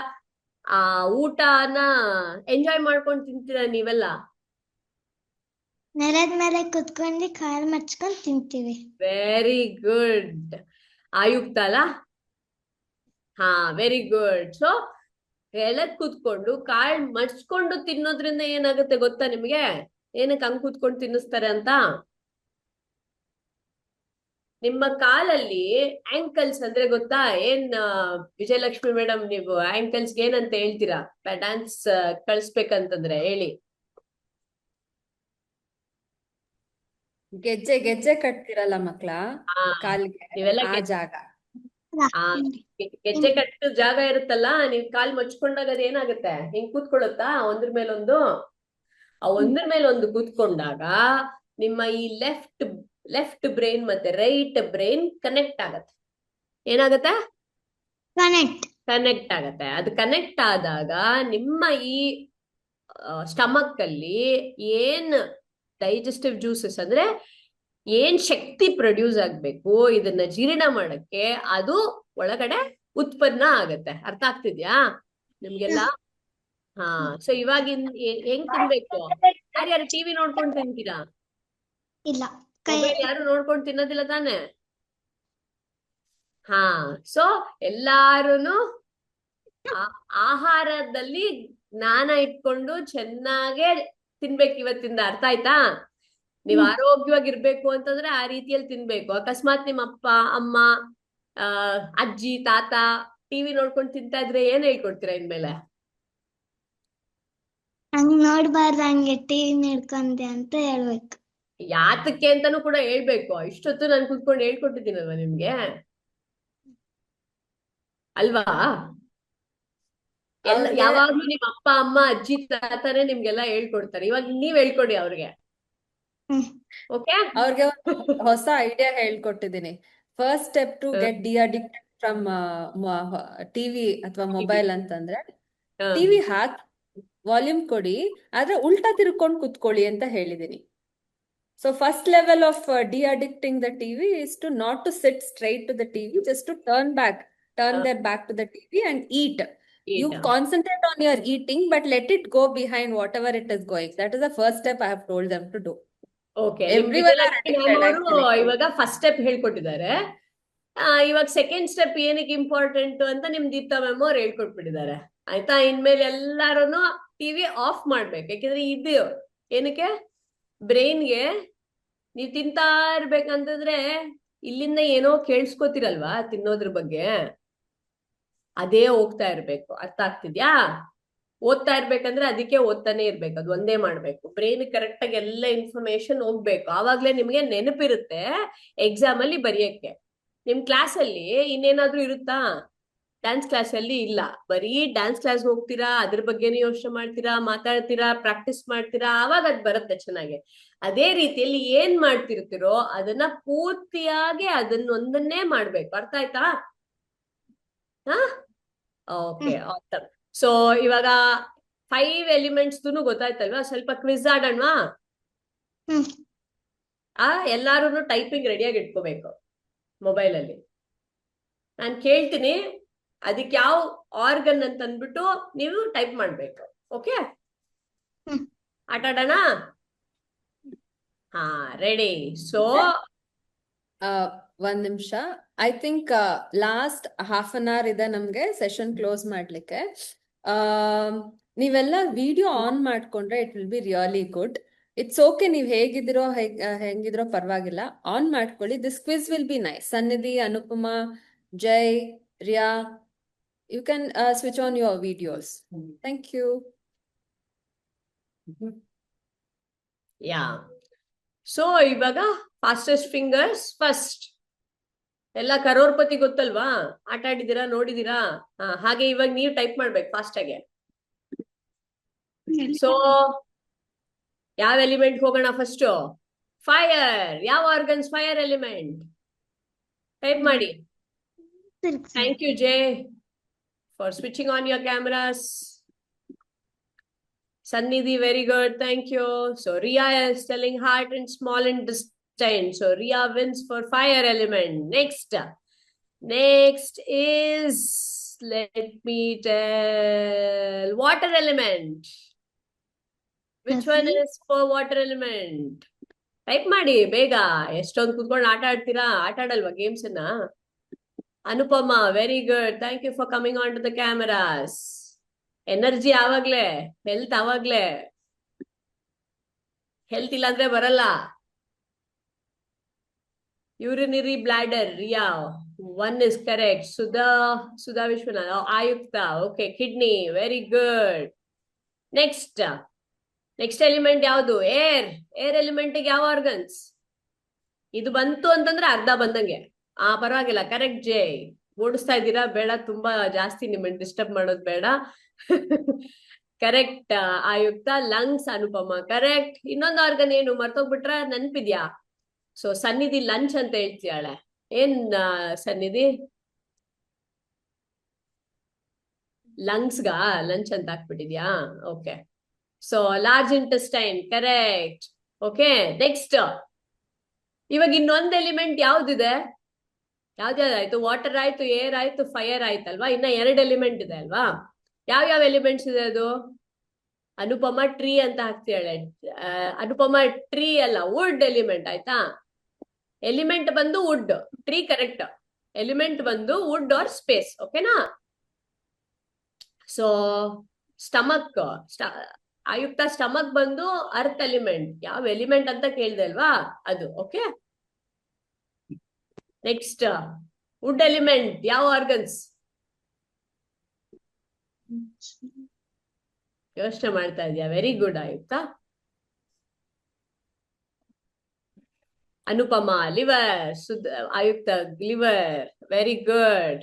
ಆ ಊಟನ ಎಂಜಾಯ್ ಮಾಡ್ಕೊಂಡು ತಿಂತೀರಾ ನೀವೆಲ್ಲ? ನೆಲದ ಮೇಲೆ ಕುತ್ಕೊಂಡು ಕಾಲು ಮಚ್ಕೊಂಡು ತಿಂತೀವಿ. Very good. ಆಯುಕ್ತ ಅಲ್ಲ? ಹಾ ವೆರಿ ಗುಡ್. ಸೊ ನೆಲದ್ ಕೂತ್ಕೊಂಡು ಕಾಳ್ ಮಡ್ಚ್ಕೊಂಡು ತಿನ್ನೋದ್ರಿಂದ ಏನಾಗುತ್ತೆ ಗೊತ್ತಾ ನಿಮ್ಗೆ? ಏನಕ್ಕೆ ಹಂಗ್ ಕೂತ್ಕೊಂಡು ತಿನ್ನಿಸ್ತಾರೆ ಅಂತ? ನಿಮ್ಮ ಕಾಲಲ್ಲಿ ಆಂಕಲ್ಸ್ ಅಂದ್ರೆ ಗೊತ್ತಾ? ವಿಜಯಲಕ್ಷ್ಮಿ ಮೇಡಮ್, ನೀವು ಆಂಕಲ್ಸ್ಗೆ ಏನಂತ ಹೇಳ್ತೀರಾ ಡ್ಯಾನ್ಸ್ ಕಳಿಸ್ಬೇಕಂತಂದ್ರೆ? ಹೇಳಿ. ಗೆಜ್ಜೆ ಕಟ್ತಿರಲ್ಲ ಮಕ್ಳ ಹಾ, ಕಾಲ್ಗೆ, ನೀವೆಲ್ಲ ಆ ಜಾಗ. ಗೆಜ್ಜೆ ಕಟ್ಟು ಜಾಗ ಇರುತ್ತಲ್ಲ, ನೀವ್ ಕಾಲ್ ಮಚ್ಕೊಂಡಾಗ ಅದ್ ಏನಾಗುತ್ತೆ? ಹಿಂಗ್ ಕೂತ್ಕೊಳ್ಳುತ್ತಾ ಒಂದ್ರ ಮೇಲೊಂದು? ಆ ಒಂದ್ರ ಮೇಲೊಂದು ಕೂತ್ಕೊಂಡಾಗ ನಿಮ್ಮ ಈ ಲೆಫ್ಟ್ ಬ್ರೈನ್ ಮತ್ತೆ ರೈಟ್ ಬ್ರೈನ್ ಕನೆಕ್ಟ್ ಆಗತ್ತೆ. ಏನಾಗತ್ತೆ? ಕನೆಕ್ಟ್ ಆಗತ್ತೆ. ಅದು ಕನೆಕ್ಟ್ ಆದಾಗ ನಿಮ್ಮ ಈ ಸ್ಟಮಕ್ ಅಲ್ಲಿ ಏನ್ ಡೈಜೆಸ್ಟಿವ್ ಜ್ಯೂಸಸ್ ಅಂದ್ರೆ ಏನ್ ಶಕ್ತಿ ಪ್ರೊಡ್ಯೂಸ್ ಆಗ್ಬೇಕು ಇದನ್ನ ಜೀರ್ಣ ಮಾಡಕ್ಕೆ, ಅದು ಒಳಗಡೆ ಉತ್ಪನ್ನ ಆಗತ್ತೆ. ಅರ್ಥ ಆಗ್ತಿದ್ಯಾ ನಿಮ್ಗೆಲ್ಲ? ಹಾ. ಸೊ ಇವಾಗ ಹೆಂಗ್ ತಿನ್ಬೇಕು? ಯಾರ್ಯಾರು ಟಿವಿ ನೋಡ್ಕೊಂಡು ತಿಂತೀರಾ? ಇಲ್ಲ. ಮೊಬೈಲ್ ಯಾರು ನೋಡ್ಕೊಂಡು ತಿನ್ನೋದಿಲ್ಲ ತಾನೆ? ಹಾ. ಸೊ ಎಲ್ಲಾರುನು ಆಹಾರದಲ್ಲಿ ಜ್ಞಾನ ಇಟ್ಕೊಂಡು ಚೆನ್ನಾಗೆ ತಿನ್ಬೇಕು ಇವತ್ತಿಂದ. ಅರ್ಥ ಆಯ್ತಾ? ನೀವ್ ಆರೋಗ್ಯವಾಗಿರ್ಬೇಕು ಅಂತಂದ್ರೆ ಆ ರೀತಿಯಲ್ಲಿ ತಿನ್ಬೇಕು. ಅಕಸ್ಮಾತ್ ನಿಮ್ಮ ಅಪ್ಪ ಅಮ್ಮ ಅಜ್ಜಿ ತಾತ ಟಿವಿ ನೋಡ್ಕೊಂಡು ತಿಂತಾ ಇದ್ರೆ ಏನ್ ಹೇಳ್ಕೊಡ್ತೀರಾ ಇನ್ಮೇಲೆ? ಹಂಗ್ ನೋಡ್ಬಾರ್ದು, ಹಂಗೆ ಟಿವಿ ನೋಡ್ಕೊಂಡೆ ಅಂತ ಹೇಳ್ಬೇಕು. ಯಾತಕ್ಕೆ ಅಂತಾನು ಕೂಡ ಹೇಳ್ಬೇಕು. ಇಷ್ಟೊತ್ತು ನಾನು ಕುತ್ಕೊಂಡು ಹೇಳ್ಕೊಟ್ಟಿದ್ದೀನಲ್ವಾ ನಿಮ್ಗೆ, ಅಲ್ವಾ? ಯಾವಾಗ್ಲೂ ನಿಮ್ ಅಪ್ಪ ಅಮ್ಮ ಅಜ್ಜಿ ತಾತನೇ ನಿಮ್ಗೆಲ್ಲ ಹೇಳ್ಕೊಡ್ತಾರೆ. ಇವಾಗ ನೀವ್ ಹೇಳ್ಕೊಡಿ ಅವ್ರಿಗೆ. ಓಕೆ? ಅವ್ರಿಗೆ ಹೊಸ ಐಡಿಯಾ ಹೇಳ್ಕೊಟ್ಟಿದ್ದೀನಿ. First step to get de-addicted from TV ಅಥವಾ ಮೊಬೈಲ್ ಅಂತಂದ್ರೆ, ಟಿವಿ ಹಾಕಿ ವಾಲ್ಯೂಮ್ ಕೊಡಿ, ಆದ್ರೆ ಉಲ್ಟಾ ತಿರ್ಕೊಂಡು ಕುತ್ಕೊಳ್ಳಿ ಅಂತ ಹೇಳಿದೀನಿ. So first level of de-addicting the TV is to not to sit straight to the TV, just to turn their back to the TV and eat. You eat. concentrate on your eating, but let it go behind whatever it is going. That is the first step I have told them to do. Okay, ನಿಮ್ Everyone are Vijayalakshmi ma'am addicted ಅವರು actually. ಇವಾಗ first step ಹೇಳ್ಕೊಟ್ಟಿದ್ದಾರೆ. ಇವಾಗ second step ಏನಕ್ಕೆ important ಅಂತ ನಿಮ್ Deepta ma'am ಅವ್ರು ಹೇಳ್ಕೊಟ್ಬಿಟ್ಟಿದ್ದಾರೆ. ಆಯ್ತಾ? ಇನ್ಮೇಲೆ ಎಲ್ಲಾರು ಟಿವಿ ಆಫ್ ಮಾಡ್ಬೇಕು. ಯಾಕೆಂದ್ರೆ ಇದು ಏನಕ್ಕೆ ಬ್ರೈನ್ಗೆ ನೀವ್ ತಿಂತಾ ಇರ್ಬೇಕಂತಂದ್ರೆ ಇಲ್ಲಿಂದ ಏನೋ ಕೇಳಿಸ್ಕೊತಿರಲ್ವಾ ತಿನ್ನೋದ್ರ ಬಗ್ಗೆ, ಅದೇ ಹೋಗ್ತಾ ಇರ್ಬೇಕು. ಅರ್ಥ ಆಗ್ತಿದ್ಯಾ? ಓದ್ತಾ ಇರ್ಬೇಕಂದ್ರೆ ಅದಕ್ಕೆ ಓದ್ತಾನೆ ಇರ್ಬೇಕು, ಅದು ಒಂದೇ ಮಾಡ್ಬೇಕು. ಬ್ರೈನ್ ಕರೆಕ್ಟ್ ಆಗಿ ಎಲ್ಲ ಇನ್ಫಾರ್ಮೇಶನ್ ಹೋಗ್ಬೇಕು, ಆವಾಗ್ಲೇ ನಿಮ್ಗೆ ನೆನಪಿರುತ್ತೆ ಎಕ್ಸಾಮ್ ಅಲ್ಲಿ ಬರೆಯಕ್ಕೆ. ನಿಮ್ ಕ್ಲಾಸ್ ಅಲ್ಲಿ ಇನ್ನೇನಾದ್ರೂ ಇರುತ್ತಾ? ಡ್ಯಾನ್ಸ್ ಕ್ಲಾಸ್ ಅಲ್ಲಿ ಇಲ್ಲ, ಬರೀ ಡ್ಯಾನ್ಸ್ ಕ್ಲಾಸ್ ಹೋಗ್ತೀರಾ, ಅದ್ರ ಬಗ್ಗೆನೇ ಯೋಚನೆ ಮಾಡ್ತೀರಾ, ಮಾತಾಡ್ತೀರಾ, ಪ್ರಾಕ್ಟೀಸ್ ಮಾಡ್ತೀರಾ, ಆವಾಗ ಅದ್ ಬರುತ್ತೆ ಚೆನ್ನಾಗಿ. ಅದೇ ರೀತಿಯಲ್ಲಿ ಏನ್ ಮಾಡ್ತಿರ್ತೀರೋ ಅದನ್ನ ಪೂರ್ತಿಯಾಗಿ ಅದನ್ನೊಂದನ್ನೇ ಮಾಡ್ಬೇಕು. ಅರ್ಥ ಆಯ್ತಾ? ಹಾ, ಓಕೆ, ಆಸಮ್. ಸೊ ಇವಾಗ 5 ಎಲಿಮೆಂಟ್ಸ್ ಗೊತ್ತಾಯ್ತಲ್ವಾ? ಸ್ವಲ್ಪ ಕ್ವಿಜ್ ಆಡೋಣವಾ? ಹ್ಮ್. ಎಲ್ಲಾರು ಟೈಪಿಂಗ್ ರೆಡಿಯಾಗಿ ಇಟ್ಕೋಬೇಕು ಮೊಬೈಲ್ ಅಲ್ಲಿ. ನಾನು ಕೇಳ್ತೀನಿ, ಅದಕ್ಕೆ ಯಾವ ಆರ್ಗನ್ ಅಂತ ಅಂದ್ಬಿಟ್ಟು ನೀವು ಟೈಪ್ ಮಾಡ್ಬೇಕು. Okay, hmm. ಆಟ ಆಡೋಣ? ಹಾ, ರೆಡಿ. ಸೊ ಒಂದ್ ನಿಮಿಷ. I think last half an hour ಇದೆ ನಮ್ಗೆ ಸೆಷನ್ ಕ್ಲೋಸ್ ಮಾಡ್ಲಿಕ್ಕೆ. ನೀವೆಲ್ಲ ವಿಡಿಯೋ ಆನ್ ಮಾಡ್ಕೊಂಡ್ರೆ it will be really good. It's okay, ನೀವ್ ಹೇಗಿದಿರೋ ಹೆಂಗಿದ್ರೋ ಪರವಾಗಿಲ್ಲ, ಆನ್ ಮಾಡ್ಕೊಳ್ಳಿ. This quiz will be nice. Sannidhi, Anupama, Jai, Riya, you can switch on your videos. Thank you. Yeah, so ಇವಾಗ ಫಾಸ್ಟೆಸ್ಟ್ ಫಿಂಗರ್ಸ್ ಫಸ್ಟ್. ಎಲ್ಲ ಕರೋರ್ಪತಿ ಗೊತ್ತಲ್ವಾ? ಆಟ ಆಡಿದೀರಾ, ನೋಡಿದೀರಾ? ಹಾಗೆ ಇವಾಗ ನೀವು ಟೈಪ್ ಮಾಡ್ಬೇಕು ಫಾಸ್ಟ್ ಆಗಿ. ಸೊ ಯಾವ ಎಲಿಮೆಂಟ್ ಹೋಗೋಣ ಫಸ್ಟ್? ಫೈರ್. ಯಾವ ಆರ್ಗನ್ಸ್ ಫೈರ್ ಎಲಿಮೆಂಟ್? ಟೈಪ್ ಮಾಡಿ. Thank you Jai for switching on your cameras. Sannidhi, very good, thank you. So Riya is telling heart and small intestine. So Riya wins for fire element. Next is, let me tell, water element. Which one is for water element? Type ಮಾಡಿ ಬೇಗ. ಎಷ್ಟೊಂದು ಕೂತ್ಕೊಂಡು ಆಟ ಆಡ್ತೀರಾ? ಆಟ ಆಡಲ್ವಾ games ಅನ್ನ? Anupama, very good, thank you for coming on to the cameras. Energy ಆವಾಗ್ಲೇ, health ಆವಾಗ್ಲೇ. Health ಇಲ್ಲ ಅಂದ್ರೆ ಬರಲ್ಲ. Urinary bladder, Riya, 1 is correct. Sudha Vishwanath, Ayukta, okay. Kidney, very good. Next element ಯಾವುದು? ಏರ್ ಎಲಿಮೆಂಟ್ ಯಾವ ಆರ್ಗನ್ಸ್? ಇದು ಬಂತು ಅಂತಂದ್ರೆ ಅರ್ಧ ಬಂದಂಗೆ. ಪರವಾಗಿಲ್ಲ, ಕರೆಕ್ಟ್ ಜೈ. ಓಡಿಸ್ತಾ ಇದ್ದೀರಾ? ಬೇಡ, ತುಂಬಾ ಜಾಸ್ತಿ ನಿಮ್ಮನ್ನ ಡಿಸ್ಟರ್ಬ್ ಮಾಡೋದು ಬೇಡ. ಕರೆಕ್ಟ್ ಆಯುಕ್ತ. ಲಂಗ್ಸ್, ಅನುಪಮ, ಕರೆಕ್ಟ್. ಇನ್ನೊಂದು ಆರ್ಗನ್ ಏನು ಮರ್ತೋಗ್ಬಿಟ್ರ? ನೆನ್ಪಿದ್ಯಾ? ಸೊ ಸನ್ನಿಧಿ ಲಂಚ್ ಅಂತ ಹೇಳ್ತೀಯಾಳೆ. ಏನ್ ಸನ್ನಿಧಿ? ಲಂಗ್ಸ್ಗ ಲಂಚ್ ಅಂತ ಹಾಕ್ಬಿಟ್ಟಿದ್ಯಾ? Okay. So large intestine, correct. Okay, next ಇವಾಗ ಇನ್ನೊಂದು ಎಲಿಮೆಂಟ್ ಯಾವ್ದಿದೆ? ಯಾವ್ದಾಯ್ತು? ವಾಟರ್ ಆಯ್ತು, ಏರ್ ಆಯ್ತು, ಫೈರ್ ಆಯ್ತಲ್ವಾ? ಇನ್ನ 2 ಎಲಿಮೆಂಟ್ ಇದೆ ಅಲ್ವಾ? ಯಾವ ಎಲಿಮೆಂಟ್ಸ್ ಇದೆ ಅದು? ಅನುಪಮ ಟ್ರೀ ಅಂತ ಹಾಕ್ತಿಯಾಳೆ. ಅನುಪಮ ಟ್ರೀ ಅಲ್ಲ, ವುಡ್ ಎಲಿಮೆಂಟ್. ಆಯ್ತಾ? ಎಲಿಮೆಂಟ್ ಬಂದು ವುಡ್, ಟ್ರೀ ಕರೆಕ್ಟ್. ಎಲಿಮೆಂಟ್ ಬಂದು ವುಡ್ ಆರ್ ಸ್ಪೇಸ್. ಓಕೆನಾ? ಸೊ ಸ್ಟಮಕ್, ಆಯುಕ್ತ, ಸ್ಟಮಕ್ ಬಂದು ಅರ್ತ್ ಎಲಿಮೆಂಟ್. ಯಾವ ಎಲಿಮೆಂಟ್ ಅಂತ ಕೇಳಿದೆ ಅಲ್ವಾ? ಅದು. ಓಕೆ, ನೆಕ್ಸ್ಟ್ ವುಡ್ ಎಲಿಮೆಂಟ್ ಯಾವ ಆರ್ಗನ್ಸ್? ಯೋಚನೆ ಮಾಡ್ತಾ ಇದೆಯಾ? ವೆರಿ ಗುಡ್ ಆಯುಕ್ತ. ಅನುಪಮ ಲಿವರ್, ಆಯುಕ್ತ ಲಿವರ್, ವೆರಿ ಗುಡ್.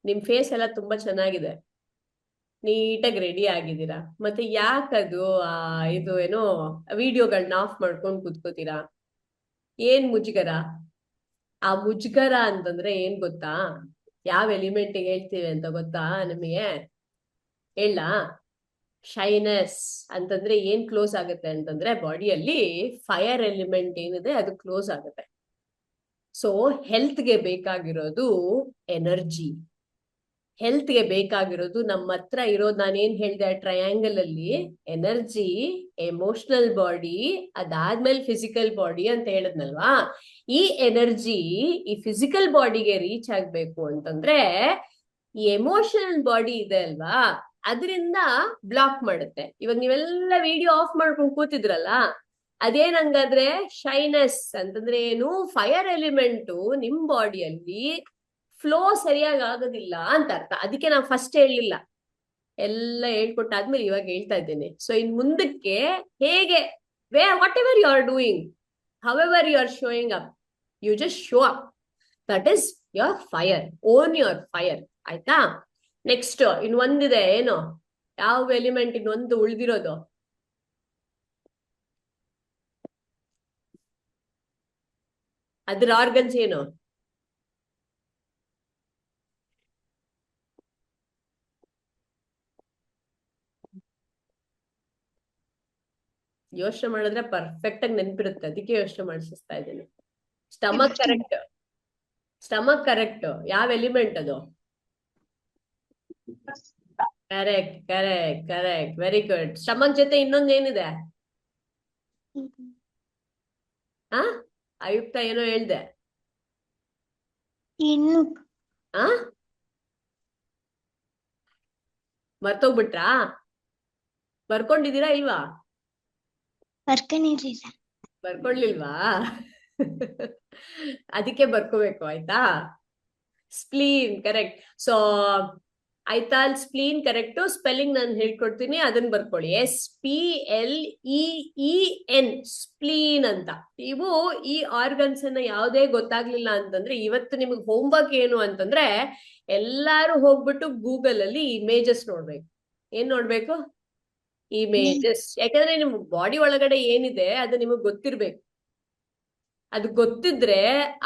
ನಿಮ್ ಫೇಸ್ ಎಲ್ಲ ತುಂಬಾ ಚೆನ್ನಾಗಿದೆ, ನೀಟಾಗಿ ರೆಡಿ ಆಗಿದ್ದೀರಾ. ಮತ್ತೆ ಯಾಕದು ಇದು ಏನೋ ವಿಡಿಯೋಗಳನ್ನ ಆಫ್ ಮಾಡ್ಕೊಂಡು ಕೂತ್ಕೋತೀರಾ? ಏನ್ ಮುಜುಗರ? ಆ ಮುಜುಗರ ಅಂತಂದ್ರೆ ಏನ್ ಗೊತ್ತಾ? ಯಾವ ಎಲಿಮೆಂಟ್ ಹೇಳ್ತೀವಿ ಅಂತ ಗೊತ್ತಾ ನಿಮಗೆ? ಹೇಳ, ಶೈನೆಸ್ ಅಂತಂದ್ರೆ ಏನ್ ಕ್ಲೋಸ್ ಆಗುತ್ತೆ ಅಂತಂದ್ರೆ ಬಾಡಿಯಲ್ಲಿ ಫೈರ್ ಎಲಿಮೆಂಟ್ ಏನಿದೆ ಅದು ಕ್ಲೋಸ್ ಆಗುತ್ತೆ. ಸೊ ಹೆಲ್ತ್ಗೆ ಬೇಕಾಗಿರೋದು ಎನರ್ಜಿ. ಹೆಲ್ತ್ಗೆ ಬೇಕಾಗಿರೋದು ನಮ್ಮ ಹತ್ರ ಇರೋದು, ನಾನೇನ್ ಹೇಳ್ದೆ ಟ್ರಯಾಂಗಲ್ ಅಲ್ಲಿ ಎನರ್ಜಿ, ಎಮೋಷನಲ್ ಬಾಡಿ, ಅದಾದ್ಮೇಲೆ ಫಿಸಿಕಲ್ ಬಾಡಿ ಅಂತ ಹೇಳದ್ನಲ್ವಾ. ಈ ಎನರ್ಜಿ ಈ ಫಿಸಿಕಲ್ ಬಾಡಿಗೆ ರೀಚ್ ಆಗ್ಬೇಕು ಅಂತಂದ್ರೆ ಈ ಎಮೋಷನಲ್ ಬಾಡಿ ಇದೆ ಅಲ್ವಾ, ಅದರಿಂದ ಬ್ಲಾಕ್ ಮಾಡುತ್ತೆ. ಇವಾಗ ನೀವೆಲ್ಲ ವಿಡಿಯೋ ಆಫ್ ಮಾಡ್ಕೊಂಡು ಕೂತಿದ್ರಲ್ಲ, ಅದೇನಂಗಾದ್ರೆ ಶೈನೆಸ್ ಅಂತಂದ್ರೆ ಏನು, ಫೈರ್ ಎಲಿಮೆಂಟು ನಿಮ್ ಬಾಡಿಯಲ್ಲಿ ಫ್ಲೋ ಸರಿಯಾಗಿ ಆಗೋದಿಲ್ಲ ಅಂತ ಅರ್ಥ. ಅದಕ್ಕೆ ನಾವು ಫಸ್ಟ್ ಹೇಳಲಿಲ್ಲ, ಎಲ್ಲ ಹೇಳ್ಕೊಟ್ಟಾದ್ಮೇಲೆ ಇವಾಗ ಹೇಳ್ತಾ ಇದ್ದೇನೆ. ಸೊ ಇನ್ ಮುಂದಕ್ಕೆ ಹೇಗೆ whatever you are doing, however you are showing up, you just show up. That is your fire, own your fire. ಆಯ್ತಾ? ನೆಕ್ಸ್ಟ್ ಇನ್ನೊಂದಿದೆ, ಏನು, ಯಾವ ಎಲಿಮೆಂಟ್ ಇನ್ನೊಂದು ಉಳ್ದಿರೋದು? ಅದ್ರ ಆರ್ಗನ್ಸ್ ಏನು? ಯೋಚನೆ ಮಾಡಿದ್ರೆ ಪರ್ಫೆಕ್ಟ್ ಆಗಿ ನೆನಪಿರುತ್ತೆ, ಅದಕ್ಕೆ ಯೋಚನೆ ಮಾಡಿಸ್ತಾ ಇದ್ದೀನಿ. Stomach correct, stomach correct. ಯಾವ ಎಲಿಮೆಂಟ್ ಅದು? Correct correct correct, very good. Stomach ಜೊತೆ ಇನ್ನೊಂದು ಏನಿದೆ? ಆ ಆಯುಕ್ತ ಏನೋ ಹೇಳ್ದೆ, ಇನ್ನು ಆ ಮರ್ತೋಗ್ಬಿಟ್ರಾ? ಬರ್ಕೊಂಡಿದೀರಾ ಇಲ್ವಾ? ಬರ್ಕೊಂಡಿರ್ಲಿಲ್ಲ. ಬರ್ಕೊಳ್ಳಿಲ್ವಾ? ಅದಕ್ಕೆ ಬರ್ಕೋಬೇಕು. ಆಯ್ತಾ? Spleen correct. ಸೊ ಆಯ್ತಾ, ಸ್ಪ್ಲೀನ್ ಕರೆಕ್ಟ್. ಸ್ಪೆಲ್ಲಿಂಗ್ ನಾನು ಹೇಳ್ಕೊಡ್ತೀನಿ, ಅದನ್ನ ಬರ್ಕೊಳ್ಳಿ. SPLEEN, ಸ್ಪ್ಲೀನ್ ಅಂತ. ನೀವು ಈ ಆರ್ಗನ್ಸ್ ಅನ್ನ ಯಾವುದೇ ಗೊತ್ತಾಗ್ಲಿಲ್ಲ ಅಂತಂದ್ರೆ, ಇವತ್ತು ನಿಮಗೆ ಹೋಮ್ವರ್ಕ್ ಏನು ಅಂತಂದ್ರೆ, ಎಲ್ಲಾರು ಹೋಗ್ಬಿಟ್ಟು ಗೂಗಲ್ ಅಲ್ಲಿ ಇಮೇಜಸ್ ನೋಡ್ಬೇಕು. ಏನ್ ನೋಡ್ಬೇಕು? ಇಮೇಜಸ್. ಯಾಕಂದ್ರೆ ನಿಮ್ ಬಾಡಿ ಒಳಗಡೆ ಏನಿದೆ ಅದು ನಿಮಗ್ ಗೊತ್ತಿರ್ಬೇಕು. ಅದು ಗೊತ್ತಿದ್ರೆ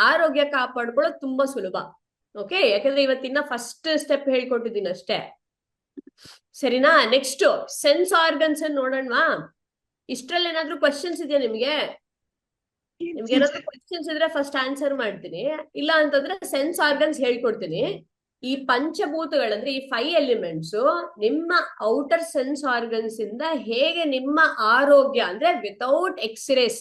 ಆರೋಗ್ಯ ಕಾಪಾಡ್ಕೊಳ್ಳೋದು ತುಂಬಾ ಸುಲಭ. ಓಕೆ, ಯಾಕಂದ್ರೆ ಇವತ್ತಿನ ಫಸ್ಟ್ ಸ್ಟೆಪ್ ಹೇಳ್ಕೊಟ್ಟಿದ್ದೀನಿ ಅಷ್ಟೇ, ಸರಿನಾ? ನೆಕ್ಸ್ಟ್ ಸೆನ್ಸ್ ಆರ್ಗನ್ಸ್ ಅನ್ನು ನೋಡೋಣವಾ? ಇಷ್ಟ್ರಲ್ಲಿ ಏನಾದ್ರೂ ಕ್ವಶನ್ಸ್ ಇದೆಯಾ ನಿಮ್ಗೆ? ನಿಮ್ಗೆ ಏನಾದ್ರು ಕ್ವಶನ್ಸ್ ಇದ್ರೆ ಫಸ್ಟ್ ಆನ್ಸರ್ ಮಾಡ್ತೀನಿ, ಇಲ್ಲ ಅಂತಂದ್ರೆ ಸೆನ್ಸ್ ಆರ್ಗನ್ಸ್ ಹೇಳ್ಕೊಡ್ತೀನಿ. ಈ ಪಂಚಭೂತಗಳಂದ್ರೆ ಈ 5 ಎಲಿಮೆಂಟ್ಸ್ ನಿಮ್ಮ ಔಟರ್ ಸೆನ್ಸ್ ಆರ್ಗನ್ಸ್ ಇಂದ ಹೇಗೆ ನಿಮ್ಮ ಆರೋಗ್ಯ ಅಂದ್ರೆ ವಿತೌಟ್ ಎಕ್ಸ್ರೇಸ್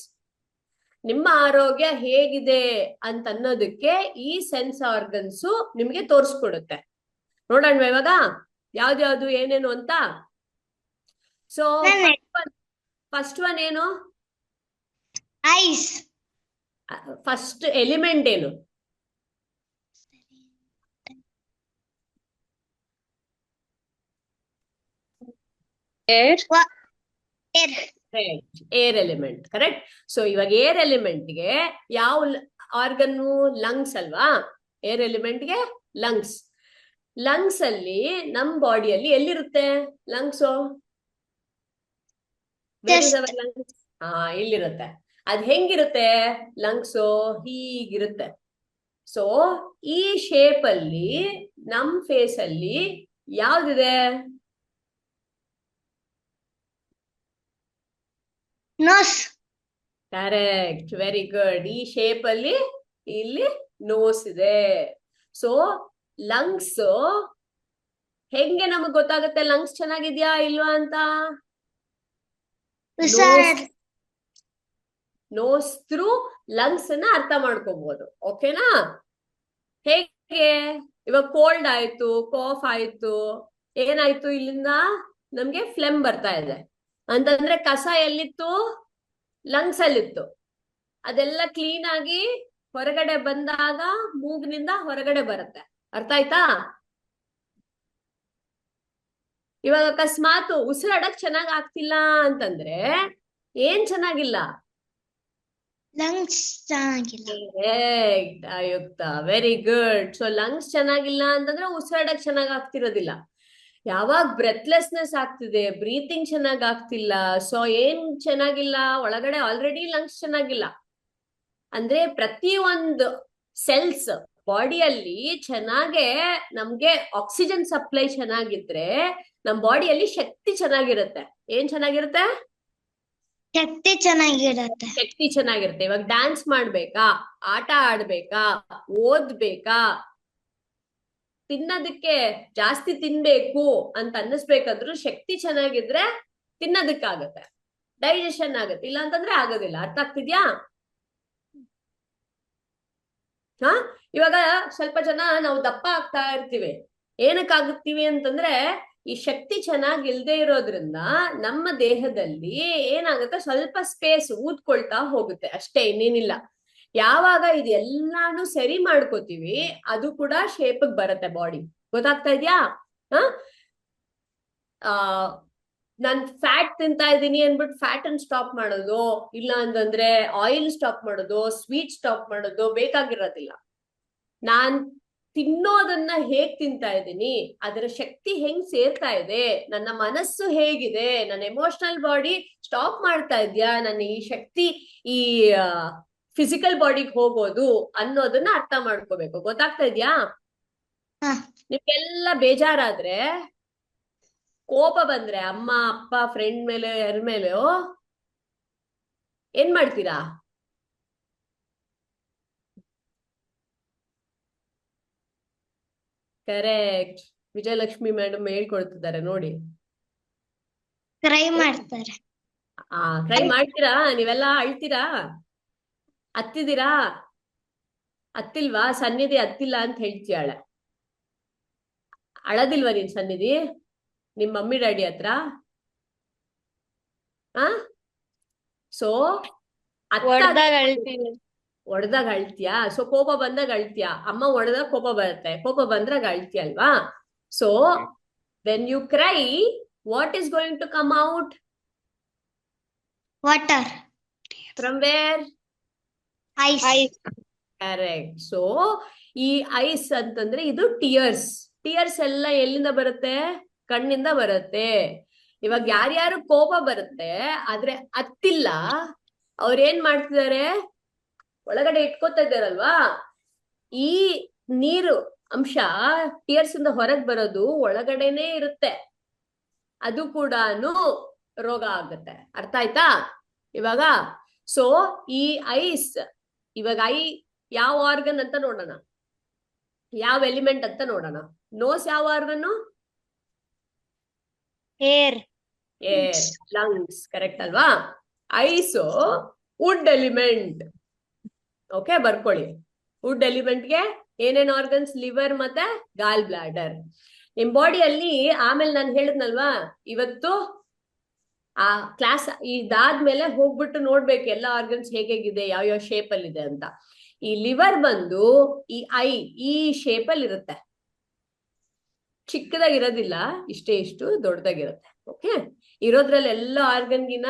ನಿಮ್ಮ ಆರೋಗ್ಯ ಹೇಗಿದೆ ಅಂತ ಅನ್ನೋದಕ್ಕೆ ಈ ಸೆನ್ಸ್ ಆರ್ಗನ್ಸ್ ನಿಮ್ಗೆ ತೋರಿಸ್ಕೊಡುತ್ತೆ. ನೋಡೋಣ ಇವಾಗ ಯಾವ್ದ್ಯಾವ್ದು ಏನೇನು ಅಂತ. ಸೊ ಫಸ್ಟ್ ಒನ್ ಏನು? ಐಸ್. ಫಸ್ಟ್ ಎಲಿಮೆಂಟ್ ಏನು? Air. Air element correct. So ಇವಾಗ ಏರ್ ಎಲಿಮೆಂಟ್ಗೆ ಯಾವ ಆರ್ಗನ್ನು? ಲಂಗ್ಸ್ ಅಲ್ವಾ? ಏರ್ ಎಲಿಮೆಂಟ್ಗೆ ಲಂಗ್ಸ್. ಲಂಗ್ಸ್ ಅಲ್ಲಿ ನಮ್ ಬಾಡಿಯಲ್ಲಿ ಎಲ್ಲಿರುತ್ತೆ ಲಂಗ್ಸು? ಲಂಗ್ಸ್ ಇಲ್ಲಿರುತ್ತೆ. ಅದ್ ಹೆಂಗಿರುತ್ತೆ ಲಂಗ್ಸು? ಹೀಗಿರುತ್ತೆ. ಸೊ ಈ ಶೇಪ್ ಅಲ್ಲಿ ನಮ್ ಫೇಸ್ ಅಲ್ಲಿ ಯಾವ್ದಿದೆ? ನೋಸ್. Correct, very good. ಈ ಶೇಪ್ ಅಲ್ಲಿ ಇಲ್ಲಿ ನೋಸ್ ಇದೆ. ಸೊ ಲಂಗ್ಸ್ ಹೆಂಗೆ ನಮಗ್ ಗೊತ್ತಾಗುತ್ತೆ ಲಂಗ್ಸ್ ಚೆನ್ನಾಗಿದ್ಯಾ ಇಲ್ವಾ ಅಂತ? ನೋಸ್ ಥ್ರೂ ಲಂಗ್ಸ್ ಅನ್ನ ಅರ್ಥ ಮಾಡ್ಕೋಬಹುದು. ಓಕೆನಾ? ಹೇಗೆ? ಇವಾಗ ಕೋಲ್ಡ್ ಆಯ್ತು, ಕಾಫ್ ಆಯ್ತು, ಏನಾಯ್ತು? ಇಲ್ಲಿಂದ ನಮ್ಗೆ ಫ್ಲೆಮ್ ಬರ್ತಾ ಇದೆ ಅಂತಂದ್ರೆ ಕಸ ಎಲ್ಲಿತ್ತು? ಲಂಗ್ಸ್ ಅಲ್ಲಿತ್ತು. ಅದೆಲ್ಲ ಕ್ಲೀನ್ ಆಗಿ ಹೊರಗಡೆ ಬಂದಾಗ ಮೂಗ್ನಿಂದ ಹೊರಗಡೆ ಬರುತ್ತೆ. ಅರ್ಥ ಆಯ್ತಾ? ಇವಾಗ ಅಕಸ್ಮಾತ್ ಉಸಿರಾಡಕ್ ಚೆನ್ನಾಗ್ ಆಗ್ತಿಲ್ಲ ಅಂತಂದ್ರೆ ಏನ್ ಚೆನ್ನಾಗಿಲ್ಲ? ಲಂಗ್ಸ್ ಚೆನ್ನಾಗಿಲ್ಲ. ಆಯುಕ್ತ, ವೆರಿ ಗುಡ್. ಸೊ ಲಂಗ್ಸ್ ಚೆನ್ನಾಗಿಲ್ಲ ಅಂತಂದ್ರೆ ಉಸಿರಾಡಕ್ ಚೆನ್ನಾಗ್ ಆಗ್ತಿರೋದಿಲ್ಲ. ಯಾವಾಗ ಬ್ರೆತ್ಲೆಸ್ನೆಸ್ ಆಗ್ತಿದೆ, ಬ್ರೀತಿಂಗ್ ಚೆನ್ನಾಗ್ ಆಗ್ತಿಲ್ಲ, ಸೊ ಏನ್ ಚೆನ್ನಾಗಿಲ್ಲ? ಒಳಗಡೆ ಆಲ್ರೆಡಿ ಲಂಗ್ಸ್ ಚೆನ್ನಾಗಿಲ್ಲ. ಅಂದ್ರೆ ಪ್ರತಿ ಒಂದು ಸೆಲ್ಸ್ ಬಾಡಿಯಲ್ಲಿ ಚೆನ್ನಾಗೆ ನಮ್ಗೆ ಆಕ್ಸಿಜನ್ ಸಪ್ಲೈ ಚೆನ್ನಾಗಿದ್ರೆ ನಮ್ ಬಾಡಿಯಲ್ಲಿ ಶಕ್ತಿ ಚೆನ್ನಾಗಿರುತ್ತೆ. ಏನ್ ಚೆನ್ನಾಗಿರುತ್ತೆ? ಶಕ್ತಿ ಚೆನ್ನಾಗಿರತ್ತೆ. ಶಕ್ತಿ ಚೆನ್ನಾಗಿರುತ್ತೆ. ಇವಾಗ ಡ್ಯಾನ್ಸ್ ಮಾಡ್ಬೇಕಾ, ಆಟ ಆಡ್ಬೇಕಾ, ಓದ್ಬೇಕಾ, ತಿನ್ನೋದಕ್ಕೆ ಜಾಸ್ತಿ ತಿನ್ಬೇಕು ಅಂತ ಅನ್ನಿಸ್ಬೇಕಂದ್ರೂ ಶಕ್ತಿ ಚೆನ್ನಾಗಿದ್ರೆ ತಿನ್ನೋದಕ್ಕಾಗತ್ತೆ, ಡೈಜೆಷನ್ ಆಗತ್ತೆ, ಇಲ್ಲ ಅಂತಂದ್ರೆ ಆಗೋದಿಲ್ಲ. ಅರ್ಥ ಆಗ್ತಿದ್ಯಾ? ಹಾ, ಇವಾಗ ಸ್ವಲ್ಪ ಜನ ನಾವು ದಪ್ಪ ಆಗ್ತಾ ಇರ್ತೀವಿ. ಏನಕ್ಕಾಗುತ್ತೀವಿ ಅಂತಂದ್ರೆ ಈ ಶಕ್ತಿ ಚೆನ್ನಾಗಿ ಇಲ್ದೇ ಇರೋದ್ರಿಂದ ನಮ್ಮ ದೇಹದಲ್ಲಿ ಏನಾಗುತ್ತೆ, ಸ್ವಲ್ಪ ಸ್ಪೇಸ್ ಊದ್ಕೊಳ್ತಾ ಹೋಗುತ್ತೆ ಅಷ್ಟೇ, ಇನ್ನೇನಿಲ್ಲ. ಯಾವಾಗ ಇದೆಲ್ಲಾನು ಸರಿ ಮಾಡ್ಕೋತೀವಿ ಅದು ಕೂಡ ಶೇಪ್ ಬರುತ್ತೆ ಬಾಡಿ. ಗೊತ್ತಾಗ್ತಾ ಇದ್ಯಾ? ಆ ನಾನ್ ಫ್ಯಾಟ್ ತಿಂತಾ ಇದ್ದೀನಿ ಅನ್ಬಿಟ್ಟು ಫ್ಯಾಟ್ ಅನ್ನು ಸ್ಟಾಪ್ ಮಾಡೋದು, ಇಲ್ಲ ಅಂತಂದ್ರೆ ಆಯಿಲ್ ಸ್ಟಾಪ್ ಮಾಡೋದು, ಸ್ವೀಟ್ ಸ್ಟಾಪ್ ಮಾಡೋದು ಬೇಕಾಗಿರೋದಿಲ್ಲ. ನಾನ್ ತಿನ್ನೋದನ್ನ ಹೇಗ್ ತಿಂತಾ ಇದ್ದೀನಿ, ಅದರ ಶಕ್ತಿ ಹೆಂಗ್ ಸೇರ್ತಾ ಇದೆ, ನನ್ನ ಮನಸ್ಸು ಹೇಗಿದೆ, ನನ್ನ ಎಮೋಷನಲ್ ಬಾಡಿ ಸ್ಟಾಪ್ ಮಾಡ್ತಾ ಇದ್ಯಾ, ನನ್ನ ಈ ಶಕ್ತಿ ಈ ಫಿಸಿಕಲ್ ಬಾಡಿಗೆ ಹೋಗೋದು ಅನ್ನೋದನ್ನ ಅರ್ಥ ಮಾಡ್ಕೋಬೇಕು. ಗೊತ್ತಾಗ್ತಾ ಇದ್ಯಾ? ಹಾ. ನಿಮ್ಗೆಲ್ಲ ಬೇಜಾರಾದ್ರೆ, ಕೋಪ ಬಂದ್ರೆ ಅಮ್ಮ ಅಪ್ಪ ಫ್ರೆಂಡ್ ಮೇಲೆ ಯಾರ ಮೇಲೆ ಏನ್ ಮಾಡ್ತೀರಾ? ಕರೆಕ್ಟ್, ವಿಜಯಲಕ್ಷ್ಮಿ ಮೇಡಮ್ ಹೇಳ್ಕೊಡ್ತಿದ್ದಾರೆ ನೋಡಿ. ಕ್ರೈ ಮಾಡ್ತಾರೆ. ಟ್ರೈ ಮಾಡ್ತೀರಾ ನೀವೆಲ್ಲ? ಅಳ್ತೀರಾ? ಅತ್ತಿದ್ದೀರಾ? ಅತ್ತಿಲ್ವಾ? ಸನ್ನಿಧಿ ಅತ್ತಿಲ್ಲ ಅಂತ ಹೇಳ್ತೀಯಾಳ. ಅಳದಿಲ್ವಾ ನೀನ್ ಸನ್ನಿಧಿ ನಿಮ್ ಮಮ್ಮಿ ಡ್ಯಾಡಿ ಹತ್ರ? ಸೊ ಒಡ್ದಾಗ ಅಳ್ತೀಯಾ? ಸೊ ಕೋಪ ಬಂದಾಗ ಅಳ್ತೀಯಾ? ಅಮ್ಮ ಒಡೆದಾಗ ಕೋಪ ಬರುತ್ತೆ, ಕೋಪ ಬಂದಾಗ ಅಳ್ತೀಯ ಅಲ್ವಾ? So when you cry, what is going to come out? Water. From where? Eyes. Correct. So ಈ ಐಸ್ ಅಂತಂದ್ರೆ ಇದು ಟಿಯರ್ಸ್. ಟಿಯರ್ಸ್ ಎಲ್ಲ ಎಲ್ಲಿಂದ ಬರುತ್ತೆ? ಕಣ್ಣಿಂದ ಬರುತ್ತೆ. ಇವಾಗ ಯಾರ್ಯಾರು ಕೋಪ ಬರುತ್ತೆ ಆದ್ರೆ ಅತ್ತಿಲ್ಲ, ಅವ್ರೇನ್ ಮಾಡ್ತಿದ್ದಾರೆ, ಒಳಗಡೆ ಇಟ್ಕೋತಾ ಇದ್ದಾರಲ್ವಾ, ಈ ನೀರು ಅಂಶ ಟಿಯರ್ಸ್ ಇಂದ ಹೊರಗ್ ಬರೋದು ಒಳಗಡೆನೆ ಇರುತ್ತೆ, ಅದು ಕೂಡ ರೋಗ ಆಗುತ್ತೆ. ಅರ್ಥ ಆಯ್ತಾ ಇವಾಗ? ಸೊ ಈ ಐಸ್, ಇವಾಗ ಯಾವ ಆರ್ಗನ್ ಅಂತ ನೋಡೋಣ, ಯಾವ ಎಲಿಮೆಂಟ್ ಅಂತ ನೋಡೋಣ. ನೋಸ್ ಯಾವ organ? Air. Air. Lungs. Correct ಅಲ್ವಾ? Ice wood element. ಓಕೆ, ಬರ್ಕೊಳ್ಳಿ. ವುಡ್ ಎಲಿಮೆಂಟ್ಗೆ ಏನೇನ್ ಆರ್ಗನ್ಸ್? ಲಿವರ್ ಮತ್ತೆ ಗಾಲ್ ಬ್ಲಾಡರ್. ನಿಮ್ ಬಾಡಿಯಲ್ಲಿ ಆಮೇಲೆ ನಾನು ಹೇಳಿದ್ನಲ್ವಾ, ಇವತ್ತು ಆ ಕ್ಲಾಸ್ ಇದಾದ್ಮೇಲೆ ಹೋಗ್ಬಿಟ್ಟು ನೋಡ್ಬೇಕು ಎಲ್ಲ ಆರ್ಗನ್ಸ್ ಹೇಗಿದೆ, ಯಾವ ಶೇಪ್ ಅಲ್ಲಿ ಇದೆ ಅಂತ. ಈ ಲಿವರ್ ಬಂದು ಈ ಈ ಶೇಪ್ ಅಲ್ಲಿ ಇರುತ್ತೆ, ಚಿಕ್ಕದಾಗಿರೋದಿಲ್ಲ, ಇಷ್ಟು ದೊಡ್ಡದಾಗಿರುತ್ತೆ. ಓಕೆ, ಇರೋದ್ರಲ್ಲಿ ಎಲ್ಲ ಆರ್ಗನ್ಗಿನ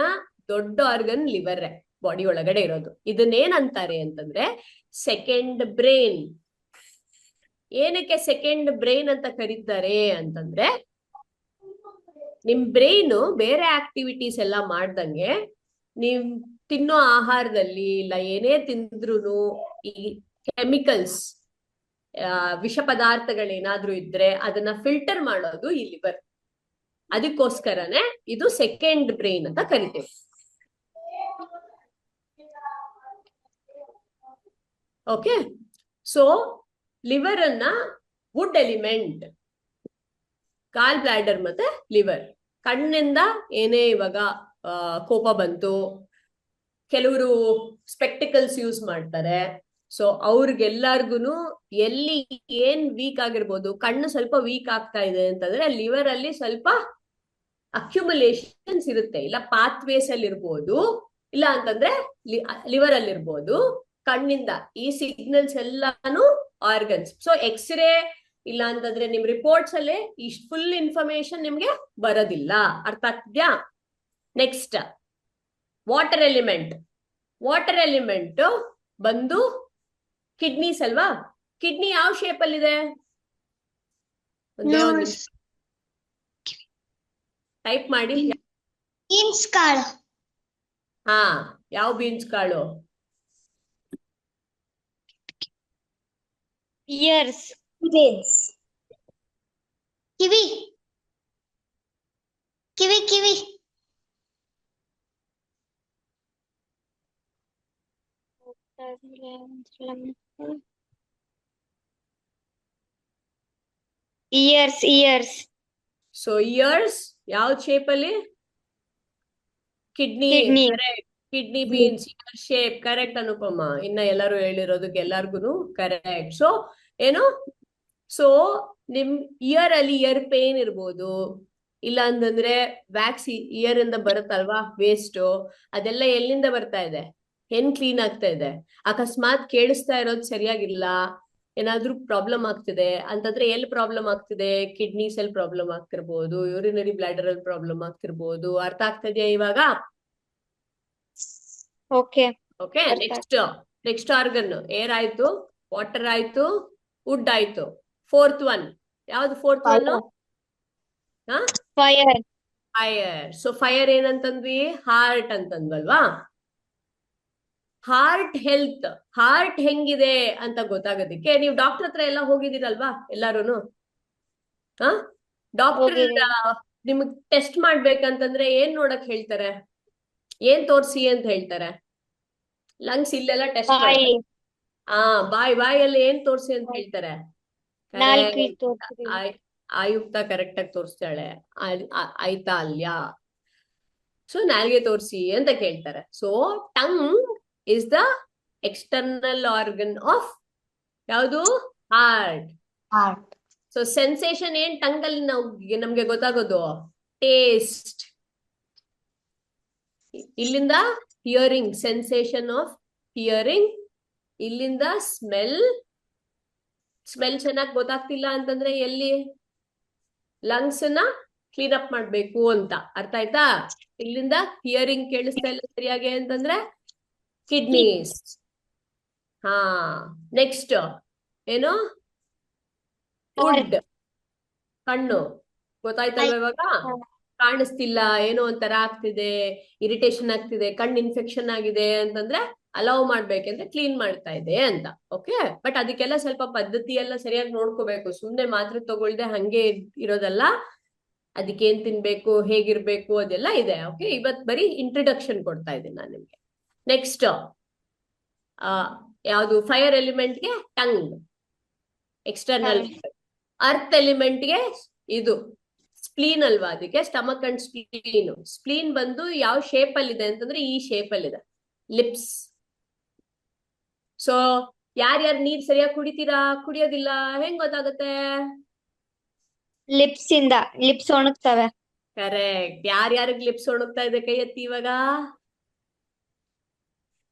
ದೊಡ್ಡ ಆರ್ಗನ್ ಲಿವರ್ ಬಾಡಿ ಒಳಗಡೆ ಇರೋದು. ಇದನ್ನೇನಂತಾರೆ ಅಂತಂದ್ರೆ ಸೆಕೆಂಡ್ ಬ್ರೈನ್. ಏನಕ್ಕೆ ಸೆಕೆಂಡ್ ಬ್ರೈನ್ ಅಂತ ಕರೀತಾರೆ ಅಂತಂದ್ರೆ, ನಿಮ್ ಬ್ರೈನ್ ಬೇರೆ ಆಕ್ಟಿವಿಟೀಸ್ ಎಲ್ಲ ಮಾಡ್ದಂಗೆ ನೀವ್ ತಿನ್ನೋ ಆಹಾರದಲ್ಲಿ ಇಲ್ಲ ಏನೇ ತಿಂದ್ರು ಈ ಕೆಮಿಕಲ್ಸ್, ವಿಷ ಪದಾರ್ಥಗಳೇನಾದ್ರೂ ಇದ್ರೆ ಅದನ್ನ ಫಿಲ್ಟರ್ ಮಾಡೋದು ಈ ಲಿವರ್. ಅದಕ್ಕೋಸ್ಕರನೇ ಇದು ಸೆಕೆಂಡ್ ಬ್ರೈನ್ ಅಂತ ಕರಿತೇವೆ. ಓಕೆ, ಸೊ ಲಿವರ್ ಅನ್ನ ವುಡ್ ಎಲಿಮೆಂಟ್, ಗಾಲ್ ಬ್ಲಾಡರ್ ಮತ್ತೆ ಲಿವರ್. ಕಣ್ಣಿಂದ ಏನೇ ಇವಾಗ ಕೋಪ ಬಂತು, ಕೆಲವರು ಸ್ಪೆಕ್ಟಿಕಲ್ಸ್ ಯೂಸ್ ಮಾಡ್ತಾರೆ. ಸೊ ಅವ್ರಿಗೆಲ್ಲರಿಗೂ ಎಲ್ಲಿ ಏನ್ ವೀಕ್ ಆಗಿರ್ಬೋದು, ಕಣ್ಣು ಸ್ವಲ್ಪ ವೀಕ್ ಆಗ್ತಾ ಇದೆ ಅಂತಂದ್ರೆ ಲಿವರ್ ಅಲ್ಲಿ ಸ್ವಲ್ಪ ಅಕ್ಯುಮುಲೇಷನ್ಸ್ ಇರುತ್ತೆ, ಇಲ್ಲ ಪಾತ್ವೇಸ್ ಅಲ್ಲಿ ಇರ್ಬೋದು, ಇಲ್ಲ ಅಂತಂದ್ರೆ ಲಿವರ್ ಅಲ್ಲಿ ಇರ್ಬೋದು. ಕಣ್ಣಿಂದ ಈ ಸಿಗ್ನಲ್ಸ್ ಎಲ್ಲಾನು ಆರ್ಗನ್ಸ್. ಸೊ ಎಕ್ಸ್ರೇ ಇಲ್ಲ ಅಂತಂದ್ರೆ ನಿಮ್ ರಿಪೋರ್ಟ್ಸ್ ಅಲ್ಲಿ ಇಷ್ಟು ಫುಲ್ ಇನ್ಫಾರ್ಮೇಶನ್ ನಿಮ್ಗೆ ಬರೋದಿಲ್ಲ. ಅರ್ಥ ಆಗ್ತಿದ್ಯಾ? Next water element. Water element ಬಂದು ಕಿಡ್ನೀಸ್ ಅಲ್ವಾ? ಕಿಡ್ನಿ ಯಾವ ಶೇಪ್ ಅಲ್ಲಿ ಇದೆ? ಟೈಪ್ ಮಾಡಿ. ಬೀನ್ಸ್ ಕಾಳು. ಹಾ, ಯಾವ ಬೀನ್ಸ್ ಕಾಳು? ಇಯರ್ಸ್. ಕಿವಿ. ಕಿವಿ ಕಿವಿ. ಇಯರ್ಸ್ ಸೊ ಇಯರ್ಸ್ ಯಾವ ಶೇಪ್ ಅಲ್ಲಿ? Kidney. Kidney. Correct. Kidney beans ear shape. Correct Anupama. ಇನ್ನ ಎಲ್ಲರೂ ಹೇಳಿರೋದಕ್ಕೆ ಎಲ್ಲಾರ್ಗು ಕರೆಕ್ಟ್. ಸೊ ಏನು? ಸೊ ನಿಮ್ ಇಯರ್ ಅಲ್ಲಿ ಇಯರ್ ಪೇನ್ ಇರ್ಬೋದು, ಇಲ್ಲ ಅಂತಂದ್ರೆ ವ್ಯಾಕ್ಸ್ ಇಯರ್ ಇಂದ ಬರುತ್ತಲ್ವಾ ವೇಸ್ಟ್, ಅದೆಲ್ಲ ಎಲ್ಲಿಂದ ಬರ್ತಾ ಇದೆ? ಹೆಂಗ್ ಕ್ಲೀನ್ ಆಗ್ತಾ ಇದೆ? ಅಕಸ್ಮಾತ್ ಕೇಳಿಸ್ತಾ ಇರೋದು ಸರಿಯಾಗಿಲ್ಲ, ಏನಾದ್ರೂ ಪ್ರಾಬ್ಲಮ್ ಆಗ್ತಿದೆ ಅಂತಂದ್ರೆ ಎಲ್ಲಿ ಪ್ರಾಬ್ಲಮ್ ಆಗ್ತಿದೆ? ಕಿಡ್ನೀಸ್ ಅಲ್ಲಿ ಪ್ರಾಬ್ಲಮ್ ಆಗ್ತಿರ್ಬೋದು, ಯೂರಿನರಿ ಬ್ಲಾಡರ್ ಅಲ್ಲಿ ಪ್ರಾಬ್ಲಮ್ ಆಗ್ತಿರ್ಬೋದು. ಅರ್ಥ ಆಗ್ತಾ ಇದೆಯಾ ಇವಾಗ? Okay okay. Next organ air ಆಯ್ತು, ವಾಟರ್ ಆಯ್ತು, ವುಡ್ ಆಯ್ತು. ಫೋರ್ತ್ ಒನ್ ಯಾವ್ದು? Fourth one fire fire. So fire ಏನಂತಂದ್ವಿ? ಹಾರ್ಟ್ ಅಂತಂದ್ವಲ್ವಾ? ಹಾರ್ಟ್ ಹೆಲ್ತ್, ಹಾರ್ಟ್ ಹೆಂಗಿದೆ ಅಂತ ಗೊತ್ತಾಗೋದಿಕ್ಕೆ ನೀವು ಡಾಕ್ಟರ್ ಹತ್ರ ಎಲ್ಲ ಹೋಗಿದ್ದೀರಲ್ವಾ ಎಲ್ಲಾರುನು? ಡಾಕ್ಟರ್ ಹೋಗಿದ್ದೀನಿ. ನಿಮಗ್ ಟೆಸ್ಟ್ ಮಾಡ್ಬೇಕಂತಂದ್ರೆ ಏನ್ ನೋಡಕ್ ಹೇಳ್ತಾರೆ? ಏನ್ ತೋರ್ಸಿ ಅಂತ ಹೇಳ್ತಾರೆ? ಲಂಗ್ಸ್ ಇಲ್ಲೆಲ್ಲ ಟೆಸ್ಟ್ ಬಾಯಿ ಮಾಡ್ತಾರೆ. ಬಾಯಲ್ಲಿ ಏನ್ ತೋರ್ಸಿ ಅಂತ ಹೇಳ್ತಾರೆ? ನಾಲ್ಕು Correct. ತೋರಿಸ್ತೀವಿ. ಆಯುಕ್ತ ಕರೆಕ್ಟ್ ಆಗಿ ತೋರಿಸ್ತಾಳೆ. ಆಯ್ತಾ ಅಲ್ಯಾ? ಸೊ ನಾಲ್ಗೆ ತೋರಿಸಿ ಅಂತ ಕೇಳ್ತಾರೆ. So tongue is the external organ of ಯಾವುದು? ಹಾರ್ಟ್. ಸೊ ಸೆನ್ಸೇಷನ್ ಏನ್ ಟಂಗ್ ಅಲ್ಲಿ ನಮ್ಗೆ ಗೊತ್ತಾಗೋದು? ಟೇಸ್ಟ್. ಇಲ್ಲಿಂದ ಹಿಯರಿಂಗ್, ಸೆನ್ಸೇಷನ್ ಆಫ್ ಹಿಯರಿಂಗ್. ಇಲ್ಲಿಂದ ಸ್ಮೆಲ್ ಚೆನ್ನಾಗಿ ಗೊತ್ತಾಗ್ತಿಲ್ಲ ಅಂತಂದ್ರೆ ಎಲ್ಲಿ? ಲಂಗ್ಸ್ ನ ಕ್ಲೀನ್ ಅಪ್ ಮಾಡ್ಬೇಕು ಅಂತ. ಅರ್ಥ ಆಯ್ತಾ? ಇಲ್ಲಿಂದ ಹಿಯರಿಂಗ್ ಕೇಳಿಸ್ತಾ ಇಲ್ಲ ಸರಿಯಾಗಿ ಅಂತಂದ್ರೆ ಕಿಡ್ನೀಸ್. ಹಾ. ನೆಕ್ಸ್ಟ್ ಏನು? ವುಡ್, ಕಣ್ಣು. ಗೊತ್ತಾಯ್ತಲ್ವ ಇವಾಗ? ಕಾಣಿಸ್ತಿಲ್ಲ, ಏನೋ ಒಂಥರ ಆಗ್ತಿದೆ, ಇರಿಟೇಷನ್ ಆಗ್ತಿದೆ, ಕಣ್ಣು ಇನ್ಫೆಕ್ಷನ್ ಆಗಿದೆ ಅಂತಂದ್ರೆ ಅಲೌ ಮಾಡ್ಬೇಕಂದ್ರೆ ಕ್ಲೀನ್ ಮಾಡ್ತಾ ಇದೆ ಅಂತ. ಓಕೆ. ಬಟ್ ಅದಕ್ಕೆಲ್ಲ ಸ್ವಲ್ಪ ಪದ್ಧತಿ ಎಲ್ಲ ಸರಿಯಾಗಿ ನೋಡ್ಕೋಬೇಕು. ಸುಮ್ನೆ ಮಾತ್ರೆ ತಗೊಳ್ದೆ ಹಂಗೆ ಇರೋದಲ್ಲ. ಅದಕ್ಕೆ ಏನ್ ತಿನ್ಬೇಕು, ಹೇಗಿರ್ಬೇಕು ಅದೆಲ್ಲ ಇದೆ. ಓಕೆ. ಇವತ್ ಬರೀ ಇಂಟ್ರಡಕ್ಷನ್ ಕೊಡ್ತಾ ಇದ್ದೀನಿ ನಾನು ನಿಮ್ಗೆ. ನೆಕ್ಸ್ಟ್ ಯಾವುದು? ಫೈರ್ ಎಲಿಮೆಂಟ್ಗೆ ಟಂಗ್ ಎಕ್ಸ್ಟರ್ನಲ್. ಅರ್ತ್ ಎಲಿಮೆಂಟ್ಗೆ ಇದು ಸ್ಪ್ಲೀನ್ ಅಲ್ವಾ? ಅದಕ್ಕೆ ಸ್ಟಮಕ್ ಅಂಡ್ ಸ್ಪ್ಲೀನ್. ಸ್ಪ್ಲೀನ್ ಬಂದು ಯಾವ ಶೇಪ್ ಅಲ್ಲಿ ಇದೆ ಅಂತಂದ್ರೆ ಈ ಶೇಪ್ ಅಲ್ಲಿ ಇದೆ, ಲಿಪ್ಸ್. ಸೊ ಯಾರ್ಯಾರು ನೀರ್ ಸರಿಯಾಗಿ ಕುಡಿತೀರಾ, ಕುಡಿಯೋದಿಲ್ಲ, ಹೆಂಗ್ ಗೊತ್ತಾಗುತ್ತೆ? ಲಿಪ್ಸ್ ಒಣಗ್ತವೆ. ಕರೆಕ್ಟ್. ಯಾರ್ಯಾರಿಗೆ ಲಿಪ್ಸ್ ಒಣಗ್ತಾ ಇದೆ ಕೈ ಎತ್ತಿ ಇವಾಗ.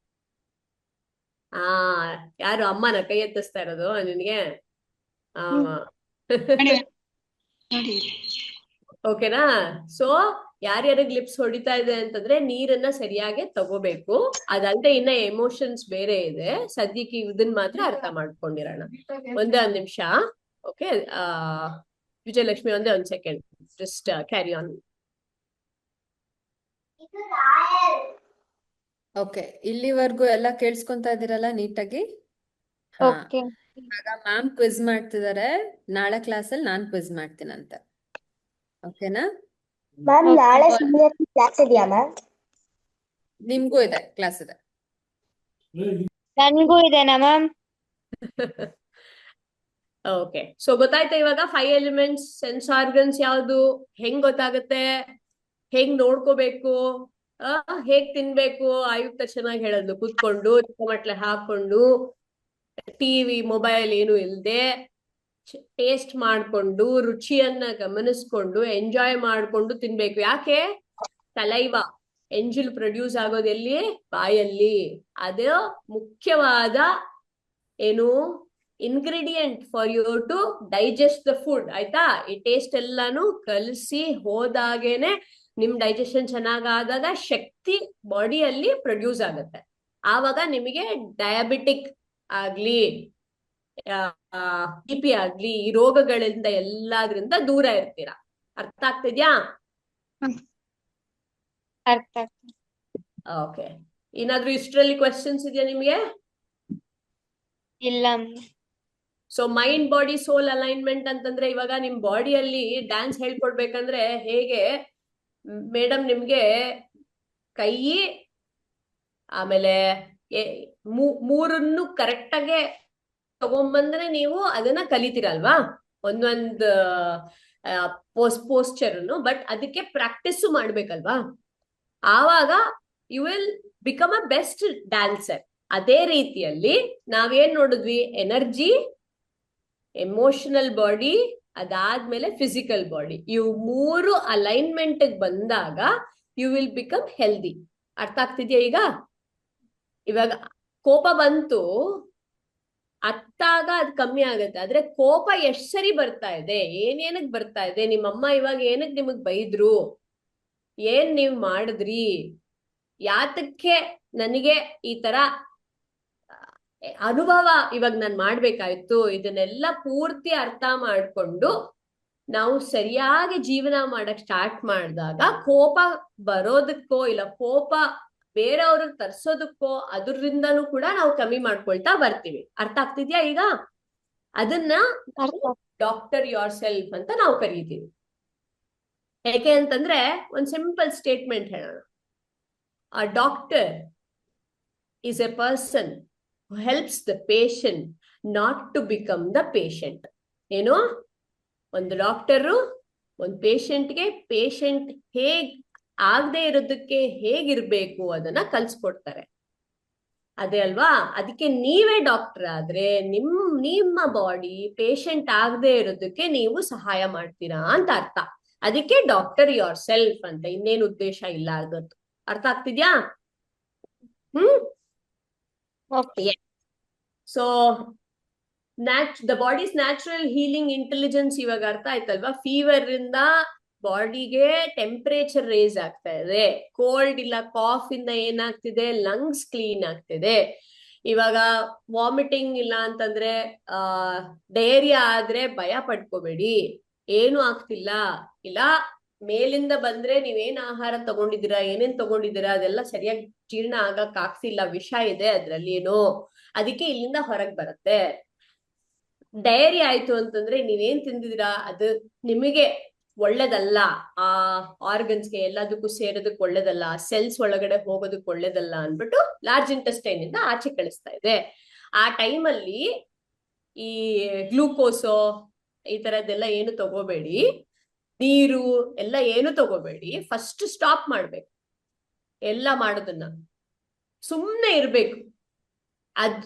ಯಾರು ಅಮ್ಮನ ಕೈ ಎತ್ತಿಸ್ತಾ ಇರೋದು ನಿನ್ಗೆ? ಓಕೆನಾ? ಸೊ ಯಾರ್ಯಾರಿಗೆ ಲಿಪ್ಸ್ ಹೊಡಿತಾ ಇದೆ ಅಂತಂದ್ರೆ ನೀರನ್ನ ಸರಿಯಾಗಿ ತಗೋಬೇಕು. ಅದಲ್ಲದೆ ಇನ್ನ ಎಮೋಷನ್ಸ್ ಬೇರೆ ಇದೆ. ಸದ್ಯಕ್ಕೆ ಇದನ್ನ ಮಾತ್ರ ಅರ್ಥ ಮಾಡ್ಕೊಂಡಿರೋಣ. ಒಂದೇ ಒಂದ್ ನಿಮಿಷ. ಓಕೆ. ವಿಜಯಲಕ್ಷ್ಮಿ ಒಂದೇ ಒಂದ್ second. Just carry on. Okay. ಇಲ್ಲಿವರೆಗೂ ಎಲ್ಲ ಕೇಳಿಸ್ಕೊಂತಾ ಇದೀರಲ್ಲ ನೀಟಾಗಿ? ಹಾ. ಓಕೆ ಇವಾಗ ಮ್ಯಾಮ್ ಕ್ವಿಜ್ ಮಾಡ್ತಿದ್ದಾರೆ. ನಾಳೆ ಕ್ಲಾಸಲ್ಲಿ ನಾನ್ ಕ್ವಿಜ್ ಮಾಡ್ತೀನಂತೆ. ಓಕೆನಾ? Ma'am Okay. ನಾಳೆ ಕ್ಲಾಸ್ ಇದೆಯಾ ಮ್ಯಾಮ್? ನಿಮ್ಗೂ ಇದೆ, ಕ್ಲಾಸ್ ಇದೆ. ನನ್ಗೂ ಇದೆನಾ ಮ್ಯಾಮ್? ಓಕೆ. ಸೊ ಗೊತ್ತಾಯ್ತಾ ಇವಾಗ? 5 ಎಲಿಮೆಂಟ್ಸ್, ಸೆನ್ಸ್ ಆರ್ಗನ್ಸ್ ಯಾವ್ದು, ಹೆಂಗ್ ಗೊತ್ತಾಗುತ್ತೆ, ಹೆಂಗ್ ನೋಡ್ಕೋಬೇಕು, ಹೇಗ್ ತಿನ್ಬೇಕು. ಆಯುಕ್ತ ಚೆನ್ನಾಗಿ ಹೇಳೋದು, ಕೂತ್ಕೊಂಡು ಮಟ್ಲೆ ಹಾಕೊಂಡು ಟಿವಿ ಮೊಬೈಲ್ ಏನು ಇಲ್ದೆ ಟೇಸ್ಟ್ ಮಾಡ್ಕೊಂಡು ರುಚಿಯನ್ನ ಗಮನಿಸ್ಕೊಂಡು ಎಂಜಾಯ್ ಮಾಡ್ಕೊಂಡು ತಿನ್ಬೇಕು. ಯಾಕೆ? ಸಲೈವ ಎಂಜಿಲ್ ಪ್ರೊಡ್ಯೂಸ್ ಆಗೋದು ಎಲ್ಲಿ? ಬಾಯಲ್ಲಿ. ಅದು ಮುಖ್ಯವಾದ ಏನು ingredient for you to digest the food. ಆಯ್ತಾ? ಈ ಟೇಸ್ಟ್ ಎಲ್ಲಾನು ಕಲಸಿ ಹೋದಾಗೇನೆ ನಿಮ್ ಡೈಜೆಷನ್ ಚೆನ್ನಾಗಾದಾಗ ಶಕ್ತಿ ಬಾಡಿಯಲ್ಲಿ ಪ್ರೊಡ್ಯೂಸ್ ಆಗುತ್ತೆ. ಆವಾಗ ನಿಮಗೆ ಡಯಾಬಿಟಿಕ್ ಆಗ್ಲಿ, BP ಆಗ್ಲಿ, ಈ ರೋಗಗಳಿಂದ ಎಲ್ಲಾದ್ರಿಂದ ದೂರ ಇರ್ತೀರಾ. ಅರ್ಥ ಆಗ್ತಿದ್ಯಾ? ಅರ್ಥ ಓಕೆ. ಏನಾದ್ರೂ ಇಷ್ಟರಲ್ಲಿ ಕ್ವೆಶನ್ಸ್ ಇದೆಯಾ ನಿಮ್ಗೆ? ಇಲ್ಲ. ಸೊ ಮೈಂಡ್ ಬಾಡಿ ಸೋಲ್ ಅಲೈನ್ಮೆಂಟ್ ಅಂತಂದ್ರೆ ಇವಾಗ ನಿಮ್ ಬಾಡಿಯಲ್ಲಿ ಡ್ಯಾನ್ಸ್ ಹೇಳ್ಕೊಡ್ಬೇಕಂದ್ರೆ ಹೇಗೆ ಮೇಡಮ್ ನಿಮ್ಗೆ ಕೈ ಆಮೇಲೆ ಮೂರನ್ನು ಕರೆಕ್ಟ್ ಆಗಿ ತಗೊಂಬಂದ್ರೆ ನೀವು ಅದನ್ನ ಕಲಿತೀರಲ್ವಾ? ಒಂದೊಂದು ಪೋಸ್ಚರ್ನು, ಬಟ್ ಅದಕ್ಕೆ ಪ್ರಾಕ್ಟೀಸ್ ಮಾಡ್ಬೇಕಲ್ವಾ, ಆವಾಗ you will become a best dancer. ಅದೇ ರೀತಿಯಲ್ಲಿ ನಾವೇನ್ ನೋಡಿದ್ವಿ, ಎನರ್ಜಿ, ಎಮೋಷನಲ್ ಬಾಡಿ, ಅದಾದ್ಮೇಲೆ ಫಿಸಿಕಲ್ ಬಾಡಿ, ಇವು 3 ಅಲೈನ್ಮೆಂಟ್ ಬಂದಾಗ ಯು ವಿಲ್ ಬಿಕಮ್ ಹೆಲ್ದಿ. ಅರ್ಥ ಆಗ್ತಿದ್ಯಾ ಈಗ? ಇವಾಗ ಕೋಪ ಬಂತು, ಅತ್ತಾಗ ಅದ್ ಕಮ್ಮಿ ಆಗತ್ತೆ. ಆದ್ರೆ ಕೋಪ ಎಷ್ಟ್ ಸರಿ ಬರ್ತಾ ಇದೆ, ಏನೇನಕ್ ಬರ್ತಾ ಇದೆ, ನಿಮ್ಮಮ್ಮ ಇವಾಗ ಏನಕ್ ನಿಮಗ್ ಬೈದ್ರು, ಏನ್ ನೀವ್ ಮಾಡಿದ್ರಿ, ಯಾತಕ್ಕೆ ನನಗೆ ಈ ತರ ಅನುಭವ ಇವಾಗ ನಾನ್ ಮಾಡ್ಬೇಕಾಯ್ತು, ಇದನ್ನೆಲ್ಲ ಪೂರ್ತಿ ಅರ್ಥ ಮಾಡ್ಕೊಂಡು ನಾವು ಸರಿಯಾಗಿ ಜೀವನ ಮಾಡಕ್ ಸ್ಟಾರ್ಟ್ ಮಾಡಿದಾಗ ಕೋಪ ಬರೋದಕ್ಕೋ ಇಲ್ಲ ಕೋಪ ಬೇರೆಯವ್ರಿಗೆ ತರ್ಸೋದಕ್ಕೋ ಅದರಿಂದನೂ ಕೂಡ ನಾವು ಕಮ್ಮಿ ಮಾಡ್ಕೊಳ್ತಾ ಬರ್ತೀವಿ. ಅರ್ಥ ಆಗ್ತಿದ್ಯಾ ಈಗ? ಅದನ್ನ ಡಾಕ್ಟರ್ ಯೋರ್ ಸೆಲ್ಫ್ ಅಂತ ನಾವು ಕರೀತೀವಿ. ಯಾಕೆ ಅಂತಂದ್ರೆ ಒಂದ್ ಸಿಂಪಲ್ ಸ್ಟೇಟ್ಮೆಂಟ್ ಹೇಳೋಣ. A doctor is a person who helps the patient not to become the patient. ಏನು? ಒಂದು ಡಾಕ್ಟರು ಒಂದು ಪೇಷಂಟ್ಗೆ ಪೇಷಂಟ್ ಹೇಗ್ ಆಗದೆ ಇರೋದಕ್ಕೆ ಹೇಗಿರ್ಬೇಕು ಅದನ್ನ ಕಲ್ಸ್ಕೊಡ್ತಾರೆ. ಅದೇ ಅಲ್ವಾ? ಅದಕ್ಕೆ ನೀವೇ ಡಾಕ್ಟರ್ ಆದ್ರೆ ನಿಮ್ಮ ಬಾಡಿ ಪೇಷಂಟ್ ಆಗದೆ ಇರೋದಕ್ಕೆ ನೀವು ಸಹಾಯ ಮಾಡ್ತೀರಾ ಅಂತ ಅರ್ಥ. ಅದಕ್ಕೆ ಡಾಕ್ಟರ್ ಯೋರ್ ಸೆಲ್ಫ್ ಅಂತ, ಇನ್ನೇನು ಉದ್ದೇಶ ಇಲ್ಲ ಅದದ್ದು. ಅರ್ಥ ಆಗ್ತಿದ್ಯಾ? So the bodies natural healing intelligence ಇವಾಗ ಅರ್ಥ ಆಯ್ತಲ್ವಾ? ಫೀವರ್ ಇಂದ ಬಾಡಿಗೆ ಟೆಂಪರೇಚರ್ ರೇಸ್ ಆಗ್ತಾ ಇದೆ, ಕೋಲ್ಡ್ ಇಲ್ಲ ಕಾಫ್ ಇಂದ ಏನಾಗ್ತಿದೆ, ಲಂಗ್ಸ್ ಕ್ಲೀನ್ ಆಗ್ತಿದೆ. ಇವಾಗ ವಾಮಿಟಿಂಗ್ ಇಲ್ಲ ಅಂತಂದ್ರೆ ಡಯೇರಿಯಾ ಆದ್ರೆ ಭಯ ಪಡ್ಕೋಬೇಡಿ, ಏನು ಆಗ್ತಿಲ್ಲ. ಇಲ್ಲ ಮೇಲಿಂದ ಬಂದ್ರೆ ನೀವೇನ್ ಆಹಾರ ತಗೊಂಡಿದ್ದೀರಾ, ಏನೇನ್ ತಗೊಂಡಿದ್ದೀರಾ ಅದೆಲ್ಲ ಸರಿಯಾಗಿ ಜೀರ್ಣ ಆಗಕ್ ಆಗ್ತಿಲ್ಲ, ವಿಷ ಇದೆ ಅದ್ರಲ್ಲಿ ಏನೋ, ಅದಕ್ಕೆ ಇಲ್ಲಿಂದ ಹೊರಗ್ ಬರುತ್ತೆ. ಡಯರಿ ಆಯ್ತು ಅಂತಂದ್ರೆ ನೀವೇನ್ ತಿಂದಿದ್ದೀರಾ ಅದು ನಿಮಗೆ ಒಳ್ಳೇದಲ್ಲ, ಆ ಆರ್ಗನ್ಸ್ಗೆ ಎಲ್ಲದಕ್ಕೂ ಸೇರೋದಕ್ಕೆ ಒಳ್ಳೇದಲ್ಲ, ಸೆಲ್ಸ್ ಒಳಗಡೆ ಹೋಗೋದಕ್ಕೆ ಒಳ್ಳೇದಲ್ಲ ಅನ್ಬಿಟ್ಟು ಲಾರ್ಜ್ ಇಂಟೆಸ್ಟೈನ್ ಇಂದ ಆಚೆ ಕಳಿಸ್ತಾ ಇದೆ. ಆ ಟೈಮಲ್ಲಿ ಈ ಗ್ಲೂಕೋಸೋ ಈ ತರದ್ದೆಲ್ಲ ಏನು ತಗೋಬೇಡಿ, ನೀರು ಎಲ್ಲ ಏನು ತಗೋಬೇಡಿ. ಫಸ್ಟ್ ಸ್ಟಾಪ್ ಮಾಡ್ಬೇಕು ಎಲ್ಲ ಮಾಡೋದನ್ನ, ಸುಮ್ನೆ ಇರ್ಬೇಕು. ಅದ್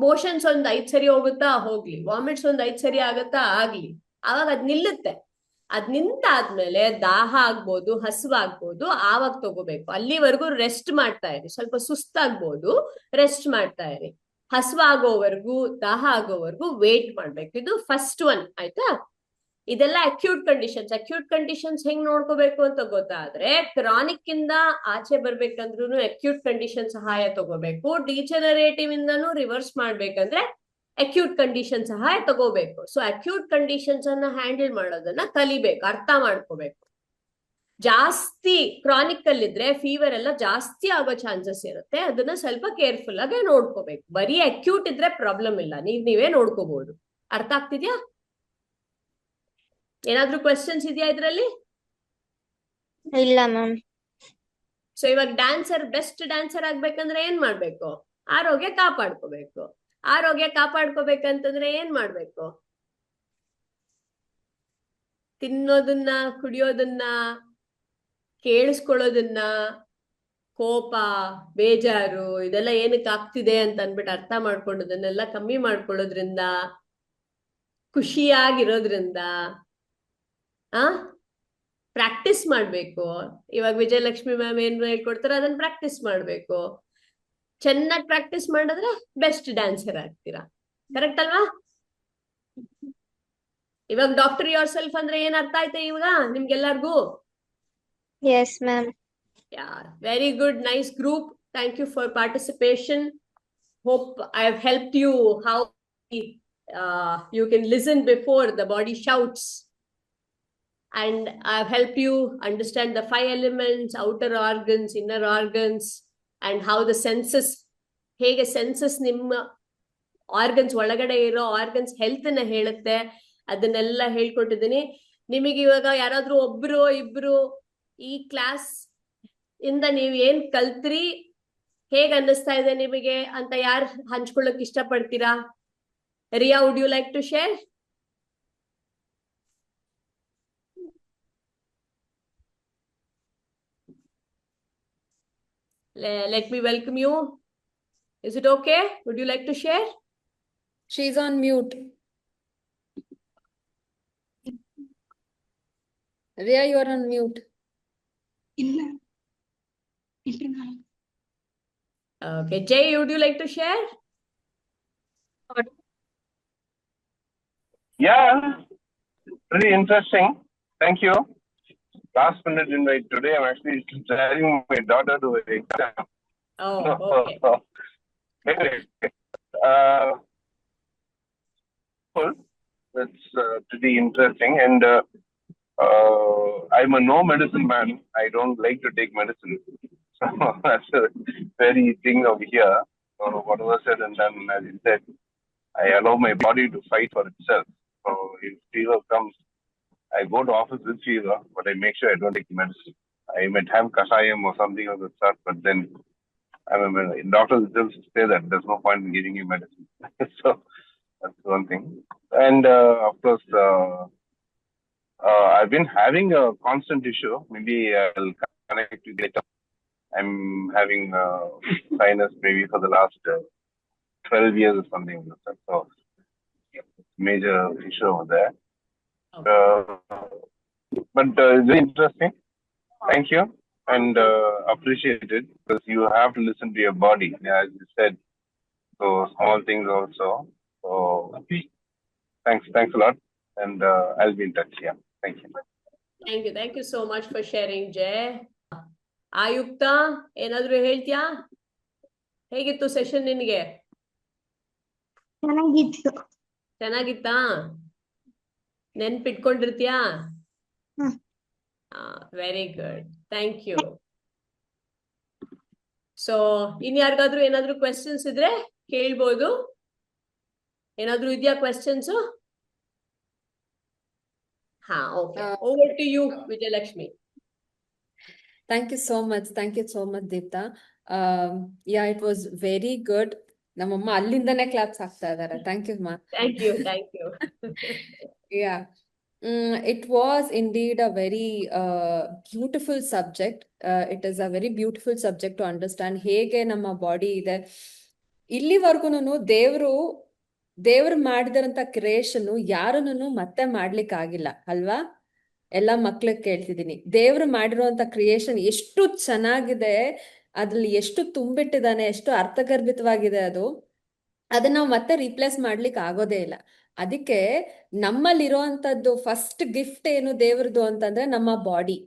ಮೋಷನ್ಸ್ ಒಂದ್ 5 ಸರಿ ಹೋಗುತ್ತಾ ಹೋಗ್ಲಿ, ವಾಮಿಟ್ಸ್ ಒಂದ್ 5 ಸರಿ ಆಗತ್ತಾ ಆಗ್ಲಿ, ಆವಾಗ ಅದ್ ನಿಲ್ಲುತ್ತೆ. ಅದ್ ನಿಂತಾದ್ಮೇಲೆ ದಾಹ ಆಗ್ಬೋದು, ಹಸುವಾಗ್ಬೋದು, ಆವಾಗ ತಗೋಬೇಕು. ಅಲ್ಲಿವರೆಗೂ ರೆಸ್ಟ್ ಮಾಡ್ತಾ ಇರಿ. ಸ್ವಲ್ಪ ಸುಸ್ತಾಗ್ಬೋದು, ರೆಸ್ಟ್ ಮಾಡ್ತಾ ಇರಿ. ಹಸುವಾಗೋವರೆಗೂ ದಾಹ ಆಗೋವರೆಗೂ ವೇಟ್ ಮಾಡ್ಬೇಕು. ಇದು ಫಸ್ಟ್ ಒನ್ ಆಯ್ತಾ? ಇದೆಲ್ಲ ಅಕ್ಯೂಟ್ ಕಂಡೀಷನ್ಸ್. ಅಕ್ಯೂಟ್ ಕಂಡೀಷನ್ಸ್ ಹೆಂಗ್ ನೋಡ್ಕೋಬೇಕು ಅಂತ ಗೊತ್ತಾದ್ರೆ, ಕ್ರಾನಿಕ್ ಇಂದ ಆಚೆ ಬರ್ಬೇಕಂದ್ರೂ ಅಕ್ಯೂಟ್ ಕಂಡೀಷನ್ ಸಹಾಯ ತಗೋಬೇಕು. ಡಿಜನರೇಟಿವ್ ಇಂದನೂ ರಿವರ್ಸ್ ಮಾಡ್ಬೇಕಂದ್ರೆ ಅಕ್ಯೂಟ್ ಕಂಡೀಷನ್ ಸಹಾಯ ತಗೋಬೇಕು. ಸೊ ಅಕ್ಯೂಟ್ ಕಂಡೀಷನ್ಸ್ ಅನ್ನ ಹ್ಯಾಂಡಲ್ ಮಾಡೋದನ್ನ ಕಲಿಬೇಕು, ಅರ್ಥ ಮಾಡ್ಕೋಬೇಕು. ಜಾಸ್ತಿ ಕ್ರಾನಿಕ್ ಅಲ್ಲಿದ್ರೆ ಫೀವರ್ ಎಲ್ಲ ಜಾಸ್ತಿ ಆಗೋ ಚಾನ್ಸಸ್ ಇರುತ್ತೆ, ಅದನ್ನ ಸ್ವಲ್ಪ ಕೇರ್ಫುಲ್ ಆಗಿ ನೋಡ್ಕೋಬೇಕು. ಬರೀ ಅಕ್ಯೂಟ್ ಇದ್ರೆ ಪ್ರಾಬ್ಲಮ್ ಇಲ್ಲ, ನೀವೇ ನೋಡ್ಕೋಬಹುದು. ಅರ್ಥ ಆಗ್ತಿದ್ಯಾ? ಏನಾದ್ರೂ ಕ್ವೆಶ್ಚನ್ಸ್ ಇದೆಯಾ ಇದ್ರಲ್ಲಿ? ಇಲ್ಲ ಮ್ಯಾಮ್. ಸೊ ಇವಾಗ ಡ್ಯಾನ್ಸರ್, ಬೆಸ್ಟ್ ಡ್ಯಾನ್ಸರ್ ಆಗ್ಬೇಕಂದ್ರೆ ಏನ್ ಮಾಡ್ಬೇಕು? ಆರೋಗ್ಯ ಕಾಪಾಡ್ಕೋಬೇಕು. ಆರೋಗ್ಯ ಕಾಪಾಡ್ಕೋಬೇಕಂತಂದ್ರೆ ಏನ್ ಮಾಡ್ಬೇಕು? ತಿನ್ನೋದನ್ನ, ಕುಡಿಯೋದನ್ನ, ಕೇಳಿಸ್ಕೊಳ್ಳೋದನ್ನ, ಕೋಪ, ಬೇಜಾರು ಇದೆಲ್ಲ ಏನಕ್ಕೆ ಆಗ್ತಿದೆ ಅಂತ ಅನ್ಬಿಟ್ಟು ಅರ್ಥ ಮಾಡ್ಕೊಳ್ಳೋದನ್ನೆಲ್ಲ ಕಮ್ಮಿ ಮಾಡ್ಕೊಳ್ಳೋದ್ರಿಂದ, ಖುಷಿಯಾಗಿರೋದ್ರಿಂದ ಪ್ರಾಕ್ಟೀಸ್ ಮಾಡ್ಬೇಕು. ಇವಾಗ ವಿಜಯಲಕ್ಷ್ಮಿ ಮ್ಯಾಮ್ ಏನ್ ಹೇಳ್ಕೊಡ್ತಾರೆ ಅದನ್ನ ಪ್ರಾಕ್ಟೀಸ್ ಮಾಡ್ಬೇಕು. ಚೆನ್ನಾಗಿ ಪ್ರಾಕ್ಟೀಸ್ ಮಾಡಿದ್ರೆ ಬೆಸ್ಟ್ ಡ್ಯಾನ್ಸರ್ ಆಗ್ತೀರಾ. ಕರೆಕ್ಟ್ ಅಲ್ವಾ? ಇವಾಗ ಡಾಕ್ಟರ್ ಯೋರ್ ಸೆಲ್ಫ್ ಅಂದ್ರೆ ಏನ್ ಅರ್ಥ ಆಯ್ತಾ ಇವಾಗ ನಿಮ್ಗೆಲ್ಲರಿಗೂ? Yes ma'am. Very good, nice group. Thank you for participation. Hope I have helped you how you can listen before the body shouts. And I've helped you understand the 5 elements, outer organs, inner organs, and how the senses, hege senses ನಿಮ್ಮ organs ಒಳಗಡೆ ಇರೋ organs health ನ ಹೇಳುತ್ತೆ, ಅದನ್ನೆಲ್ಲ ಹೇಳ್ಕೊಟ್ಟಿದ್ದೀನಿ. ನಿಮಗೆ ಇವಾಗ ಯಾರಾದ್ರೂ ಒಬ್ರು ಇಬ್ರು ಈ ಕ್ಲಾಸ್ ಇಂದ ನೀವ್ ಏನ್ ಕಲ್ತ್ರಿ, ಹೇಗ್ ಅನ್ನಿಸ್ತಾ ಇದೆ ನಿಮಗೆ ಅಂತ ಯಾರು ಹಂಚ್ಕೊಳ್ಳಕ್ ಇಷ್ಟಪಡ್ತೀರಾ? Riya, would you like to share? Let me welcome you. Is it okay? Would you like to share? She's on mute. Ria, you are on mute. ಇಲ್ಲ Okay. Jay, would you like to share? Yeah, pretty interesting. Thank you. Last minute invite today. I'm actually driving my daughter to an exam. Oh, okay. Anyway, uh, it's pretty interesting. And I'm a no medicine man. I don't like to take medicine. So that's a very thing over here. Whatever said and done, as you said, I allow my body to fight for itself. So if fever comes, I go to office with fever, but I make sure I don't take medicine. I might have kasayam or something of the sort, but then doctors still say that there's no point in giving you medicine. So that's one thing. And of course, I've been having a constant issue. Maybe I'll connect you later. I'm having sinus maybe for the last 12 years or something like that. So major issue over there. But it's very interesting. Thank you. And appreciate it because you have to listen to your body, as you said. So small things also. So thanks a lot. And I'll be in touch. Yeah. Thank you. Thank you so much for sharing, Jay. ಆಯುಕ್ತ ಏನಾದ್ರು ಹೇಳ್ತೀಯಾ? ಹೇಗಿತ್ತು session ನಿನ್ಗೆ? ಚೆನ್ನಾಗಿತ್ತು. ಚೆನ್ನಾಗಿತ್ತಾ? ನೆನ್ಪಿಟ್ಕೊಂಡಿರ್ತೀಯಾ? Very good. Thank you. So ಇನ್ಯಾರಿಗಾದ್ರೂ ಏನಾದ್ರು ಕ್ವೆಶ್ಚನ್ಸ್ ಇದ್ರೆ ಕೇಳ್ಬೋದು. ಏನಾದ್ರು ಇದೆಯಾ ಕ್ವೆಶ್ಚನ್ಸ್? ಹಾ, okay. Over to you, Vijayalakshmi. Thank you so much. Thank you so much, Deepta. Yeah, it was very good. ನಮ್ಮಮ್ಮ ಅಲ್ಲಿಂದನೇ ಕ್ಲಾಪ್ಸ್ ಹಾಕ್ತಾ ಇದಾರೆ. ಥ್ಯಾಂಕ್ ಯು ಮಾ. Thank you. Thank you. Yeah. It was indeed a very beautiful subject. It is a very beautiful subject to understand ಹೇಗೆ ನಮ್ಮ body ಇದೆ. ಇಲ್ಲಿವರೆಗೂ ದೇವ್ರು ಮಾಡಿದಂತ ಕ್ರಿಯೇಷನ್ ಯಾರನ್ನು ಮತ್ತೆ ಮಾಡ್ಲಿಕ್ಕೆ ಆಗಿಲ್ಲ ಅಲ್ವಾ? ಎಲ್ಲ ಮಕ್ಳಿಗೆ ಕೇಳ್ತಿದ್ದೀನಿ, ದೇವ್ರು ಮಾಡಿರುವಂತ ಕ್ರಿಯೇಷನ್ ಎಷ್ಟು ಚೆನ್ನಾಗಿದೆ, ಅದ್ರಲ್ಲಿ ಎಷ್ಟು ತುಂಬಿಟ್ಟಿದ್ದಾನೆ, ಎಷ್ಟು ಅರ್ಥಗರ್ಭಿತವಾಗಿದೆ ಅದನ್ನ ನಾವು ಮತ್ತೆ ರೀಪ್ಲೇಸ್ ಮಾಡ್ಲಿಕ್ಕೆ ಆಗೋದೇ ಇಲ್ಲ. ಅದಕ್ಕೆ ನಮ್ಮಲ್ಲಿರುವಂತದ್ದು ಫಸ್ಟ್ ಗಿಫ್ಟ್ ಏನು ದೇವ್ರದ್ದು ಅಂತಂದ್ರೆ ನಮ್ಮ ಬಾಡಿ.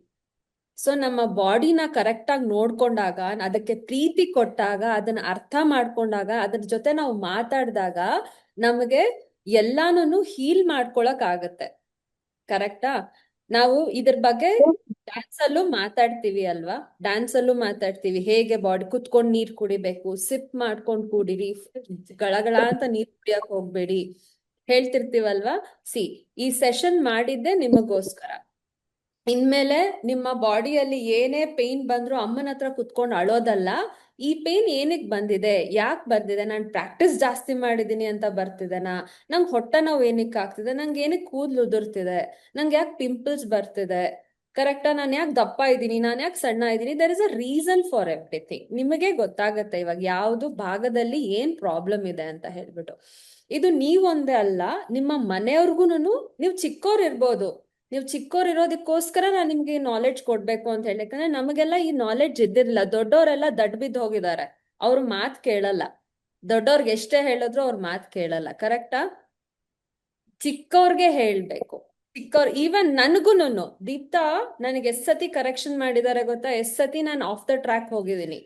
ಸೊ ನಮ್ಮ ಬಾಡಿನ ಕರೆಕ್ಟ್ ಆಗಿ ನೋಡ್ಕೊಂಡಾಗ, ಅದಕ್ಕೆ ಪ್ರೀತಿ ಕೊಟ್ಟಾಗ, ಅದನ್ನ ಅರ್ಥ ಮಾಡ್ಕೊಂಡಾಗ, ಅದ್ರ ಜೊತೆ ನಾವು ಮಾತಾಡಿದಾಗ ನಮಗೆ ಎಲ್ಲಾನು ಹೀಲ್ ಮಾಡ್ಕೊಳಕ್ ಆಗತ್ತೆ. ಕರೆಕ್ಟಾ? ನಾವು ಇದ್ರ ಬಗ್ಗೆ ಡ್ಯಾನ್ಸ್ ಅಲ್ಲೂ ಮಾತಾಡ್ತೀವಿ ಅಲ್ವಾ? ಡ್ಯಾನ್ಸ್ ಅಲ್ಲೂ ಮಾತಾಡ್ತೀವಿ ಹೇಗೆ ಬಾಡಿ ಕುತ್ಕೊಂಡ್ ನೀರ್ ಕುಡಿಬೇಕು, ಸಿಪ್ ಮಾಡ್ಕೊಂಡ್ ಕುಡಿರಿ, ಗಳಗಳ ಅಂತ ನೀರ್ ಕುಡಿಯಕ್ ಹೋಗ್ಬೇಡಿ ಹೇಳ್ತಿರ್ತೀವಲ್ವಾ? ಈ ಸೆಷನ್ ಮಾಡಿದ್ದೆ ನಿಮಗೋಸ್ಕರ. ಇನ್ಮೇಲೆ ನಿಮ್ಮ ಬಾಡಿಯಲ್ಲಿ ಏನೇ ಪೇನ್ ಬಂದ್ರು ಅಮ್ಮನ ಹತ್ರ ಕುತ್ಕೊಂಡು ಅಳೋದಲ್ಲ. ಈ ಪೇನ್ ಏನಕ್ಕೆ ಬಂದಿದೆ, ಯಾಕೆ ಬರ್ದಿದೆ, ನಾನು ಪ್ರಾಕ್ಟೀಸ್ ಜಾಸ್ತಿ ಮಾಡಿದೀನಿ ಅಂತ ಬರ್ತಿದೆನಾ, ನಂಗೆ ಹೊಟ್ಟೆ ನೋವು ಏನಕ್ಕೆ ಆಗ್ತಿದೆ, ನಂಗೆ ಏನಕ್ಕೆ ಕೂದಲು ಉದುರ್ತಿದೆ, ನಂಗೆ ಯಾಕೆ ಪಿಂಪಲ್ಸ್ ಬರ್ತಿದೆ, ಕರೆಕ್ಟಾ, ನಾನು ಯಾಕೆ ದಪ್ಪ ಇದ್ದೀನಿ, ನಾನು ಯಾಕೆ ಸಣ್ಣ ಇದ್ದೀನಿ. There is a reason for everything. ನಿಮಗೆ ಗೊತ್ತಾಗತ್ತೆ ಇವಾಗ ಯಾವ್ದು ಭಾಗದಲ್ಲಿ ಏನ್ ಪ್ರಾಬ್ಲಮ್ ಇದೆ ಅಂತ ಹೇಳ್ಬಿಟ್ಟು. ಇದು ನೀವೊಂದೇ ಅಲ್ಲ, ನಿಮ್ಮ ಮನೆಯವ್ರಿಗೂನು. ನೀವು ಚಿಕ್ಕವ್ರು ಇರ್ಬೋದು, ನೀವು ಚಿಕ್ಕವ್ರು ಇರೋದಕ್ಕೋಸ್ಕರ ನಾನು ನಿಮ್ಗೆ ಈ ನಾಲೆಡ್ಜ್ ಕೊಡ್ಬೇಕು ಅಂತ ಹೇಳಿ. ಯಾಕಂದ್ರೆ ನಮಗೆಲ್ಲ ಈ ನಾಲೆಡ್ಜ್ ಇದ್ದಿರ್ಲಿಲ್ಲ. ದೊಡ್ಡವರೆಲ್ಲ ದಡ್ ಬಿದ್ದು ಹೋಗಿದ್ದಾರೆ, ಅವ್ರ ಮಾತ್ ಕೇಳಲ್ಲ. ದೊಡ್ಡವ್ರಿಗೆ ಎಷ್ಟೇ ಹೇಳಿದ್ರು ಅವ್ರ ಮಾತ್ ಕೇಳಲ್ಲ. ಕರೆಕ್ಟಾ? ಚಿಕ್ಕವ್ರಿಗೆ ಹೇಳ್ಬೇಕು. ಚಿಕ್ಕವ್ರು ಈವನ್ ನನ್ಗೂನು ದೀಪ್ತಾ ನನಗೆ ಎಷ್ಟ್ ಸತಿ ಕರೆಕ್ಷನ್ ಮಾಡಿದಾರೆ ಗೊತ್ತಾ? ಎಷ್ಟ್ ಸತಿ ನಾನು ಆಫ್ ದ ಟ್ರ್ಯಾಕ್ ಹೋಗಿದ್ದೀನಿ.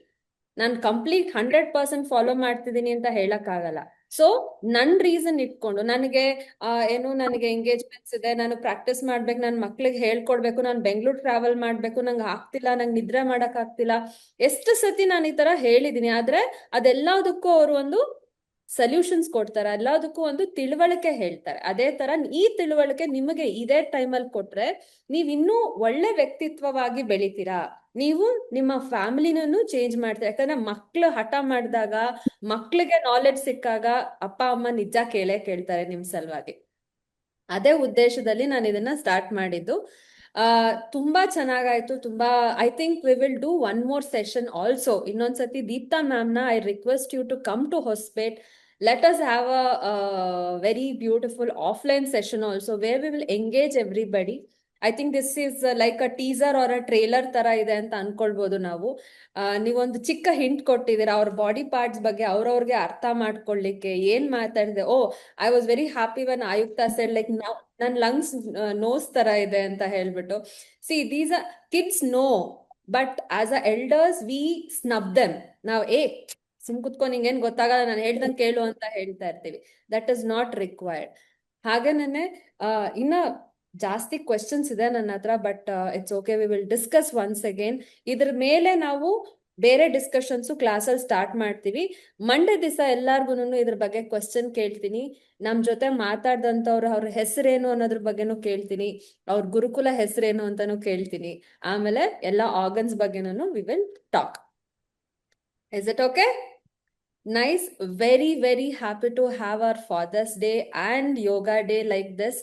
ನಾನು ಕಂಪ್ಲೀಟ್ 100% ಫಾಲೋ ಮಾಡ್ತಿದ್ದೀನಿ ಅಂತ ಹೇಳಕ್ ಆಗಲ್ಲ. ಸೊ ನನ್ ರೀಸನ್ ಇಟ್ಕೊಂಡು ನನಗೆ ನನಗೆ ಎಂಗೇಜ್ಮೆಂಟ್ಸ್ ಇದೆ, ನಾನು ಪ್ರಾಕ್ಟೀಸ್ ಮಾಡ್ಬೇಕು, ನನ್ ಮಕ್ಳಿಗೆ ಹೇಳ್ಕೊಡ್ಬೇಕು, ನಾನು ಬೆಂಗಳೂರು ಟ್ರಾವೆಲ್ ಮಾಡ್ಬೇಕು, ನಂಗೆ ಆಗ್ತಿಲ್ಲ, ನಂಗೆ ನಿದ್ರೆ ಮಾಡಕ್ ಆಗ್ತಿಲ್ಲ, ಎಷ್ಟು ಸತಿ ನಾನು ಈ ತರ ಹೇಳಿದೀನಿ. ಆದ್ರೆ ಅದೆಲ್ಲದಕ್ಕೂ ಅವರು ಒಂದು ಸೊಲ್ಯೂಷನ್ಸ್ ಕೊಡ್ತಾರೆ, ಎಲ್ಲದಕ್ಕೂ ಒಂದು ತಿಳುವಳಿಕೆ ಹೇಳ್ತಾರೆ. ಅದೇ ತರ ಈ ತಿಳುವಳಿಕೆ ನಿಮಗೆ ಇದೇ ಟೈಮಲ್ಲಿ ಕೊಟ್ರೆ ನೀವ್ ಇನ್ನೂ ಒಳ್ಳೆ ವ್ಯಕ್ತಿತ್ವವಾಗಿ ಬೆಳಿತೀರಾ. ನೀವು ನಿಮ್ಮ ಫ್ಯಾಮಿಲಿನೂ ಚೇಂಜ್ ಮಾಡ್ತೀರಾ. ಯಾಕಂದ್ರೆ ಮಕ್ಳು ಹಠ ಮಾಡಿದಾಗ, ಮಕ್ಳಿಗೆ ನಾಲೆಡ್ಜ್ ಸಿಕ್ಕಾಗ ಅಪ್ಪ ಅಮ್ಮ ನಿಜ ಕೇಳ್ತಾರೆ ನಿಮ್ ಸಲುವಾಗಿ. ಅದೇ ಉದ್ದೇಶದಲ್ಲಿ ನಾನು ಇದನ್ನ ಸ್ಟಾರ್ಟ್ ಮಾಡಿದ್ದು. ತುಂಬಾ ಚೆನ್ನಾಗಾಯ್ತು. ತುಂಬಾ I think we will do one more session also. ಇನ್ನೊಂದ್ಸತಿ ದೀಪ್ತಾ ಮ್ಯಾಮ್ನ I request you to come to Hospet. Let us have a very beautiful offline session also where we will engage everybody. I think this is like a teaser or a trailer ತರ ಇದೆ ಅಂತ ಅನ್ಕೊಳ್ಬೋದು ನಾವು. ನೀವೊಂದು ಚಿಕ್ಕ hint ಕೊಟ್ಟಿದ್ದೀರಾ ಅವ್ರ body parts ಬಗ್ಗೆ ಅವ್ರವ್ರಿಗೆ ಅರ್ಥ ಮಾಡ್ಕೊಳ್ಳಿಕ್ಕೆ. ಏನ್ ಮಾತಾಡಿದೆ, oh I was very happy when Ayukta said like ನನ್ ಲಂಗ್ಸ್ ನೋಸ್ ತರ ಇದೆ ಅಂತ ಹೇಳ್ಬಿಟ್ಟು. See these are kids no, but as a elders we snub them. ನಾವ್ ಸುಮ್ ಕುತ್ಕೊ ನಿಂಗೇನ್ ಗೊತ್ತಾಗಲ್ಲ, ನಾನು ಹೇಳ್ದಂಗೆ ಕೇಳು ಅಂತ ಹೇಳ್ತಾ ಇರ್ತೀವಿ. That is not required. ಹಾಗೇನೆ ಇನ್ನ ಜಾಸ್ತಿ ಕ್ವೆಶನ್ಸ್ ಇದೆ ನನ್ನ ಹತ್ರ, but it's okay, we will discuss once again. ಇದ್ರ ಮೇಲೆ ನಾವು ಬೇರೆ ಡಿಸ್ಕಷನ್ಸು ಕ್ಲಾಸಲ್ಲಿ ಸ್ಟಾರ್ಟ್ ಮಾಡ್ತೀವಿ. ಮಂಡೇ ದಿವಸ ಎಲ್ಲಾರ್ಗು ಇದ್ರ ಬಗ್ಗೆ ಕ್ವೆಶನ್ ಕೇಳ್ತೀನಿ. ನಮ್ ಜೊತೆ ಮಾತಾಡ್ದಂತವ್ರು ಅವ್ರ ಹೆಸರೇನು ಅನ್ನೋದ್ರ ಬಗ್ಗೆನೂ ಕೇಳ್ತೀನಿ, ಅವ್ರ ಗುರುಕುಲ ಹೆಸರೇನು ಅಂತಾನು ಕೇಳ್ತೀನಿ. ಆಮೇಲೆ ಎಲ್ಲ ಆರ್ಗನ್ಸ್ ಬಗ್ಗೆನೂ we will talk. Is it okay? Nice. Very, very happy to have our Father's Day and Yoga Day like this.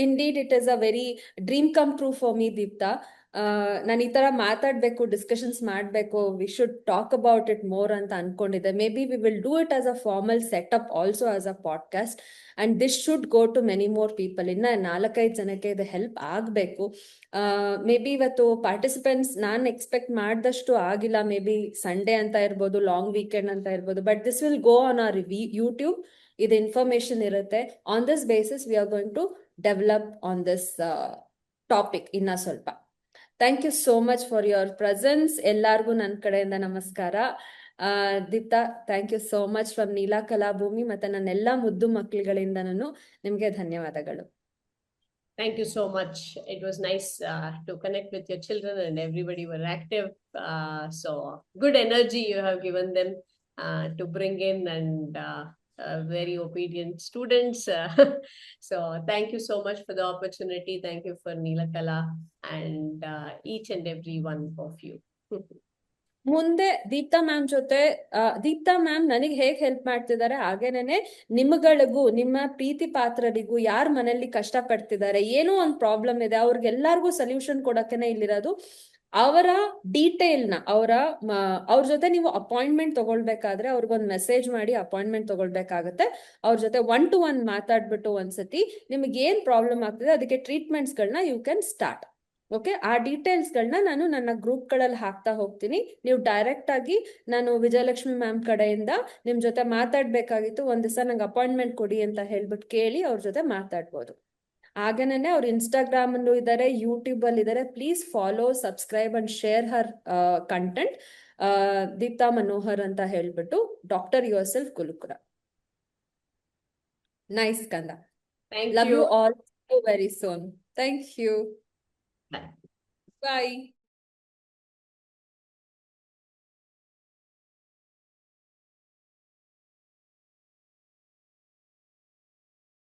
Indeed, it is a very dream come true for me, Deepta. ನಾನು ಈ ತರ ಮಾತಾಡ್ಬೇಕು, discussions ಮಾಡ್ಬೇಕು, we should talk about it more ಅಂತ ಅನ್ಕೊಂಡಿದ್ದೆ. Maybe we will do it as a formal setup also as a podcast, and this should go to many more people. ಇನ್ನ 4-5 ಜನಕ್ಕೆ ಇದು ಹೆಲ್ಪ್ ಆಗ್ಬೇಕು. ಮೇ ಬಿ ಇವತ್ತು participants ನಾನು expect ಮಾಡಿದಷ್ಟು ಆಗಿಲ್ಲ. ಮೇ ಬಿ ಸಂಡೇ ಅಂತ ಇರ್ಬೋದು, ಲಾಂಗ್ ವೀಕೆಂಡ್ ಅಂತ ಇರ್ಬೋದು, but this will go on our YouTube. ಇದು ಇನ್ಫಾರ್ಮೇಶನ್ ಇರುತ್ತೆ. On this basis we are going to develop on this topic ಇನ್ನ ಸ್ವಲ್ಪ. Thank you so much for your presence. ಎಲ್ಲಾರ್ಗು ನನ್ನ ಕಡೆಯಿಂದ ನಮಸ್ಕಾರ. Deepta, thank you so much from Neela Kalabhoomi ಮತ್ತೆ ನನ್ನೆಲ್ಲ ಮುದ್ದು ಮಕ್ಕಳುಗಳಿಂದ ನಿಮ್ಗೆ ಧನ್ಯವಾದಗಳು. Thank you so much. It was nice to connect with your children, and everybody were active. So good energy you have given them to bring in, and very obedient students. So thank you so much for the opportunity. Thank you for Neelakala and each and every one of you. ಮುಂದೆ Deepta ma'am ಜೊತೆ Deepta ma'am ನನಗೆ ಹೇಗೆ help ಮಾಡ್ತಿದ್ದಾರೆ, ಹಾಗೇನೆ ನಿಮ್ಗಳಿಗೂ ನಿಮ್ಮ ಪ್ರೀತಿ ಪಾತ್ರರಿಗೂ ಯಾರ ಮನೆಯಲ್ಲಿ ಕಷ್ಟ ಪಡ್ತಿದ್ದಾರೆ, ಏನೋ ಒಂದು ಪ್ರಾಬ್ಲಮ್ ಇದೆ, ಅವ್ರಿಗೆಲ್ಲರಿಗೂ ಸೊಲ್ಯೂಷನ್ ಕೊಡಕ್ಕೇನೆ ಇಲ್ಲಿರೋದು. ಅವರ ಡೀಟೇಲ್ನ ಅವ್ರ ಜೊತೆ ನೀವು ಅಪಾಯಿಂಟ್ಮೆಂಟ್ ತಗೊಳ್ಬೇಕಾದ್ರೆ ಅವ್ರಿಗೊಂದು ಮೆಸೇಜ್ ಮಾಡಿ ಅಪಾಯಿಂಟ್ಮೆಂಟ್ ತಗೊಳ್ಬೇಕಾಗತ್ತೆ. ಅವ್ರ ಜೊತೆ 1-to-1 ಮಾತಾಡ್ಬಿಟ್ಟು ಒಂದ್ಸತಿ ನಿಮಗೆ ಏನ್ ಪ್ರಾಬ್ಲಮ್ ಆಗ್ತಿದೆ ಅದಕ್ಕೆ ಟ್ರೀಟ್ಮೆಂಟ್ಸ್ಗಳನ್ನ ಯು ಕ್ಯಾನ್ ಸ್ಟಾರ್ಟ್. ಓಕೆ, ಆ ಡೀಟೇಲ್ಸ್ಗಳನ್ನ ನಾನು ನನ್ನ ಗ್ರೂಪ್ಗಳಲ್ಲಿ ಹಾಕ್ತಾ ಹೋಗ್ತೀನಿ. ನೀವು ಡೈರೆಕ್ಟ್ ಆಗಿ ನಾನು ವಿಜಯಲಕ್ಷ್ಮಿ ಮ್ಯಾಮ್ ಕಡೆಯಿಂದ ನಿಮ್ ಜೊತೆ ಮಾತಾಡ್ಬೇಕಾಗಿತ್ತು, ಒಂದ್ ದಿವಸ ನಂಗೆ ಅಪಾಯಿಂಟ್ಮೆಂಟ್ ಕೊಡಿ ಅಂತ ಹೇಳ್ಬಿಟ್ಟು ಕೇಳಿ ಅವ್ರ ಜೊತೆ ಮಾತಾಡ್ಬೋದು. ಹಾಗೇನೆ ಅವ್ರು ಇನ್ಸ್ಟಾಗ್ರಾಮ್ ಅಲ್ಲೂ ಇದ್ದಾರೆ, ಯೂಟ್ಯೂಬ್ ಅಲ್ಲಿ ಇದ್ದಾರೆ. Please follow, subscribe and share her content. Deepta Manohar ಅಂತ ಹೇಳ್ಬಿಟ್ಟು, doctor yourself Gurukula. Nice ಕಂದ. Thank love you. You all very soon. Thank you. Bye. Bye.